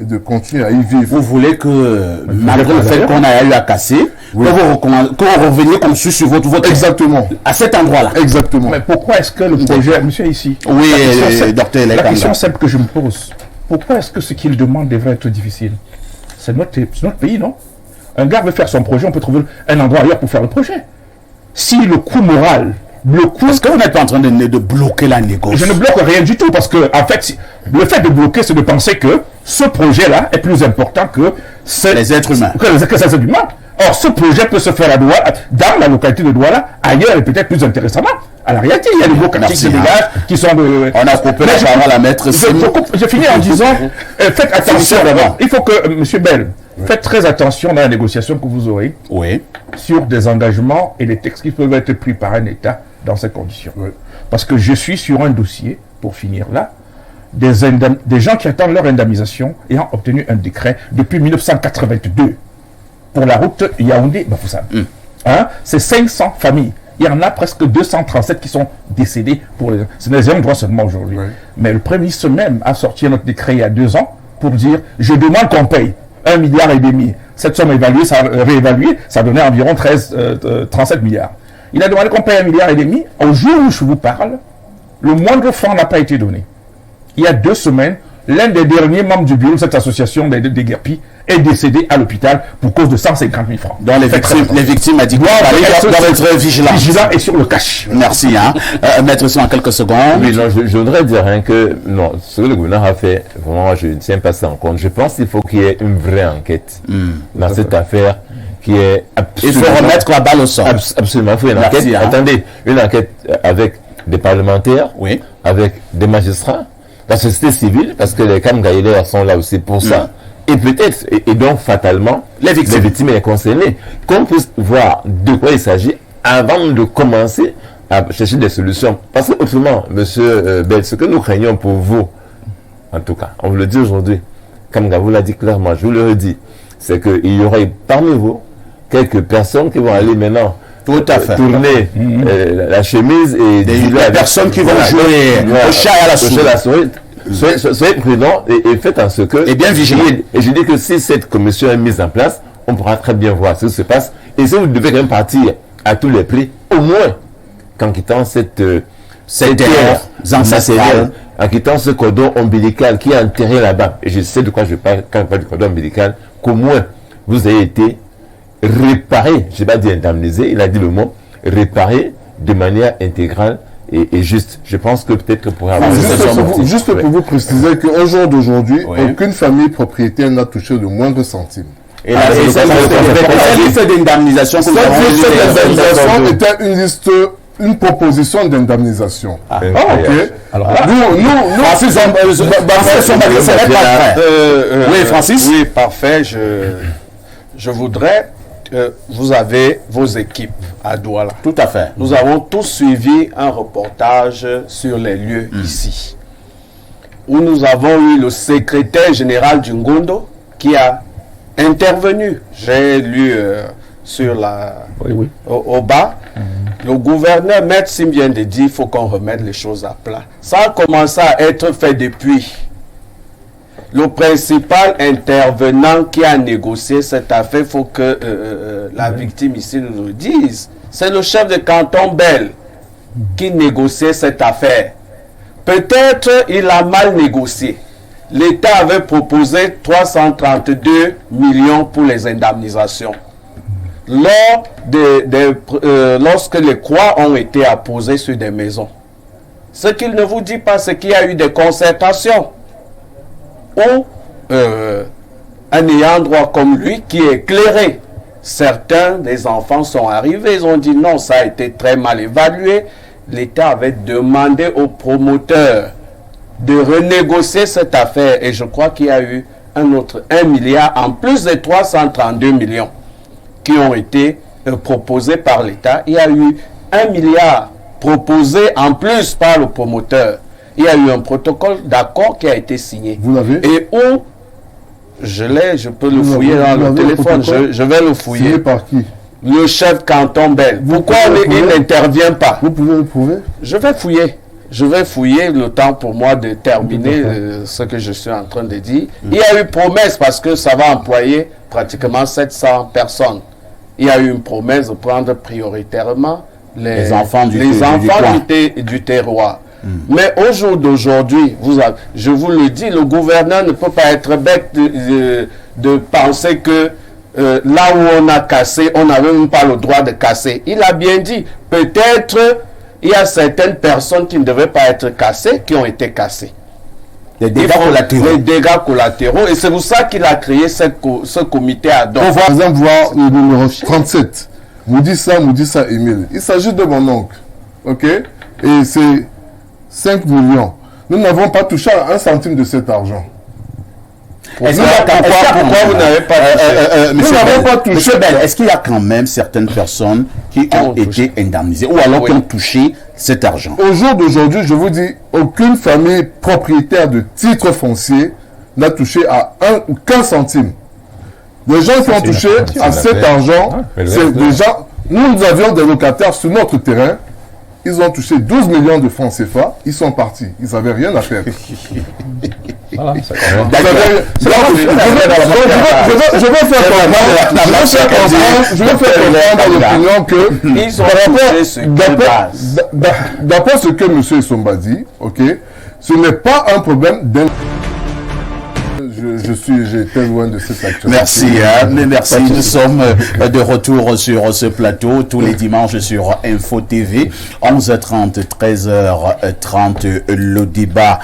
et de continuer à y vivre. Vous voulez que, malgré le fait qu'on a eu à casser, que vous reveniez comme sur votre... Exactement. À cet endroit-là. Exactement. Mais pourquoi est-ce que le projet... Monsieur ici. Oui, docteur La question simple que je me pose. Pourquoi est-ce que ce qu'il demande devrait être difficile? C'est notre pays, non? Un gars veut faire son projet, on peut trouver un endroit ailleurs pour faire le projet. Si le coût moral... Est-ce que vous n'êtes pas en train de bloquer la négociation? Je ne bloque rien du tout parce que, en fait, le fait de bloquer, c'est de penser que ce projet-là est plus important que les êtres humains. Que les êtres humains. Or, ce projet peut se faire à Douala, dans la localité de Douala, ailleurs et peut-être plus intéressamment. À la réalité, il y a des beaux quartiers qui se dégagent, qui sont de... On a coupé la parole à maître. Je finis en disant, faites attention d'abord. Il faut que, monsieur Bell, faites très attention dans la négociation que vous aurez sur des engagements et des textes qui peuvent être pris par un État dans ces conditions. Parce que je suis sur un dossier, pour finir là, des gens qui attendent leur indemnisation ayant obtenu un décret depuis 1982 pour la route Yaoundé-Bafoussam. C'est 500 familles. Il y en a presque 237 qui sont décédés pour les... C'est des droits seulement aujourd'hui. Mais le Premier ministre même a sorti un autre décret il y a 2 ans pour dire « Je demande qu'on paye 1,5 milliard. Cette somme réévaluée, ça donnait environ 37 milliards. Il a demandé qu'on paye 1,5 milliard. Au jour où je vous parle, le moindre franc n'a pas été donné. Il y a 2 semaines, l'un des derniers membres du bureau de cette association des guerpilles est décédé à l'hôpital pour cause de 150 000 francs. Donc les victimes doivent être vigilants et sur le cash. Merci. Maître Simon, en quelques secondes. Oui, non, je voudrais dire que non, ce que le gouvernement a fait, vraiment, je ne tiens pas ça en compte. Je pense qu'il faut qu'il y ait une vraie enquête dans cette affaire. Il faut remettre la balle au sol. Absolument, il faut une enquête. Attendez, une enquête avec des parlementaires, avec des magistrats, la société civile, parce que les Kamgaïlers sont là aussi pour ça, et peut-être, et donc fatalement, les victimes et les concernés, qu'on puisse voir de quoi il s'agit avant de commencer à chercher des solutions. Parce que autrement, monsieur Bell, ce que nous craignons pour vous, en tout cas, on vous le dit aujourd'hui, Kamga vous l'a dit clairement, je vous le redis, c'est qu'il y aurait parmi vous quelques personnes qui vont aller maintenant tourner la chemise et des personnes qui vont jouer au chat et à la souris. Soyez prudents et faites en ce que... Et bien vigilants. Et je dis que si cette commission est mise en place, on pourra très bien voir ce qui se passe. Et si vous devez quand même partir à tous les prix, au moins, qu'en quittant cette terre ancestrale, en quittant ce cordon ombilical qui est enterré là-bas, et je sais de quoi je parle quand je parle du cordon ombilical, qu'au moins vous ayez été réparé, je n'ai pas dit indemnisé, il a dit le mot, réparé de manière intégrale et juste. Je pense que peut-être que pour avoir... Juste pour vous préciser qu'au jour d'aujourd'hui, aucune famille propriétaire n'a touché le moindre centime. Et la liste d'indemnisation était une proposition d'indemnisation. Alors oui, Francis. Oui, parfait. Je voudrais... vous avez vos équipes à Douala. Tout à fait. Nous avons tous suivi un reportage sur les lieux ici, où nous avons eu le secrétaire général du Ngondo qui a intervenu. J'ai lu sur la... Au bas. Le gouverneur, Maître Sim vient de dire, il faut qu'on remette les choses à plat. Ça a commencé à être fait depuis. Le principal intervenant qui a négocié cette affaire, il faut que la victime ici nous le dise. C'est le chef de canton Bell qui négociait cette affaire. Peut-être il a mal négocié. L'État avait proposé 332 millions pour les indemnisations. Lorsque les croix ont été apposées sur des maisons. Ce qu'il ne vous dit pas, c'est qu'il y a eu des concertations où un ayant droit comme lui qui est éclairé, certains des enfants sont arrivés, ils ont dit non, ça a été très mal évalué. L'État avait demandé aux promoteurs de renégocier cette affaire et je crois qu'il y a eu un autre 1 milliard en plus des 332 millions qui ont été proposés par l'État. Il y a eu 1 milliard proposé en plus par le promoteur. Il y a eu un protocole d'accord qui a été signé. Vous l'avez? Et où je peux le fouiller dans le téléphone. Je vais le fouiller. Signé par qui? Le chef canton Bell. Pourquoi il n'intervient pas? Vous pouvez le prouver? Je vais fouiller. je vais fouiller le temps pour moi de terminer ce que je suis en train de dire. Il y a eu promesse parce que ça va employer pratiquement 700 personnes. Il y a eu une promesse de prendre prioritairement les enfants du terroir. Mais au jour d'aujourd'hui, je vous le dis, le gouverneur ne peut pas être bête de penser que là où on a cassé, on n'avait même pas le droit de casser. Il a bien dit, peut-être il y a certaines personnes qui ne devaient pas être cassées, qui ont été cassées. Les dégâts collatéraux. Les dégâts collatéraux. Et c'est pour ça qu'il a créé ce comité ad hoc. On va par exemple voir le numéro 37. Vous dites ça, Émile. Il s'agit de mon oncle. OK? Et c'est 5 millions. Nous n'avons pas touché à 1 centime de cet argent. Pourquoi vous n'avez pas touché? Nous n'avons pas touché. Est-ce qu'il y a quand même certaines personnes qui ont été indemnisées ou alors qui ont touché cet argent? Au jour d'aujourd'hui, je vous dis, aucune famille propriétaire de titres fonciers n'a touché à 1 ou 15 centimes. Les gens qui ont touché à cet argent, c'est déjà... Nous avions des locataires sur notre terrain. Ils ont touché 12 millions de francs CFA. Ils sont partis. Ils n'avaient rien à faire. Voilà, je vais faire comprendre l'opinion que d'après ce que M. Essomba dit, ok, ce n'est pas un problème d'un... J'étais loin de cette actualité. Merci, merci. Nous sommes de retour sur ce plateau tous les dimanches sur Info TV, 11h30, 13h30. Le débat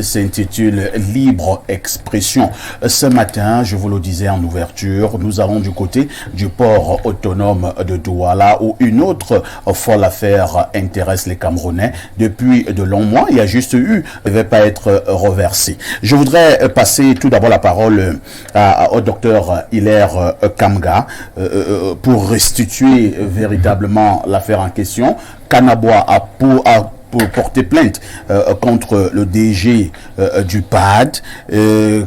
s'intitule Libre Expression. Ce matin, je vous le disais en ouverture, nous allons du côté du port autonome de Douala où une autre folle affaire intéresse les Camerounais depuis de longs mois. Il y a juste eu, ne va pas être reversé. Je voudrais passer tout d'abord la parole au docteur Hilaire Kamga pour restituer véritablement l'affaire en question. Kanaboa a porté plainte contre le DG du PAD. Le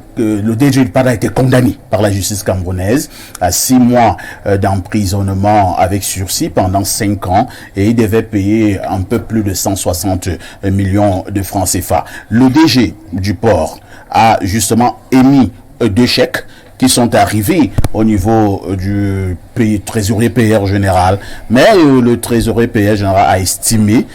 DG du PAD a été condamné par la justice camerounaise à 6 mois d'emprisonnement avec sursis pendant 5 ans et il devait payer un peu plus de 160 millions de francs CFA. Le DG du port a justement émis 2 chèques qui sont arrivés au niveau du trésorier PR général, mais le trésorier PR général a estimé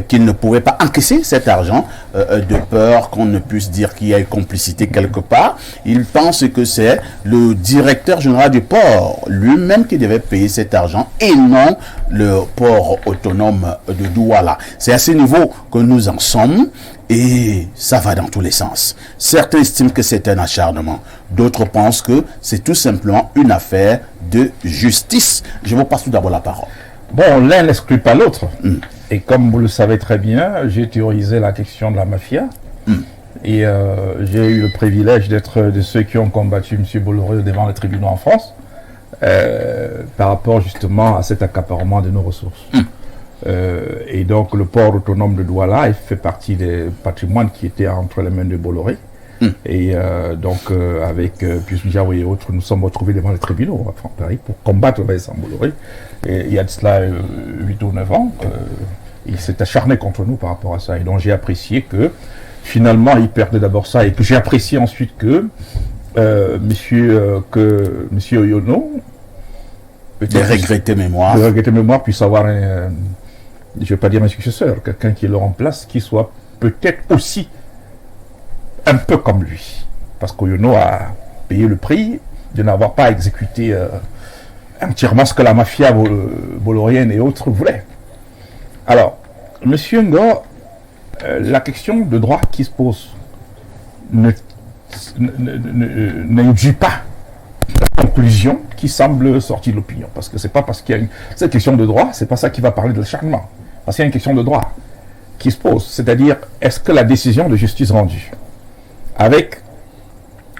qu'il ne pouvait pas encaisser cet argent de peur qu'on ne puisse dire qu'il y a eu complicité quelque part. Il pense que c'est le directeur général du port lui-même qui devait payer cet argent et non le port autonome de Douala. C'est à ce niveau que nous en sommes. Et ça va dans tous les sens. Certains estiment que c'est un acharnement. D'autres pensent que c'est tout simplement une affaire de justice. Je vous passe tout d'abord la parole. Bon, l'un n'exclut pas l'autre. Et comme vous le savez très bien, j'ai théorisé la question de la mafia. Et j'ai eu le privilège d'être de ceux qui ont combattu M. Bolloré devant les tribunaux en France par rapport justement à cet accaparement de nos ressources. Et donc le port autonome de Douala il fait partie des patrimoines qui étaient entre les mains de Bolloré. Et donc avec Pius Diaw et autres, nous sommes retrouvés devant les tribunaux à Paris pour combattre Vincent Bolloré. Et il y a de cela 8 ou 9 ans, il s'est acharné contre nous par rapport à ça. Et donc j'ai apprécié que finalement il perdait d'abord ça et que j'ai apprécié ensuite que monsieur Oyono, de regretter mémoire, puisse avoir un... je ne vais pas dire un successeur, quelqu'un qui le remplace, qui soit peut-être aussi un peu comme lui. Parce qu'Oyono a payé le prix de n'avoir pas exécuté entièrement ce que la mafia bollorienne et autres voulaient. Alors, M. Ngo, la question de droit qui se pose n'induit pas la conclusion qui semble sortir de l'opinion. Parce que c'est pas parce qu'il y a cette question de droit, c'est pas ça qui va parler de l'acharnement. Parce qu'il y a une question de droit qui se pose. C'est-à-dire, est-ce que la décision de justice rendue avec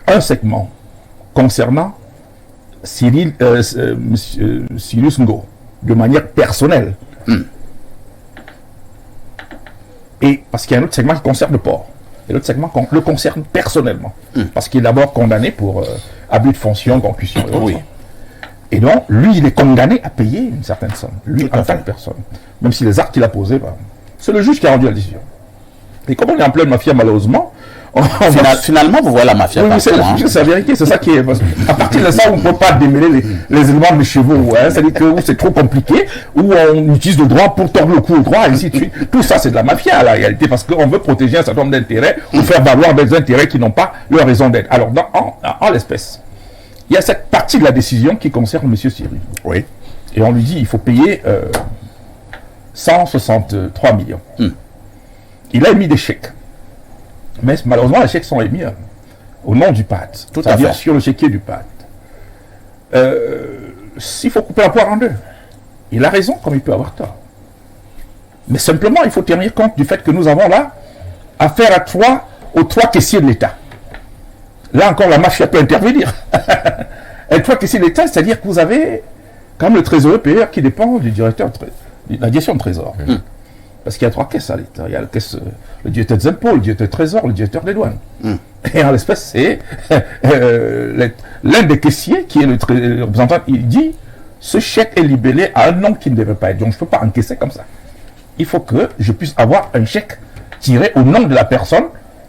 un segment concernant Cyrus Ngo de manière personnelle et parce qu'il y a un autre segment qui concerne le port et l'autre segment le concerne personnellement parce qu'il est d'abord condamné pour abus de fonction, concussion et autres. Et donc, lui, il est condamné à payer une certaine somme, lui, en tant que personne. Même si les actes qu'il a posés, c'est le juge qui a rendu la décision. Et comme on est en pleine mafia, malheureusement, finalement, vous voyez la mafia. Oui, c'est la vérité, c'est ça qui est. À partir de ça, on ne peut pas démêler les éléments de chevaux. Hein, c'est-à-dire que c'est trop compliqué, où on utilise le droit pour tordre le cou au droit, et ainsi de suite. Tout ça, c'est de la mafia, la réalité, parce qu'on veut protéger un certain nombre d'intérêts, ou faire valoir des intérêts qui n'ont pas leur raison d'être. Alors, en l'espèce, il y a cette partie de la décision qui concerne M. Siri. Oui. Et on lui dit il faut payer 163 millions. Il a émis des chèques. Mais malheureusement, les chèques sont émis au nom du PAD. C'est-à-dire sur le chéquier du PAD. Il faut couper la poire en deux. Il a raison comme il peut avoir tort. Mais simplement, il faut tenir compte du fait que nous avons là affaire aux trois caissiers de l'État. Là encore, la mafia peut intervenir. Et trois caissiers de l'État, c'est-à-dire que vous avez quand même le trésorier payeur qui dépend du directeur de la direction de trésor. Parce qu'il y a trois caisses à l'État. Il y a le directeur des impôts, le directeur du trésor, le directeur des douanes. Et en l'espèce, c'est l'un des caissiers qui est le représentant. Il dit ce chèque est libellé à un nom qui ne devait pas être. Donc je ne peux pas encaisser comme ça. Il faut que je puisse avoir un chèque tiré au nom de la personne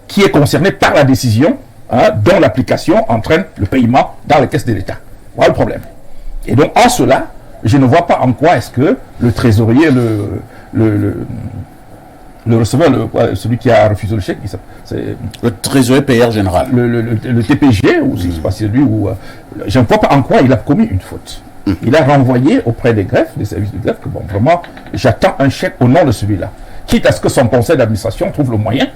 qui est concernée par la décision dont l'application entraîne le paiement dans les caisses de l'État. Voilà le problème. Et donc en cela, je ne vois pas en quoi est-ce que le trésorier, le receveur, celui qui a refusé le chèque, c'est le trésorier payeur général. Le TPG, ou c'est pas celui où je ne vois pas en quoi il a commis une faute. Il a renvoyé auprès des greffes, des services de greffe, que bon, vraiment, j'attends un chèque au nom de celui-là. Quitte à ce que son conseil d'administration trouve le moyen,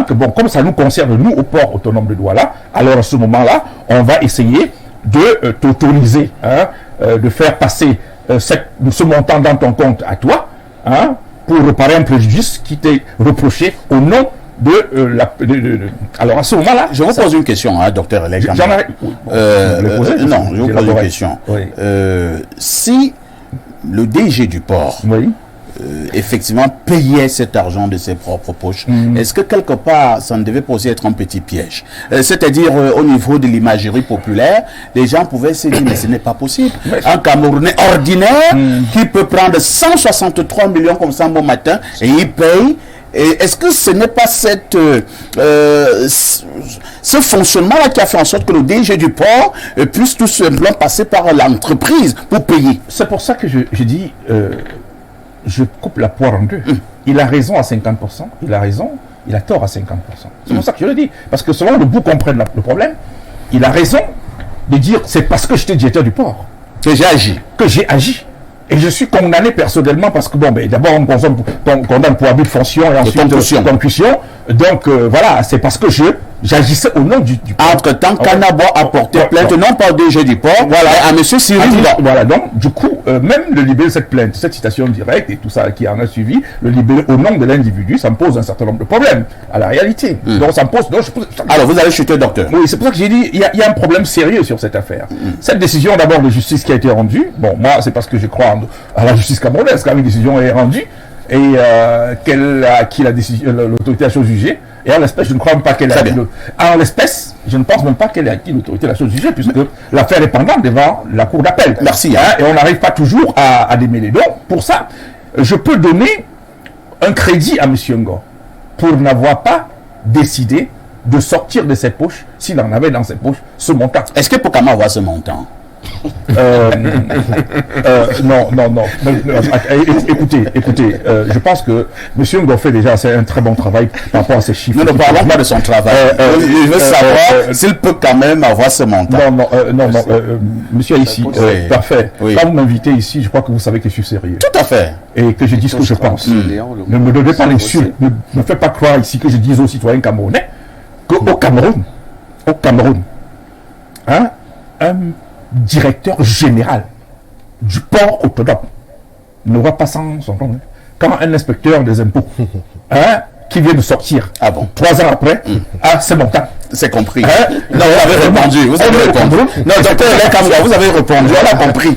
que bon, comme ça nous concerne, nous, au port autonome de Douala, alors à ce moment-là, on va essayer de t'autoriser, de faire passer ce montant dans ton compte à toi, pour réparer un préjudice qui t'est reproché au nom alors à ce moment-là... Je vous pose une question, docteur Eleg. Non, je vous pose une question. Oui. Si le DG du port, effectivement, payait cet argent de ses propres poches, est-ce que quelque part, ça ne devait pas aussi être un petit piège? C'est-à-dire, au niveau de l'imagerie populaire, les gens pouvaient se dire, mais ce n'est pas possible. Un Camerounais ordinaire qui peut prendre 163 millions comme ça un bon matin, et il paye. Est-ce que ce n'est pas ce fonctionnement-là qui a fait en sorte que le DG du port puisse tout simplement passer par l'entreprise pour payer? C'est pour ça que je dis, je coupe la poire en deux. Il a raison à 50%, il a raison, il a tort à 50%. C'est pour ça que je le dis. Parce que selon le bout comprenne le problème, il a raison de dire c'est parce que j'étais directeur du port que j'ai agi. Et je suis condamné personnellement parce que, bon, ben, d'abord, on condamne pour abus de fonction et ensuite concussion. Donc, voilà, c'est parce que j'agissais au nom du port. Entre-temps, Canabo a porté plainte, non pas au DG du port, voilà, à M. Cyril. Voilà, donc, du coup, même le libérer cette plainte, cette citation directe et tout ça qui en a suivi, le libérer au nom de l'individu, ça me pose un certain nombre de problèmes à la réalité. Donc, ça me pose... Alors, vous allez chuter, docteur. Oui, c'est pour ça que j'ai dit, il y a un problème sérieux sur cette affaire. Cette décision, d'abord, de justice qui a été rendue, bon, moi, c'est parce que je crois à la justice camerounaise, quand une décision est rendue, et qu'elle a acquis l'autorité à la chose jugée. Et en l'espèce, je ne crois même pas qu'elle a acquis en l'espèce, je ne pense même pas qu'elle ait acquis l'autorité à la chose jugée, puisque l'affaire est pendante devant la cour d'appel. Merci. Et on n'arrive pas toujours à démêler. Donc, pour ça, je peux donner un crédit à M. Ngo pour n'avoir pas décidé de sortir de ses poches, s'il en avait dans ses poches, ce montant. Est-ce que Pokama avoir ce montant? Non. Écoutez, je pense que M. Ngo fait déjà un très bon travail par rapport à ces chiffres. Ne parlons pas de son travail. Je veux savoir s'il peut quand même avoir ce montant. Non, monsieur ici, parfait. Quand vous m'invitez ici, je crois que vous savez que je suis sérieux. Tout à fait. Et que je dis ce que je pense. Ne me donnez pas l'insulte. Ne me faites pas croire ici que je dis aux citoyens camerounais qu'au Cameroun, un directeur général du port autonome ne va pas sans son nom. Quand un inspecteur des impôts qui vient de sortir 3 ans après a ce montant. C'est compris. Non, vous avez répondu. Vous avez répondu. Non, docteur Kamga, vous avez répondu. On a compris.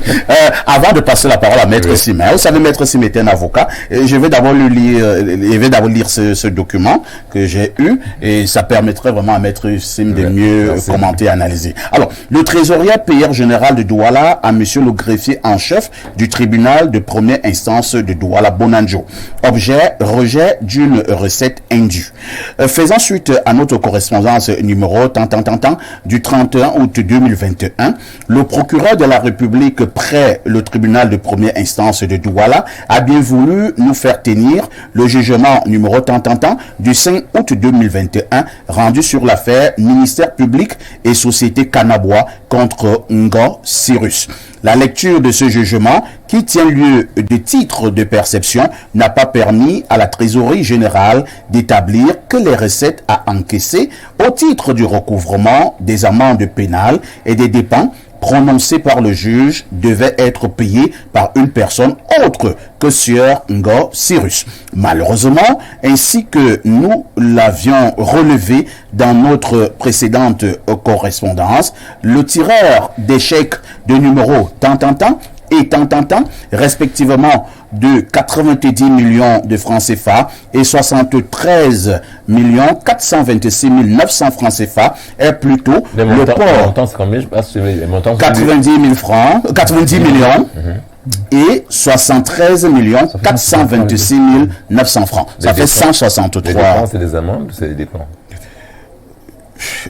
Avant de passer la parole à Maître Sim, vous savez, Maître Sim était un avocat. Et je vais d'abord lire ce document que j'ai eu et ça permettrait vraiment à Maître Sim de mieux commenter et analyser. Alors, le trésorier payeur général de Douala à monsieur le greffier en chef du tribunal de première instance de Douala Bonanjo. Objet, rejet d'une recette indue. Faisant suite à notre correspondance numéro du 31 août 2021, le procureur de la République près le tribunal de première instance de Douala a bien voulu nous faire tenir le jugement numéro du 5 août 2021 rendu sur l'affaire ministère public et société Kanabois contre Ngo Cyrus. La lecture de ce jugement, qui tient lieu de titre de perception, n'a pas permis à la trésorerie générale d'établir que les recettes à encaisser au titre du recouvrement des amendes pénales et des dépenses prononcées par le juge devaient être payées par une personne autre que Sieur Ngo Cyrus. Malheureusement, ainsi que nous l'avions relevé dans notre précédente correspondance, le tireur des chèques de numéro et respectivement de 90 millions de francs CFA et 73 426 900 francs CFA est plutôt le port 90 000 francs, 90 millions et 73 426 900 francs. Ça fait 163. Les dépenses, c'est des amendes, c'est des dépenses.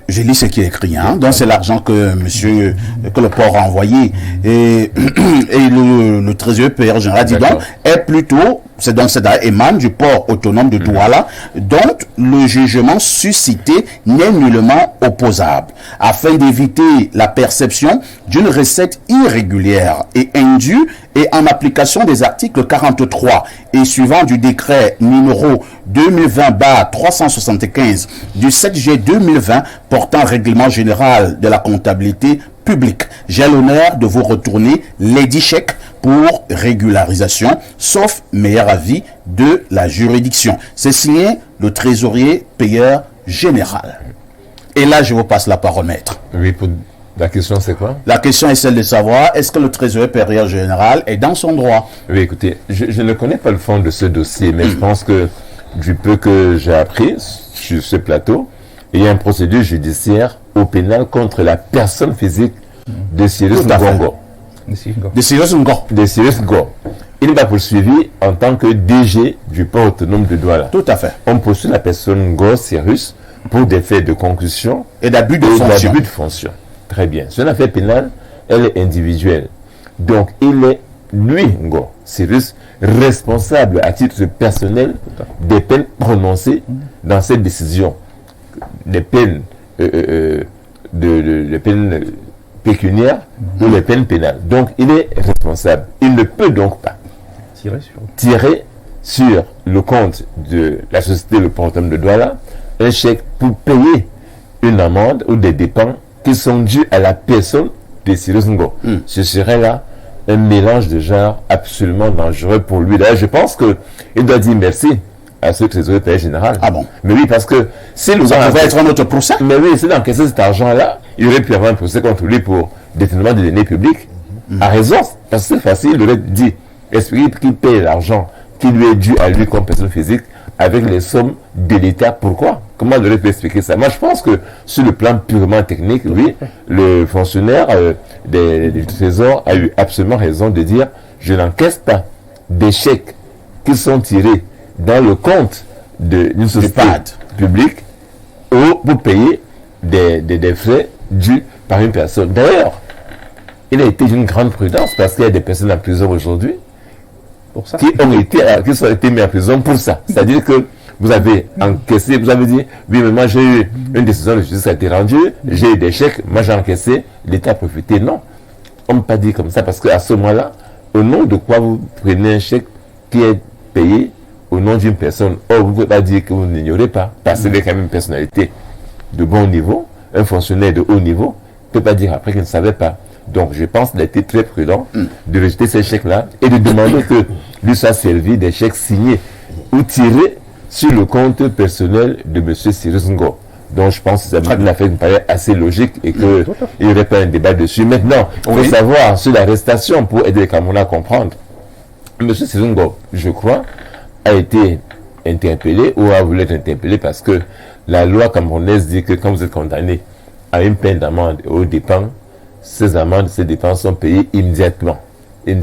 Je lis ce qui est écrit, hein. Donc c'est l'argent que le port a envoyé et le trésorier payeur général dit donc est plutôt, c'est émane du port autonome de Douala, dont le jugement suscité n'est nullement opposable, afin d'éviter la perception d'une recette irrégulière et indue et en application des articles 43 et suivant du décret numéro 2020-375 du 7 juillet 2020 portant règlement général de la comptabilité publique. J'ai l'honneur de vous retourner les chèques pour régularisation, sauf meilleur avis de la juridiction. C'est signé le trésorier payeur général. Et là, je vous passe la parole, maître. Oui, la question, c'est quoi? La question est celle de savoir, est-ce que le trésorier payeur général est dans son droit? Oui, écoutez, je ne connais pas le fond de ce dossier, mais je pense que du peu que j'ai appris sur ce plateau, il y a une procédure judiciaire au pénal contre la personne physique de Cyrus Ngongo. De Cyrus Ngo. De Cyrus Ngo. Il va poursuivi en tant que DG du port autonome de Douala. Tout à fait. On poursuit la personne Ngo Cyrus pour des faits de concussion et d'abus de fonction. Très bien. Son affaire pénale, elle est individuelle. Donc, il est, lui, Ngo Cyrus, responsable à titre personnel des peines prononcées dans cette décision. Des peines, des peines pécuniaires ou les peines pénales. Donc, il est responsable. Il ne peut donc pas tirer sur le compte de la société Le Port Autonome de Douala un chèque pour payer une amende ou des dépenses qui sont dues à la personne de Cyrus Ngo. Ce serait là un mélange de genres absolument dangereux pour lui. D'ailleurs, je pense qu'il doit dire merci à ce trésorier payeur général. Ah bon? Mais oui, parce que si nous avons être un autre procès. Mais oui, c'est d'encaisser cet argent-là, il aurait pu avoir un procès contre lui pour détournement des deniers publics. À raison, parce que c'est facile, il aurait dit, expliquer qu'il paye l'argent qui lui est dû à lui comme personne physique avec les sommes de l'État. Pourquoi? Comment il aurait pu expliquer ça? Moi, je pense que sur le plan purement technique, oui, le fonctionnaire du Trésor a eu absolument raison de dire, je n'encaisse pas des chèques qui sont tirés dans le compte d'une société publique ou pour payer des frais dus par une personne. D'ailleurs, il a été d'une grande prudence parce qu'il y a des personnes en prison aujourd'hui qui ont été mis en prison pour ça. C'est-à-dire que vous avez encaissé, vous avez dit, oui, mais moi j'ai eu une décision de justice qui a été rendue, j'ai eu des chèques, moi j'ai encaissé, l'État a profité. Non, on ne peut pas dire comme ça parce qu'à ce moment-là, au nom de quoi vous prenez un chèque qui est payé au nom d'une personne? Or, vous ne pouvez pas dire que vous n'ignorez pas, parce qu'il est quand même une personnalité de bon niveau, un fonctionnaire de haut niveau, ne peut pas dire après qu'il ne savait pas. Donc, je pense qu'il a été très prudent de rejeter ces chèques-là et de demander que lui soit servi des chèques signés ou tirés sur le compte personnel de M. Cyrus Ngo. Donc je pense que c'est une affaire qui me paraît assez logique et qu'il n'y aurait pas un débat dessus. Maintenant, il faut savoir sur l'arrestation pour aider les Camerounais à comprendre. M. Sirungo, je crois, a été interpellé ou a voulu être interpellé parce que la loi camerounaise dit que quand vous êtes condamné à une peine d'amende aux dépens, ces amendes, ces dépenses sont payées immédiatement. Et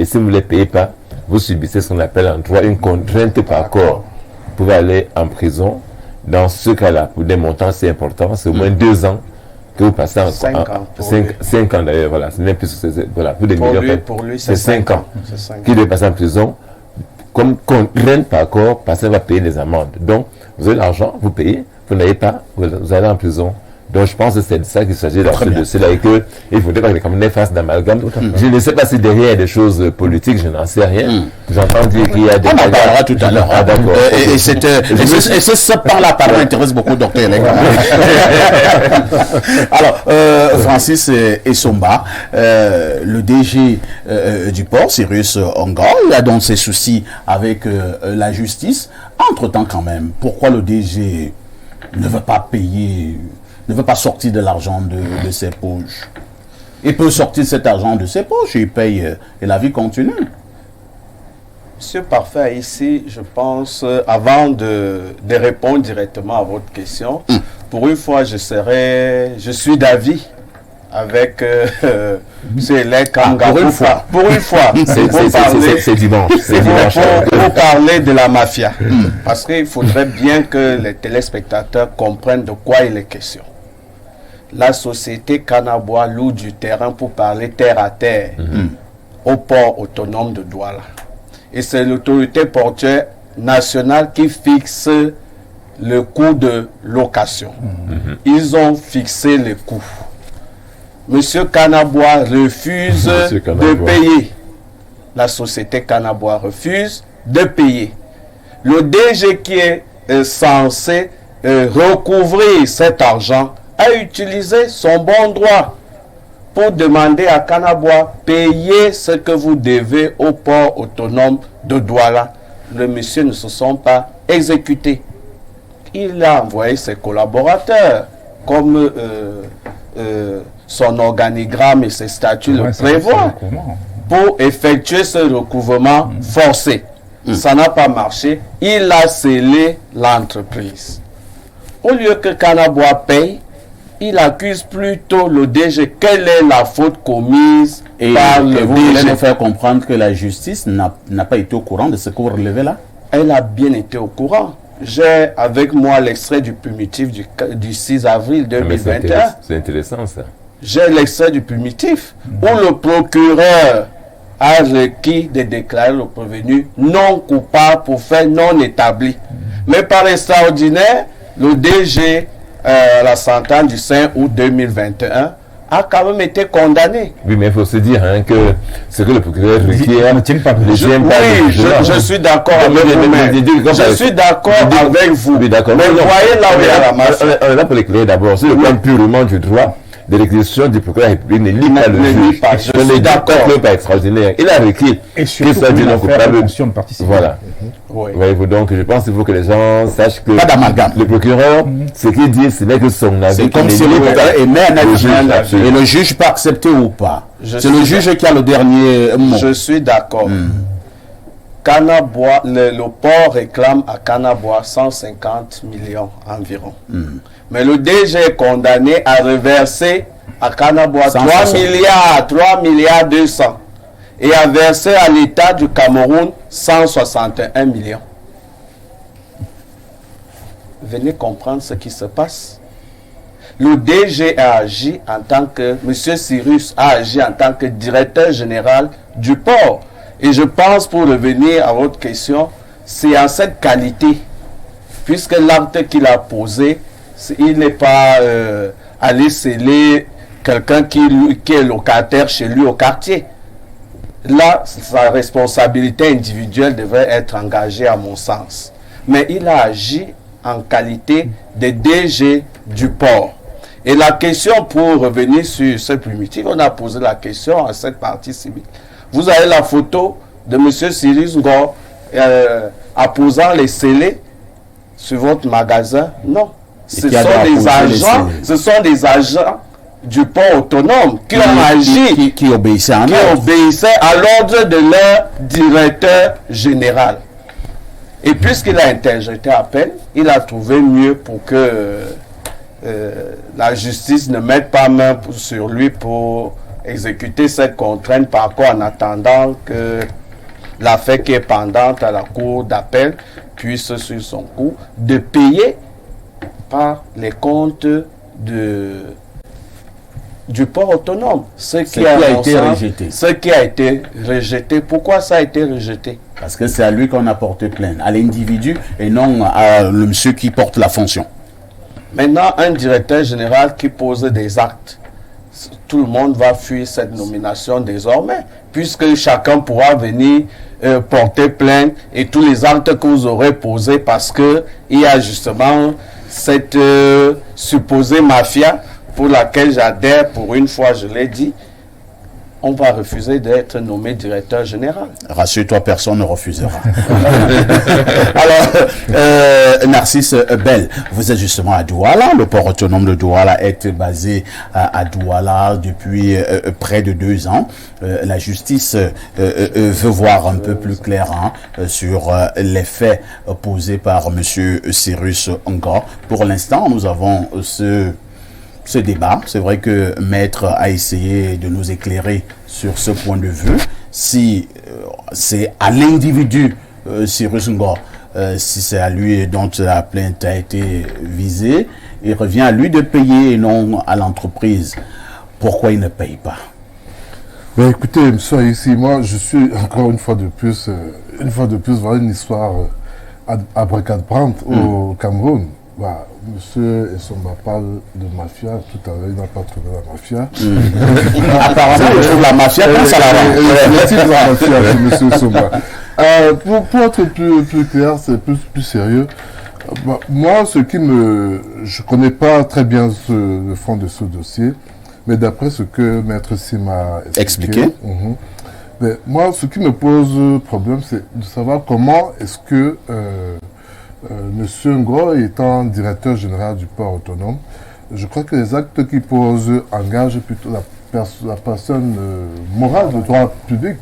si vous ne les payez pas, vous subissez ce qu'on appelle en droit une contrainte par corps. Vous pouvez aller en prison. Dans ce cas-là, pour des montants assez importants, c'est au moins 2 ans que vous passez en 5 ans. 5 ans d'ailleurs, voilà. C'est même plus, voilà, plus de millions. Pour lui, c'est 5 ans. Qui doit passer en prison. Comme contrainte par corps, personne va payer les amendes. Donc, vous avez l'argent, vous payez, vous n'avez pas, vous allez en prison. Donc je pense que c'est de ça qu'il s'agit dans ce dossier-là et qu'il faudrait pas que les Camerounais fassent d'amalgame. Je ne sais pas si derrière il y a des choses politiques, je n'en sais rien. J'entends dire qu'il y a des... On en parlera tout à l'heure. Et c'est ce pan-là qui intéresse beaucoup Dr. Elek. Alors, Francis Essomba, le DG du port, Cyrus Onga, il a donc ses soucis avec la justice. Entre-temps quand même, pourquoi le DG ne veut pas payer... ne veut pas sortir de l'argent de ses poches? Il peut sortir cet argent de ses poches, il paye et la vie continue. Monsieur Parfait, ici, je pense, avant de répondre directement à votre question, pour une fois, je suis d'avis avec M. Elek Kanga. Pour une fois. C'est dimanche. Pour parler de la mafia. Parce qu'il faudrait bien que les téléspectateurs comprennent de quoi il est question. La société Canabois loue du terrain pour parler terre à terre au port autonome de Douala. Et c'est l'autorité portuaire nationale qui fixe le coût de location. Ils ont fixé le coût. Monsieur Canabois refuse de payer. La société Canabois refuse de payer. Le DG qui est censé recouvrir cet argent a utilisé son bon droit pour demander à Canabois payer ce que vous devez au port autonome de Douala. Le monsieur ne se sont pas exécutés. Il a envoyé ses collaborateurs comme son organigramme et ses statuts le prévoient pour effectuer ce recouvrement forcé. Ça n'a pas marché. Il a scellé l'entreprise. Au lieu que Canabois paye, il accuse plutôt le DG. Quelle est la faute commise par le DG? Vous voulez nous faire comprendre que la justice n'a pas été au courant de ce que vous relevez là? Elle a bien été au courant. J'ai avec moi l'extrait du primitif du 6 avril 2021. C'est intéressant ça. J'ai l'extrait du primitif où le procureur a requis de déclarer le prévenu non coupable pour fait non établi. Mais par extraordinaire, le DG, la sentence du 5 août 2021, a quand même été condamné. Oui, mais il faut se dire que ce que le procureur requiert ne tient pas. Je suis d'accord avec vous. Je suis d'accord avec vous. Mais voyez là où il y a la masse. On est là pour l'éclairer d'abord. Sur le plan purement du droit, de l'exécution du procureur de la République ne lit pas le juge. Je suis d'accord. Pas extraordinaire. Il a requis que ça dit non coupable. Voilà. Voyez-vous, donc je pense qu'il faut que les gens sachent que le procureur, ce qu'il dit, ce n'est que son avis. C'est comme si le émet un avis et le juge peut accepter ou pas. C'est le juge qui a le dernier mot. Je suis d'accord. Canabois, le port réclame à Canabois 150 millions environ. Mais le DG est condamné à reverser à Canabois 3 milliards 200 et à verser à l'État du Cameroun 161 millions. Venez comprendre ce qui se passe. Le DG a agi en tant que, M. Cyrus a agi en tant que directeur général du port. Et je pense, pour revenir à votre question, c'est en cette qualité, puisque l'acte qu'il a posé, il n'est pas allé sceller quelqu'un qui est locataire chez lui au quartier. Là, sa responsabilité individuelle devrait être engagée à mon sens. Mais il a agi en qualité de DG du port. Et la question, pour revenir sur ce primitif, on a posé la question à cette partie civile. Vous avez la photo de M. Cyrus Ngor apposant les scellés sur votre magasin? Non. ce sont des agents du port autonome qui ont agi, qui obéissaient à l'ordre de leur directeur général. Et puisqu'il a interjeté appel, il a trouvé mieux pour que la justice ne mette pas main sur lui pour exécuter cette contrainte, par contre, en attendant que l'affaire qui est pendante à la cour d'appel puisse suivre son cours, de payer par les comptes du port autonome. Ce qui a été rejeté. Pourquoi ça a été rejeté? Parce que c'est à lui qu'on a porté plainte, à l'individu et non à le monsieur qui porte la fonction. Maintenant, un directeur général qui pose des actes, tout le monde va fuir cette nomination désormais, puisque chacun pourra venir porter plainte et tous les actes que vous aurez posés, parce que il y a justement cette supposée mafia pour laquelle j'adhère. Pour une fois, je l'ai dit, on va refuser d'être nommé directeur général. Rassure-toi, personne ne refusera. Alors, Narcisse Bell, vous êtes justement à Douala. Le port autonome de Douala est basé à Douala depuis près de 2 ans. La justice veut voir un peu plus clair sur les faits posés par M. Cyrus Ngor. Pour l'instant, nous avons ce débat. C'est vrai que Maître a essayé de nous éclairer sur ce point de vue. Si c'est à l'individu Cyrus Ngor, si c'est à lui dont la plainte a été visée, il revient à lui de payer et non à l'entreprise. Pourquoi il ne paye pas? Ben écoutez, monsieur, ici, moi, je suis encore une fois de plus, voilà une histoire abracadabrante au Cameroun. Bah, monsieur Essomba parle de mafia, tout à l'heure, il n'a pas trouvé la mafia. Apparemment, il trouve la mafia quand ça la la mafia chez monsieur Essomba. Pour être plus clair, c'est plus sérieux. Bah, moi, je connais pas très bien le fond de ce dossier, mais d'après ce que Maître Sim m'a expliqué, mais moi, ce qui me pose problème, c'est de savoir comment est-ce que Monsieur Ngor étant directeur général du port autonome, je crois que les actes qu'il pose engagent plutôt la personne morale de droit public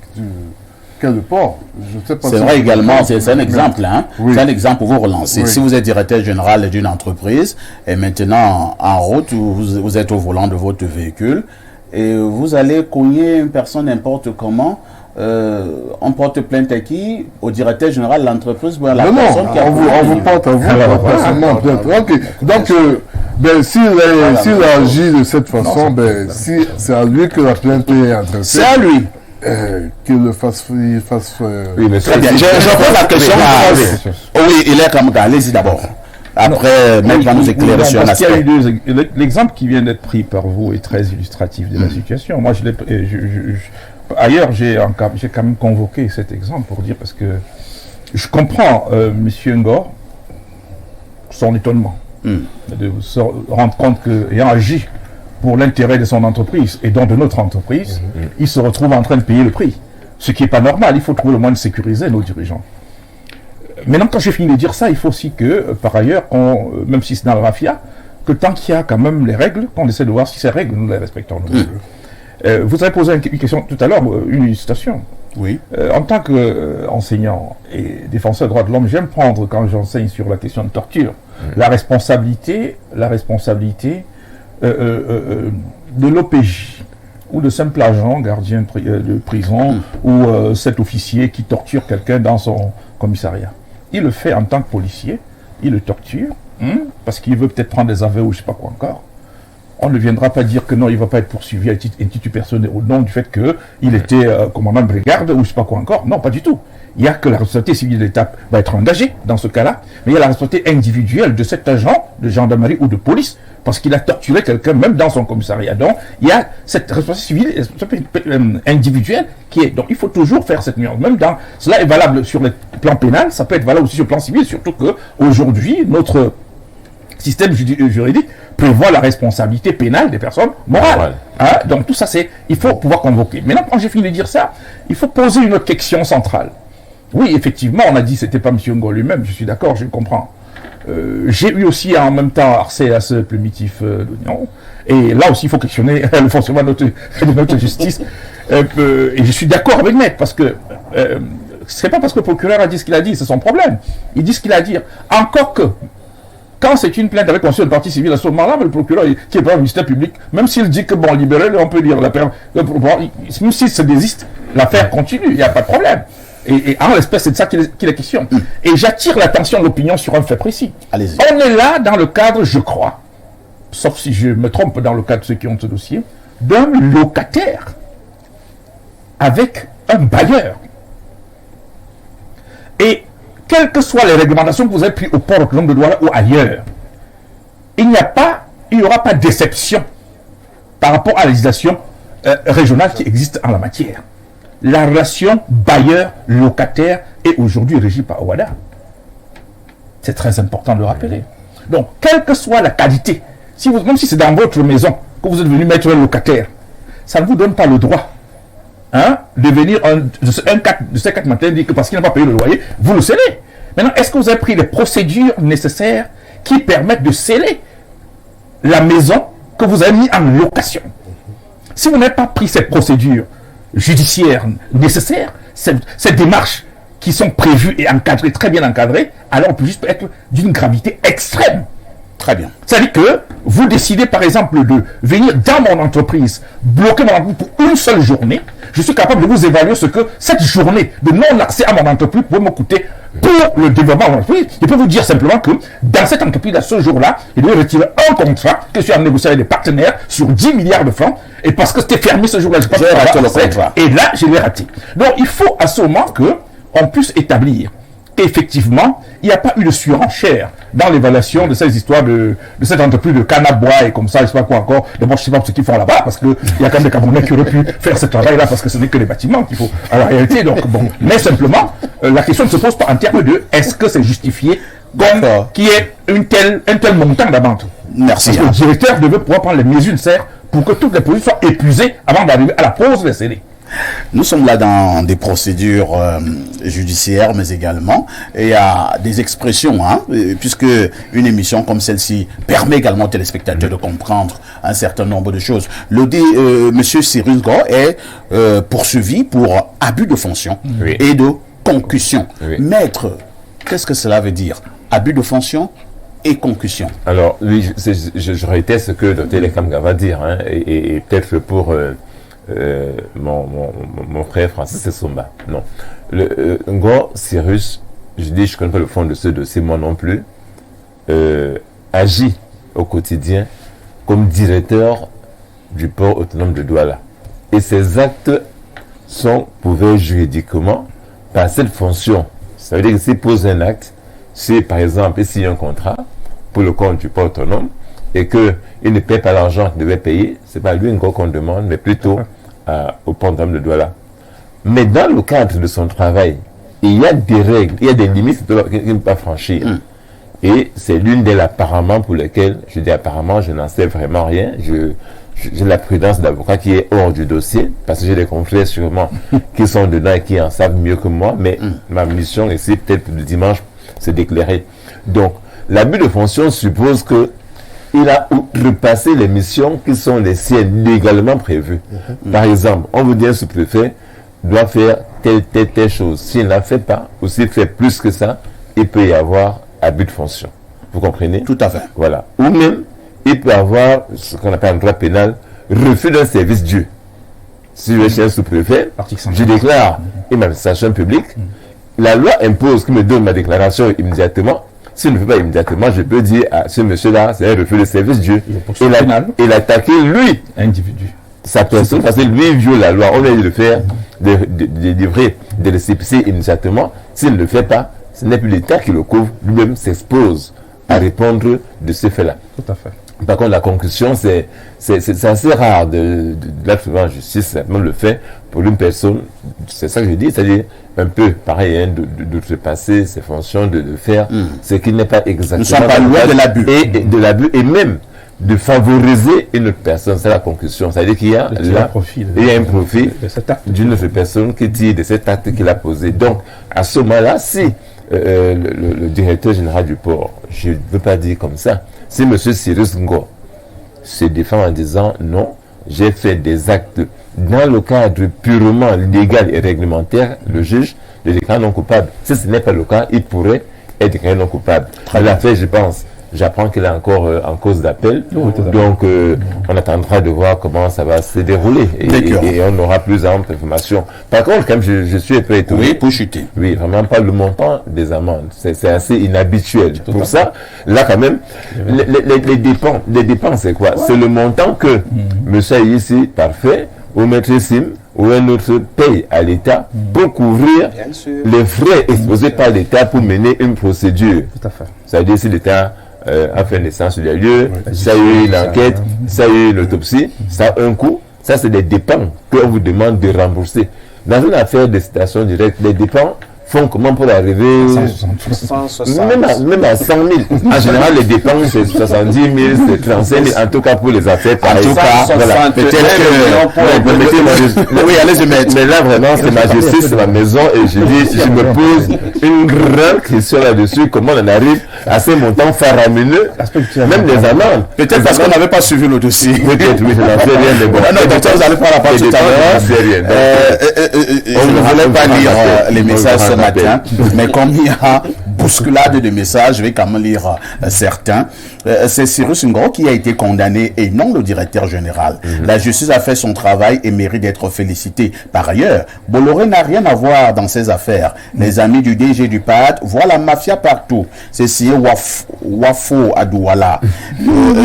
qu'est le port. C'est vrai également, c'est un exemple. Oui. C'est un exemple pour vous relancer. Oui. Si vous êtes directeur général d'une entreprise et maintenant en route, vous êtes au volant de votre véhicule et vous allez cogner une personne n'importe comment, on porte plainte à qui? Au directeur général de l'entreprise ou à la personne qui a... on vous porte à vous, personnellement plainte. Donc, s'il agit de cette façon, si c'est à lui que la plainte est adressée... C'est à lui. Qu'il le fasse... Oui, mais très bien. Je pose la question à... Oui, il est comme... Allez-y d'abord. Après, même va nous éclairer sur l'aspect. L'exemple qui vient d'être pris par vous est très illustratif de la situation. Moi, ailleurs, j'ai quand même convoqué cet exemple pour dire, parce que je comprends M. Ngor, son étonnement de se rendre compte qu'ayant agi pour l'intérêt de son entreprise et donc de notre entreprise, il se retrouve en train de payer le prix. Ce qui n'est pas normal, il faut trouver le moyen de sécuriser nos dirigeants. Maintenant, quand j'ai fini de dire ça, il faut aussi que, par ailleurs, même si c'est dans la mafia, que tant qu'il y a quand même les règles, qu'on essaie de voir si ces règles, nous les respectons. Vous avez posé une question tout à l'heure, une illustration. Oui. En tant qu'enseignant et défenseur des droits de l'homme, j'aime prendre, quand j'enseigne sur la question de torture, la responsabilité de l'OPJ ou de simple agent, gardien de prison, ou cet officier qui torture quelqu'un dans son commissariat. Il le fait en tant que policier, il le torture, parce qu'il veut peut-être prendre des aveux ou je ne sais pas quoi encore. On ne viendra pas dire que non, il ne va pas être poursuivi à titre personnel au nom du fait qu'il était commandant de brigade ou je ne sais pas quoi encore. Non, pas du tout. Il n'y a que la responsabilité civile de l'État va être engagée dans ce cas-là, mais il y a la responsabilité individuelle de cet agent de gendarmerie ou de police, parce qu'il a torturé quelqu'un même dans son commissariat. Donc, il y a cette responsabilité civile individuelle qui est... Donc, il faut toujours faire cette nuance. Même dans... Cela est valable sur le plan pénal, ça peut être valable aussi sur le plan civil, surtout qu'aujourd'hui, notre système juridique prévoit la responsabilité pénale des personnes morales. Donc tout ça, il faut pouvoir convoquer. Maintenant, quand j'ai fini de dire ça, il faut poser une autre question centrale. Oui, effectivement, on a dit que ce n'était pas M. Ngor lui-même, je suis d'accord, je comprends. J'ai eu aussi en même temps RCS primitif d'Oignon. Et là aussi, il faut questionner le fonctionnement de notre justice. Et je suis d'accord avec Maître, parce que c'est pas parce que le procureur a dit ce qu'il a dit, c'est son problème. Il dit ce qu'il a à dire. Encore que, quand c'est une plainte avec conseil de partie civile, à ce moment-là, le procureur qui est pas le ministère public, même s'il dit que bon, libéré, on peut dire même s'il se désiste, l'affaire continue, il n'y a pas de problème. Et en l'espèce, c'est de ça qu'il est question. Et j'attire l'attention de l'opinion sur un fait précis. Allez-y. On est là dans le cadre, je crois, sauf si je me trompe dans le cas de ceux qui ont ce dossier, d'un locataire avec un bailleur. Et quelles que soient les réglementations que vous avez prises au port autonome de Douala ou ailleurs, il n'y aura pas d'exception par rapport à la législation régionale qui existe en la matière. La relation bailleur-locataire est aujourd'hui régie par OHADA. C'est très important de le rappeler. Donc, quelle que soit la qualité, même si c'est dans votre maison que vous êtes venu mettre un locataire, ça ne vous donne pas le droit de venir de ces 4 matins dire que parce qu'il n'a pas payé le loyer, vous le scellez. Maintenant, est-ce que vous avez pris les procédures nécessaires qui permettent de sceller la maison que vous avez mis en location? Si vous n'avez pas pris ces procédures judiciaires nécessaires, ces démarches qui sont prévues et encadrées, très bien encadrées, alors on peut juste être d'une gravité extrême. Très bien. C'est-à-dire que vous décidez par exemple de venir dans mon entreprise, bloquer mon entreprise pour une seule journée, je suis capable de vous évaluer ce que cette journée de non-accès à mon entreprise peut me coûter pour le développement de mon entreprise. Je peux vous dire simplement que dans cette entreprise, à ce jour-là, je dois retirer un contrat que je suis en négociation avec des partenaires sur 10 milliards de francs, et parce que c'était fermé ce jour-là, je raté le contrat. Et là, je l'ai raté. Donc il faut à ce moment qu'on puisse établir qu'effectivement, il n'y a pas eu de surenchère dans l'évaluation de ces histoires de cette entreprise de canne à bois et comme ça, je ne sais pas quoi encore. D'abord, je ne sais pas ce qu'ils font là-bas, parce qu'il y a quand même des Camerounais qui auraient pu faire ce travail-là, parce que ce n'est que des bâtiments qu'il faut, à la réalité. Donc, bon. Mais simplement, la question ne se pose pas en termes de est-ce que c'est justifié comme qu'il y ait un tel montant d'amende. Merci. Parce que le directeur devait pouvoir prendre les mesures nécessaires pour que toutes les produits soient épuisés avant d'arriver à la pause des scellés. Nous sommes là dans des procédures judiciaires, mais également, et il y a des expressions, puisque une émission comme celle-ci permet également aux téléspectateurs de comprendre un certain nombre de choses. Monsieur Cyrus Go est poursuivi pour abus de fonction et de concussion. Oui. Maître, qu'est-ce que cela veut dire? Abus de fonction et concussion. Alors, oui, je réitère ce que Dr. Lekamga va dire, et peut-être pour... mon frère Francis Essomba. Non. Ngo Cyrus, je dis, je ne connais pas le fond de ce dossier, moi non plus, agit au quotidien comme directeur du port autonome de Douala. Et ses actes sont couverts juridiquement par cette fonction. Ça veut dire que s'il pose un acte, si par exemple, il signe un contrat pour le compte du port autonome, et qu'il ne paie pas l'argent qu'il devait payer, ce n'est pas lui encore qu'on demande, mais plutôt au port autonome de Douala. Mais dans le cadre de son travail, il y a des règles, il y a des limites qu'il ne peut pas franchir. Et c'est l'une d'elles apparemment pour lesquelles, je dis apparemment, je n'en sais vraiment rien. J'ai la prudence d'avocat qui est hors du dossier, parce que j'ai des confrères sûrement qui sont dedans et qui en savent mieux que moi, mais ma mission ici, peut-être le dimanche, c'est d'éclairer. Donc, l'abus de fonction suppose que il a repassé les missions qui sont les siennes légalement prévues. Par exemple, on vous dit un sous-préfet doit faire telle chose. S'il ne la fait pas, ou s'il fait plus que ça, il peut y avoir abus de fonction. Vous comprenez? Tout à fait. Voilà. Ou même, il peut y avoir ce qu'on appelle en droit pénal, refus d'un service dû. Si je suis un sous-préfet, je déclare une manifestation publique, la loi impose qu'il me donne ma déclaration immédiatement. S'il ne fait pas immédiatement, je peux dire à ce monsieur-là, c'est un refus de service dû. Et l'attaquer, lui, individu, sa personne, parce que lui viole la loi. On a dit de faire, de livrer des récépissés immédiatement. S'il ne le fait pas, ce n'est plus l'État qui le couvre, lui-même s'expose à répondre de ce fait-là. Tout à fait. Par contre, la concussion, c'est assez rare de l'être en justice, même le fait pour une personne, c'est ça que je dis, c'est-à-dire un peu pareil, d'outrepasser ses fonctions, de faire ce qui n'est pas exactement. Nous ne sommes pas loin de l'abus. De l'abut, et même de favoriser une autre personne, c'est la concussion. C'est-à-dire qu'il y a un profit d'une autre personne qui tire de cet acte qu'il a posé. Donc, à ce moment-là, si le directeur général du port, je ne veux pas dire comme ça. Si M. Cyrus Ngo se défend en disant non, j'ai fait des actes dans le cadre purement légal et réglementaire, le juge le déclare non coupable. Si ce n'est pas le cas, il pourrait être déclaré non coupable. L'affaire, je pense, j'apprends qu'il est encore en cause d'appel. Donc, on attendra de voir comment ça va se dérouler. Et on aura plus d'informations. Par contre, comme je suis un peu étonné. Oui, pour chuter. Oui, vraiment pas le montant des amendes. C'est assez inhabituel. Pour ça, là, quand même, les dépenses, c'est quoi? C'est le montant que monsieur ici, parfait, ou maître Sim, ou un autre paye à l'État pour couvrir les frais exposés par l'État pour mener une procédure. Tout à fait. Ça veut dire si l'État a fait naissance sur les lieux, ça a eu une enquête, ça a eu une autopsie, ça a un coût. Ça, c'est des dépenses qu'on vous demande de rembourser. Dans une affaire de citation directe, les dépenses font comment pour arriver 160. Même à 100 000. En général, les dépenses, c'est 70 000, c'est 35 000, en tout cas pour les affaires. En tout cas, voilà. Peut-être que... Oui, allez-y, maître. Mais là, vraiment, c'est ma justice, c'est ma maison, et je me pose une grande question là-dessus, comment on en arrive à ces montants faramineux, même les amendes. Peut-être parce qu'on n'avait pas suivi le dossier. Peut-être, oui, je n'en sais rien, mais bon. Non, docteur, vous allez prendre la parole tout à l'heure. On ne voulait pas lire les messages ce matin, mais comme il y a bousculade de messages, je vais quand même lire certains. C'est Cyrus Ngo qui a été condamné et non le directeur général. La justice a fait son travail et mérite d'être félicité. Par ailleurs, Bolloré n'a rien à voir dans ces affaires. Les amis du DG du PAD voient la mafia partout. C'est signé Wafo à Douala.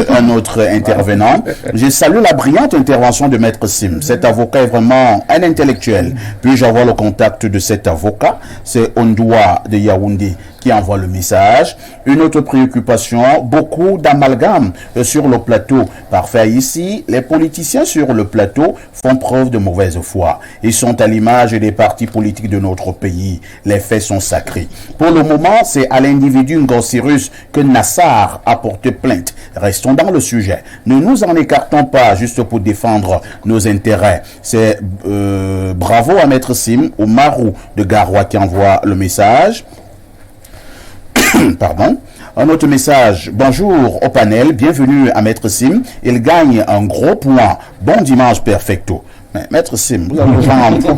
Un autre intervenant. Je salue la brillante intervention de Maître Sim. Cet avocat est vraiment un intellectuel. Puis-je avoir le contact de cet avocat? C'est Ondoua de Yaoundé qui envoie le message. Une autre préoccupation, beaucoup d'amalgames sur le plateau. Parfait ici, les politiciens sur le plateau font preuve de mauvaise foi. Ils sont à l'image des partis politiques de notre pays. Les faits sont sacrés. Pour le moment, c'est à l'individu Ngo Cyrus que Nassar a porté plainte. Restons dans le sujet. Ne nous en écartons pas juste pour défendre nos intérêts. C'est bravo à Maître Sim, au Marou de Garoua qui envoie le message. Pardon. Un autre message. Bonjour au panel. Bienvenue à Maître Sim. Il gagne un gros point. Bon dimanche perfecto. Mais Maître Sim, vous allez vendre.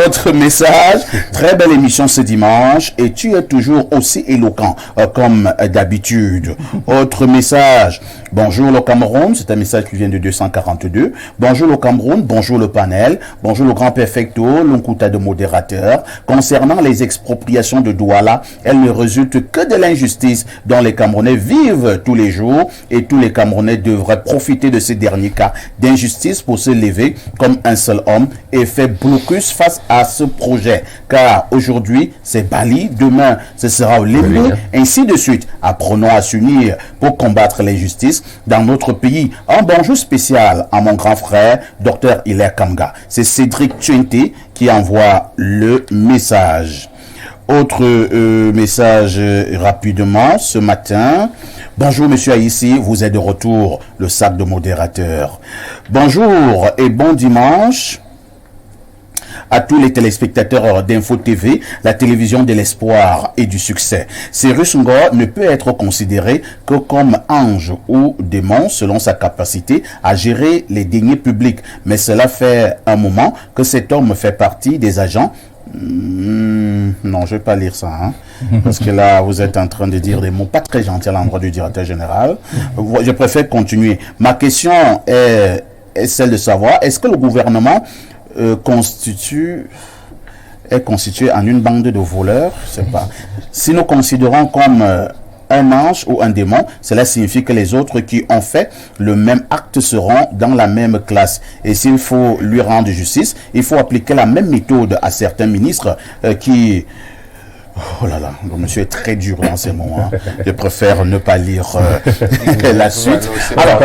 Autre message. Très belle émission ce dimanche et tu es toujours aussi éloquent comme d'habitude. Autre message. Bonjour le Cameroun. C'est un message qui vient de 242. Bonjour le Cameroun. Bonjour le panel. Bonjour le grand perfecto. L'Unkuta de modérateur. Concernant les expropriations de Douala, elles ne résultent que de l'injustice dont les Camerounais vivent tous les jours et tous les Camerounais devraient profiter de ces derniers cas d'injustice pour se lever comme un seul homme et faire blocus face à ce projet. Car aujourd'hui, c'est Bali, demain, ce sera au Libye, ainsi de suite. Apprenons à s'unir pour combattre l'injustice dans notre pays. Un bonjour spécial à mon grand frère, Dr Hilaire Kamga. C'est Cédric Tuente qui envoie le message. Autre message rapidement ce matin. Bonjour Monsieur Aïssi, vous êtes de retour, le sac de modérateur. Bonjour et bon dimanche à tous les téléspectateurs d'Info TV, la télévision de l'espoir et du succès. Cyrus Ngo ne peut être considéré que comme ange ou démon selon sa capacité à gérer les deniers publics. Mais cela fait un moment que cet homme fait partie des agents. Non, je vais pas lire ça, hein, parce que là, vous êtes en train de dire des mots pas très gentils à l'endroit du directeur général. Je préfère continuer. Ma question est celle de savoir, est-ce que le gouvernement est constitué en une bande de voleurs? Je sais pas. Si nous considérons comme un ange ou un démon, cela signifie que les autres qui ont fait le même acte seront dans la même classe. Et s'il faut lui rendre justice, il faut appliquer la même méthode à certains ministres qui... Oh là là, le monsieur est très dur dans ces moments. Je préfère ne pas lire la suite. Alors,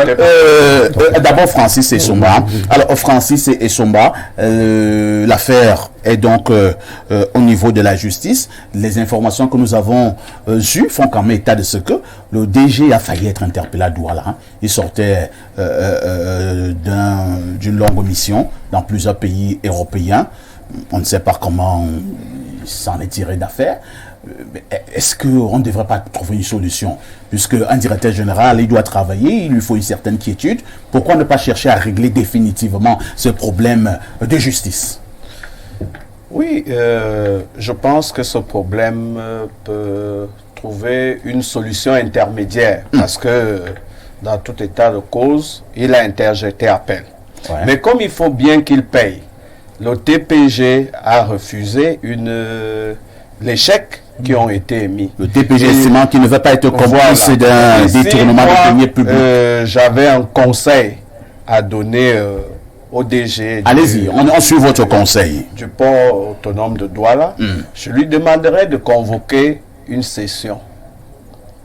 d'abord Francis Essomba. Alors, Francis Essomba, l'affaire est donc au niveau de la justice. Les informations que nous avons eues font quand même état de ce que le DG a failli être interpellé à Douala. Hein. Il sortait d'une longue mission dans plusieurs pays européens. On ne sait pas comment s'en est tiré d'affaire. Est-ce qu'on ne devrait pas trouver une solution? Puisque un directeur général, il doit travailler, il lui faut une certaine quiétude. Pourquoi ne pas chercher à régler définitivement ce problème de justice? Oui, je pense que ce problème peut trouver une solution intermédiaire parce que dans tout état de cause, il a interjeté appel. Ouais. Mais comme il faut bien qu'il paye, le TPG a refusé l'échec qui ont été émis. Le TPG estimant qu'il ne veut pas être complice d'un détournement de deniers publics. J'avais un conseil à donner au DG. Allez-y, on suit votre conseil. Du port autonome de Douala. Je lui demanderai de convoquer une session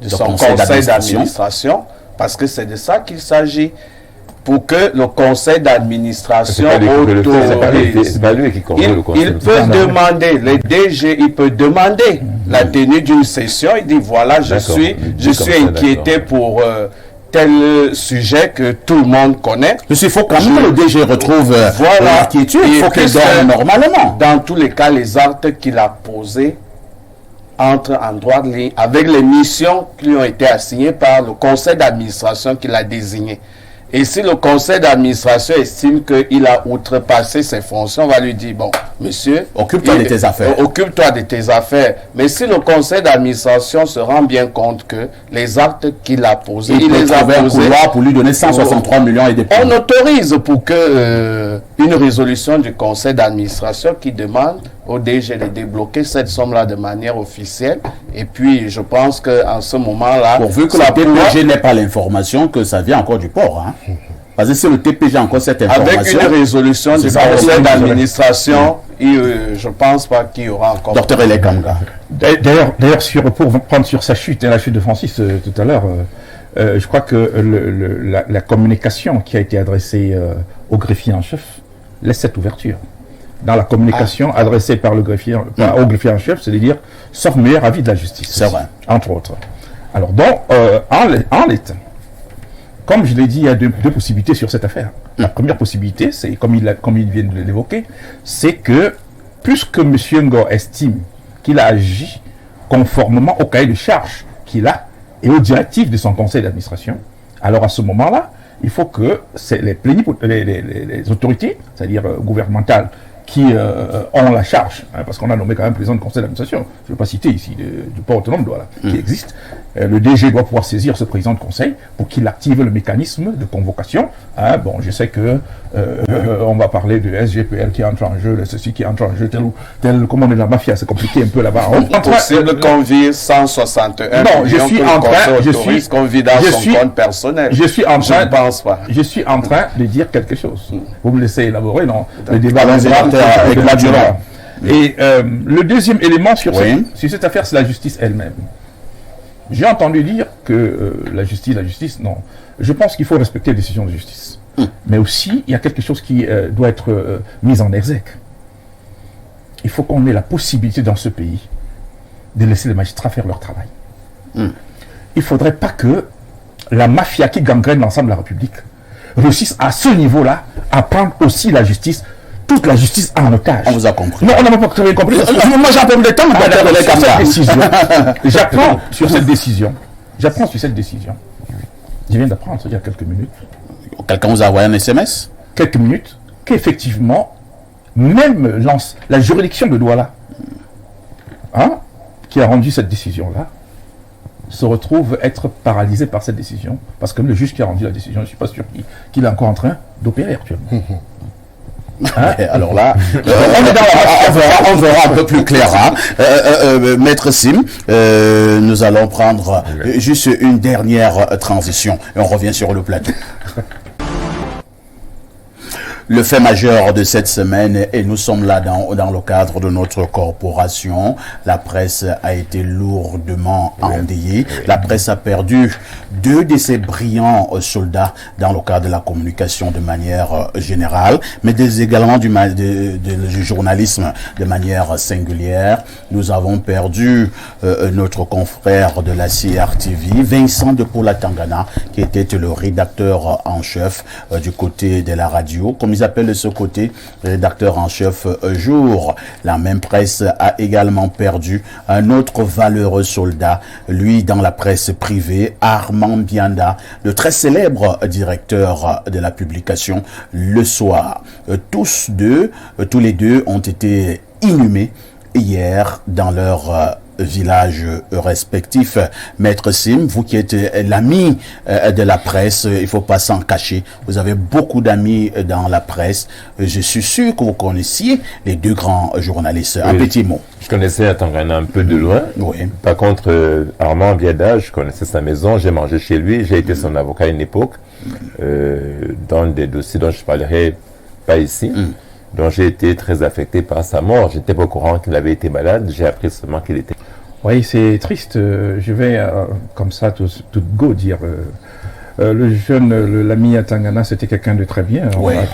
de son conseil d'administration parce que c'est de ça qu'il s'agit. Pour que le conseil d'administration autorise. Il peut demander, le DG, il peut demander la tenue d'une session. Il dit voilà, je suis inquiété pour tel sujet que tout le monde connaît. Il faut quand même que le DG retrouve l'inquiétude. Il faut qu'il dorme normalement. Dans tous les cas, les actes qu'il a posés entrent en droit de ligne avec les missions qui lui ont été assignées par le conseil d'administration qu'il a désigné. Et si le conseil d'administration estime qu'il a outrepassé ses fonctions, on va lui dire, bon, monsieur... Occupe-toi de tes affaires. Occupe-toi de tes affaires. Mais si le conseil d'administration se rend bien compte que les actes qu'il a posés, il les a posés... pour lui donner 163 millions et des on autorise pour que une résolution du conseil d'administration qui demande au DG de débloquer cette somme-là de manière officielle. Et puis, je pense qu'en ce moment-là... Pourvu que la TPG n'ait pas l'information que ça vient encore du port. Hein. Parce que si le TPG a encore cette information... Avec une résolution du conseil d'administration, je ne pense pas qu'il y aura encore... Docteur Elekanga. D'ailleurs, pour prendre sur sa chute, la chute de Francis tout à l'heure, je crois que la communication qui a été adressée au greffier en chef laisse cette ouverture. Dans la communication adressée par le greffier, au greffier en chef, c'est de dire sauf meilleur avis de la justice. C'est vrai. Entre autres. Alors, donc, en l'état, comme je l'ai dit, il y a deux possibilités sur cette affaire. La première possibilité, c'est, comme il vient de l'évoquer, c'est que, puisque M. Ngo estime qu'il a agi conformément au cahier de charges qu'il a et aux directives de son conseil d'administration, alors à ce moment-là, il faut que les autorités, c'est-à-dire gouvernementales, qui ont la charge, parce qu'on a nommé quand même président du conseil d'administration, je ne vais pas citer ici, du port autonome de Douala, qui existe. Le DG doit pouvoir saisir ce président de conseil pour qu'il active le mécanisme de convocation. Bon, je sais que on va parler de SGPL qui entre en jeu, de ceci qui entre en jeu, tel comment on est de la mafia, c'est compliqué un peu là-bas. Possible qu'on vire 161 non, je suis en train, qu'on vide dans son compte personnel. Je suis en train, je ne pense pas. Je suis en train de dire quelque chose. Vous me laissez élaborer, non? Le débat avec la durée. Et le deuxième élément sur cette affaire, c'est la justice elle-même. J'ai entendu dire que la justice, non. Je pense qu'il faut respecter les décisions de justice. Mais aussi, il y a quelque chose qui doit être mis en exergue. Il faut qu'on ait la possibilité dans ce pays de laisser les magistrats faire leur travail. Il ne faudrait pas que la mafia qui gangrène l'ensemble de la République réussisse à ce niveau-là à prendre aussi la justice, toute la justice en otage. On vous a compris. Non, on n'a pas très bien compris. Moi, j'ai un peu de temps. J'apprends sur cette décision. Je viens d'apprendre il y a quelques minutes. Quelqu'un vous a envoyé un SMS? Quelques minutes. Qu'effectivement, même la juridiction de Douala, qui a rendu cette décision-là, se retrouve être paralysée par cette décision. Parce que le juge qui a rendu la décision, je ne suis pas sûr qu'il est encore en train d'opérer actuellement. Alors là, on verra un peu plus clair. Maître Sim, nous allons prendre juste une dernière transition et on revient sur le plateau. Le fait majeur de cette semaine, et nous sommes là dans le cadre de notre corporation, la presse a été lourdement endeuillée. La presse a perdu 2 de ses brillants soldats dans le cadre de la communication de manière générale, mais également du journalisme de manière singulière. Nous avons perdu notre confrère de la CRTV, Vincent de Paula Tangana, qui était le rédacteur en chef du côté de la radio. Comme mis à peine de ce côté, rédacteur en chef jour. La même presse a également perdu un autre valeureux soldat, lui dans la presse privée, Armand Bianda, le très célèbre directeur de la publication Le Soir. Tous les deux ont été inhumés hier dans leur villages respectifs. Maître Sim, vous qui êtes l'ami de la presse, il faut pas s'en cacher. Vous avez beaucoup d'amis dans la presse. Je suis sûr que vous connaissiez les deux grands journalistes. Un petit mot. Je connaissais Atangana un peu de loin. Oui. Par contre, Armand Biada, je connaissais sa maison, j'ai mangé chez lui, j'ai été son avocat à une époque, dans des dossiers dont je ne parlerai pas ici. Donc j'ai été très affecté par sa mort. Je n'étais pas au courant qu'il avait été malade. J'ai appris seulement qu'il était. Oui, c'est triste. Je vais comme ça tout go dire. Le jeune, l'ami Atangana, c'était quelqu'un de très bien. On a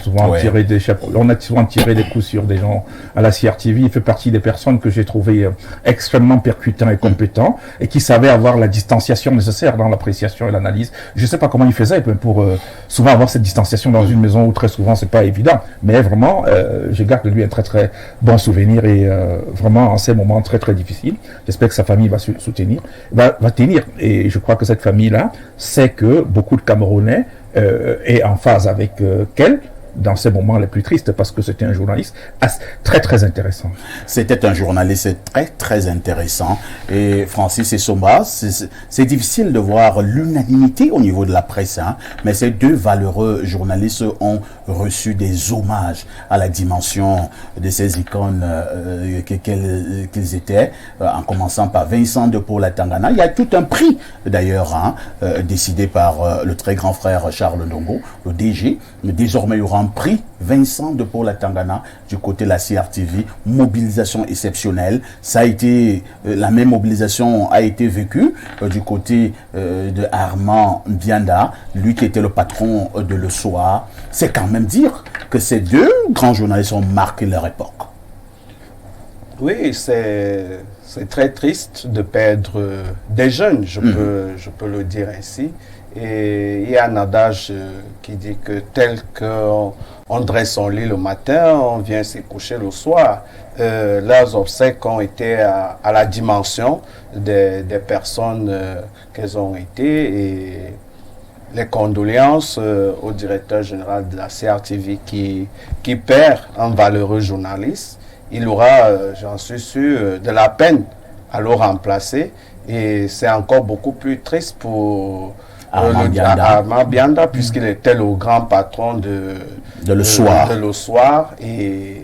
souvent tiré des coups sur des gens à la CRTV. Il fait partie des personnes que j'ai trouvé extrêmement percutants et compétents et qui savaient avoir la distanciation nécessaire dans l'appréciation et l'analyse. Je sais pas comment il faisait pour souvent avoir cette distanciation dans une maison où très souvent c'est pas évident. Mais vraiment, je garde de lui un très très bon souvenir et vraiment en ces moments très très difficiles. J'espère que sa famille va soutenir, va tenir. Et je crois que cette famille-là sait que beaucoup de Camerounais est en phase avec qu'elle dans ces moments les plus tristes parce que c'était un journaliste très très intéressant. C'était un journaliste très très intéressant et Francis Essomba, c'est difficile de voir l'unanimité au niveau de la presse, hein, mais ces deux valeureux journalistes ont reçu des hommages à la dimension de ces icônes qu'ils étaient, en commençant par Vincent de Paul Atangana. Il y a tout un prix d'ailleurs décidé par le très grand frère Charles Ndongo, le DG, mais désormais il y aura un prix Vincent de Paul Atangana du côté de la CRTV, mobilisation exceptionnelle. Ça a été, la même mobilisation a été vécue du côté de Armand Bianda, lui qui était le patron de Le Soir. C'est quand même dire que ces deux grands journalistes ont marqué leur époque. Oui, c'est très triste de perdre des jeunes, je peux le dire ainsi. Et il y a un adage qui dit que tel qu'on dresse son lit le matin, on vient s'y coucher le soir. Leurs obsèques ont été à la dimension des personnes qu'elles ont été et les condoléances au directeur général de la CRTV qui perd un valeureux journaliste. Il aura, j'en suis sûr, de la peine à le remplacer et c'est encore beaucoup plus triste pour Armand Bianda, puisqu'il était le grand patron de Le Soir et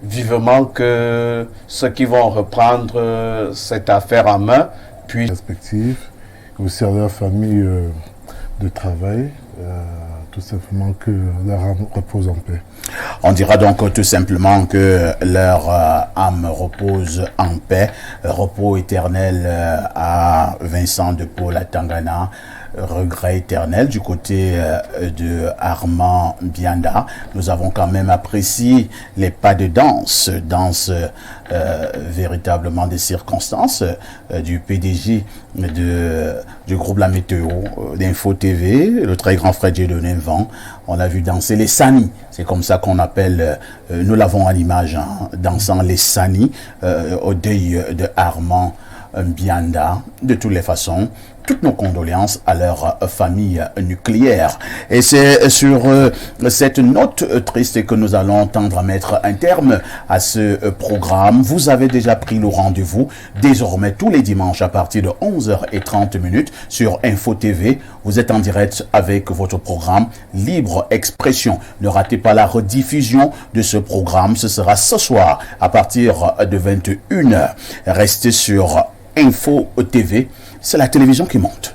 vivement que ceux qui vont reprendre cette affaire en main puissent... Perspective, aussi à leur famille de travail, tout simplement que leur âme repose en paix. On dira donc tout simplement que leur âme repose en paix, repos éternel à Vincent de Paul Atangana, regret éternel du côté de Armand Bianda. Nous avons quand même apprécié les pas de danse véritablement des circonstances du PDG du groupe La Météo, d'Info TV, le très grand frère Dieudonné Vent. On a vu danser les Sani, c'est comme ça qu'on appelle, nous l'avons à l'image, hein, dansant les Sani au deuil de Armand Bianda. De toutes les façons, toutes nos condoléances à leur famille nucléaire. Et c'est sur cette note triste que nous allons tendre à mettre un terme à ce programme. Vous avez déjà pris le rendez-vous désormais tous les dimanches à partir de 11h30 sur Info TV. Vous êtes en direct avec votre programme Libre Expression. Ne ratez pas la rediffusion de ce programme. Ce sera ce soir à partir de 21h. Restez sur Info TV. C'est la télévision qui monte.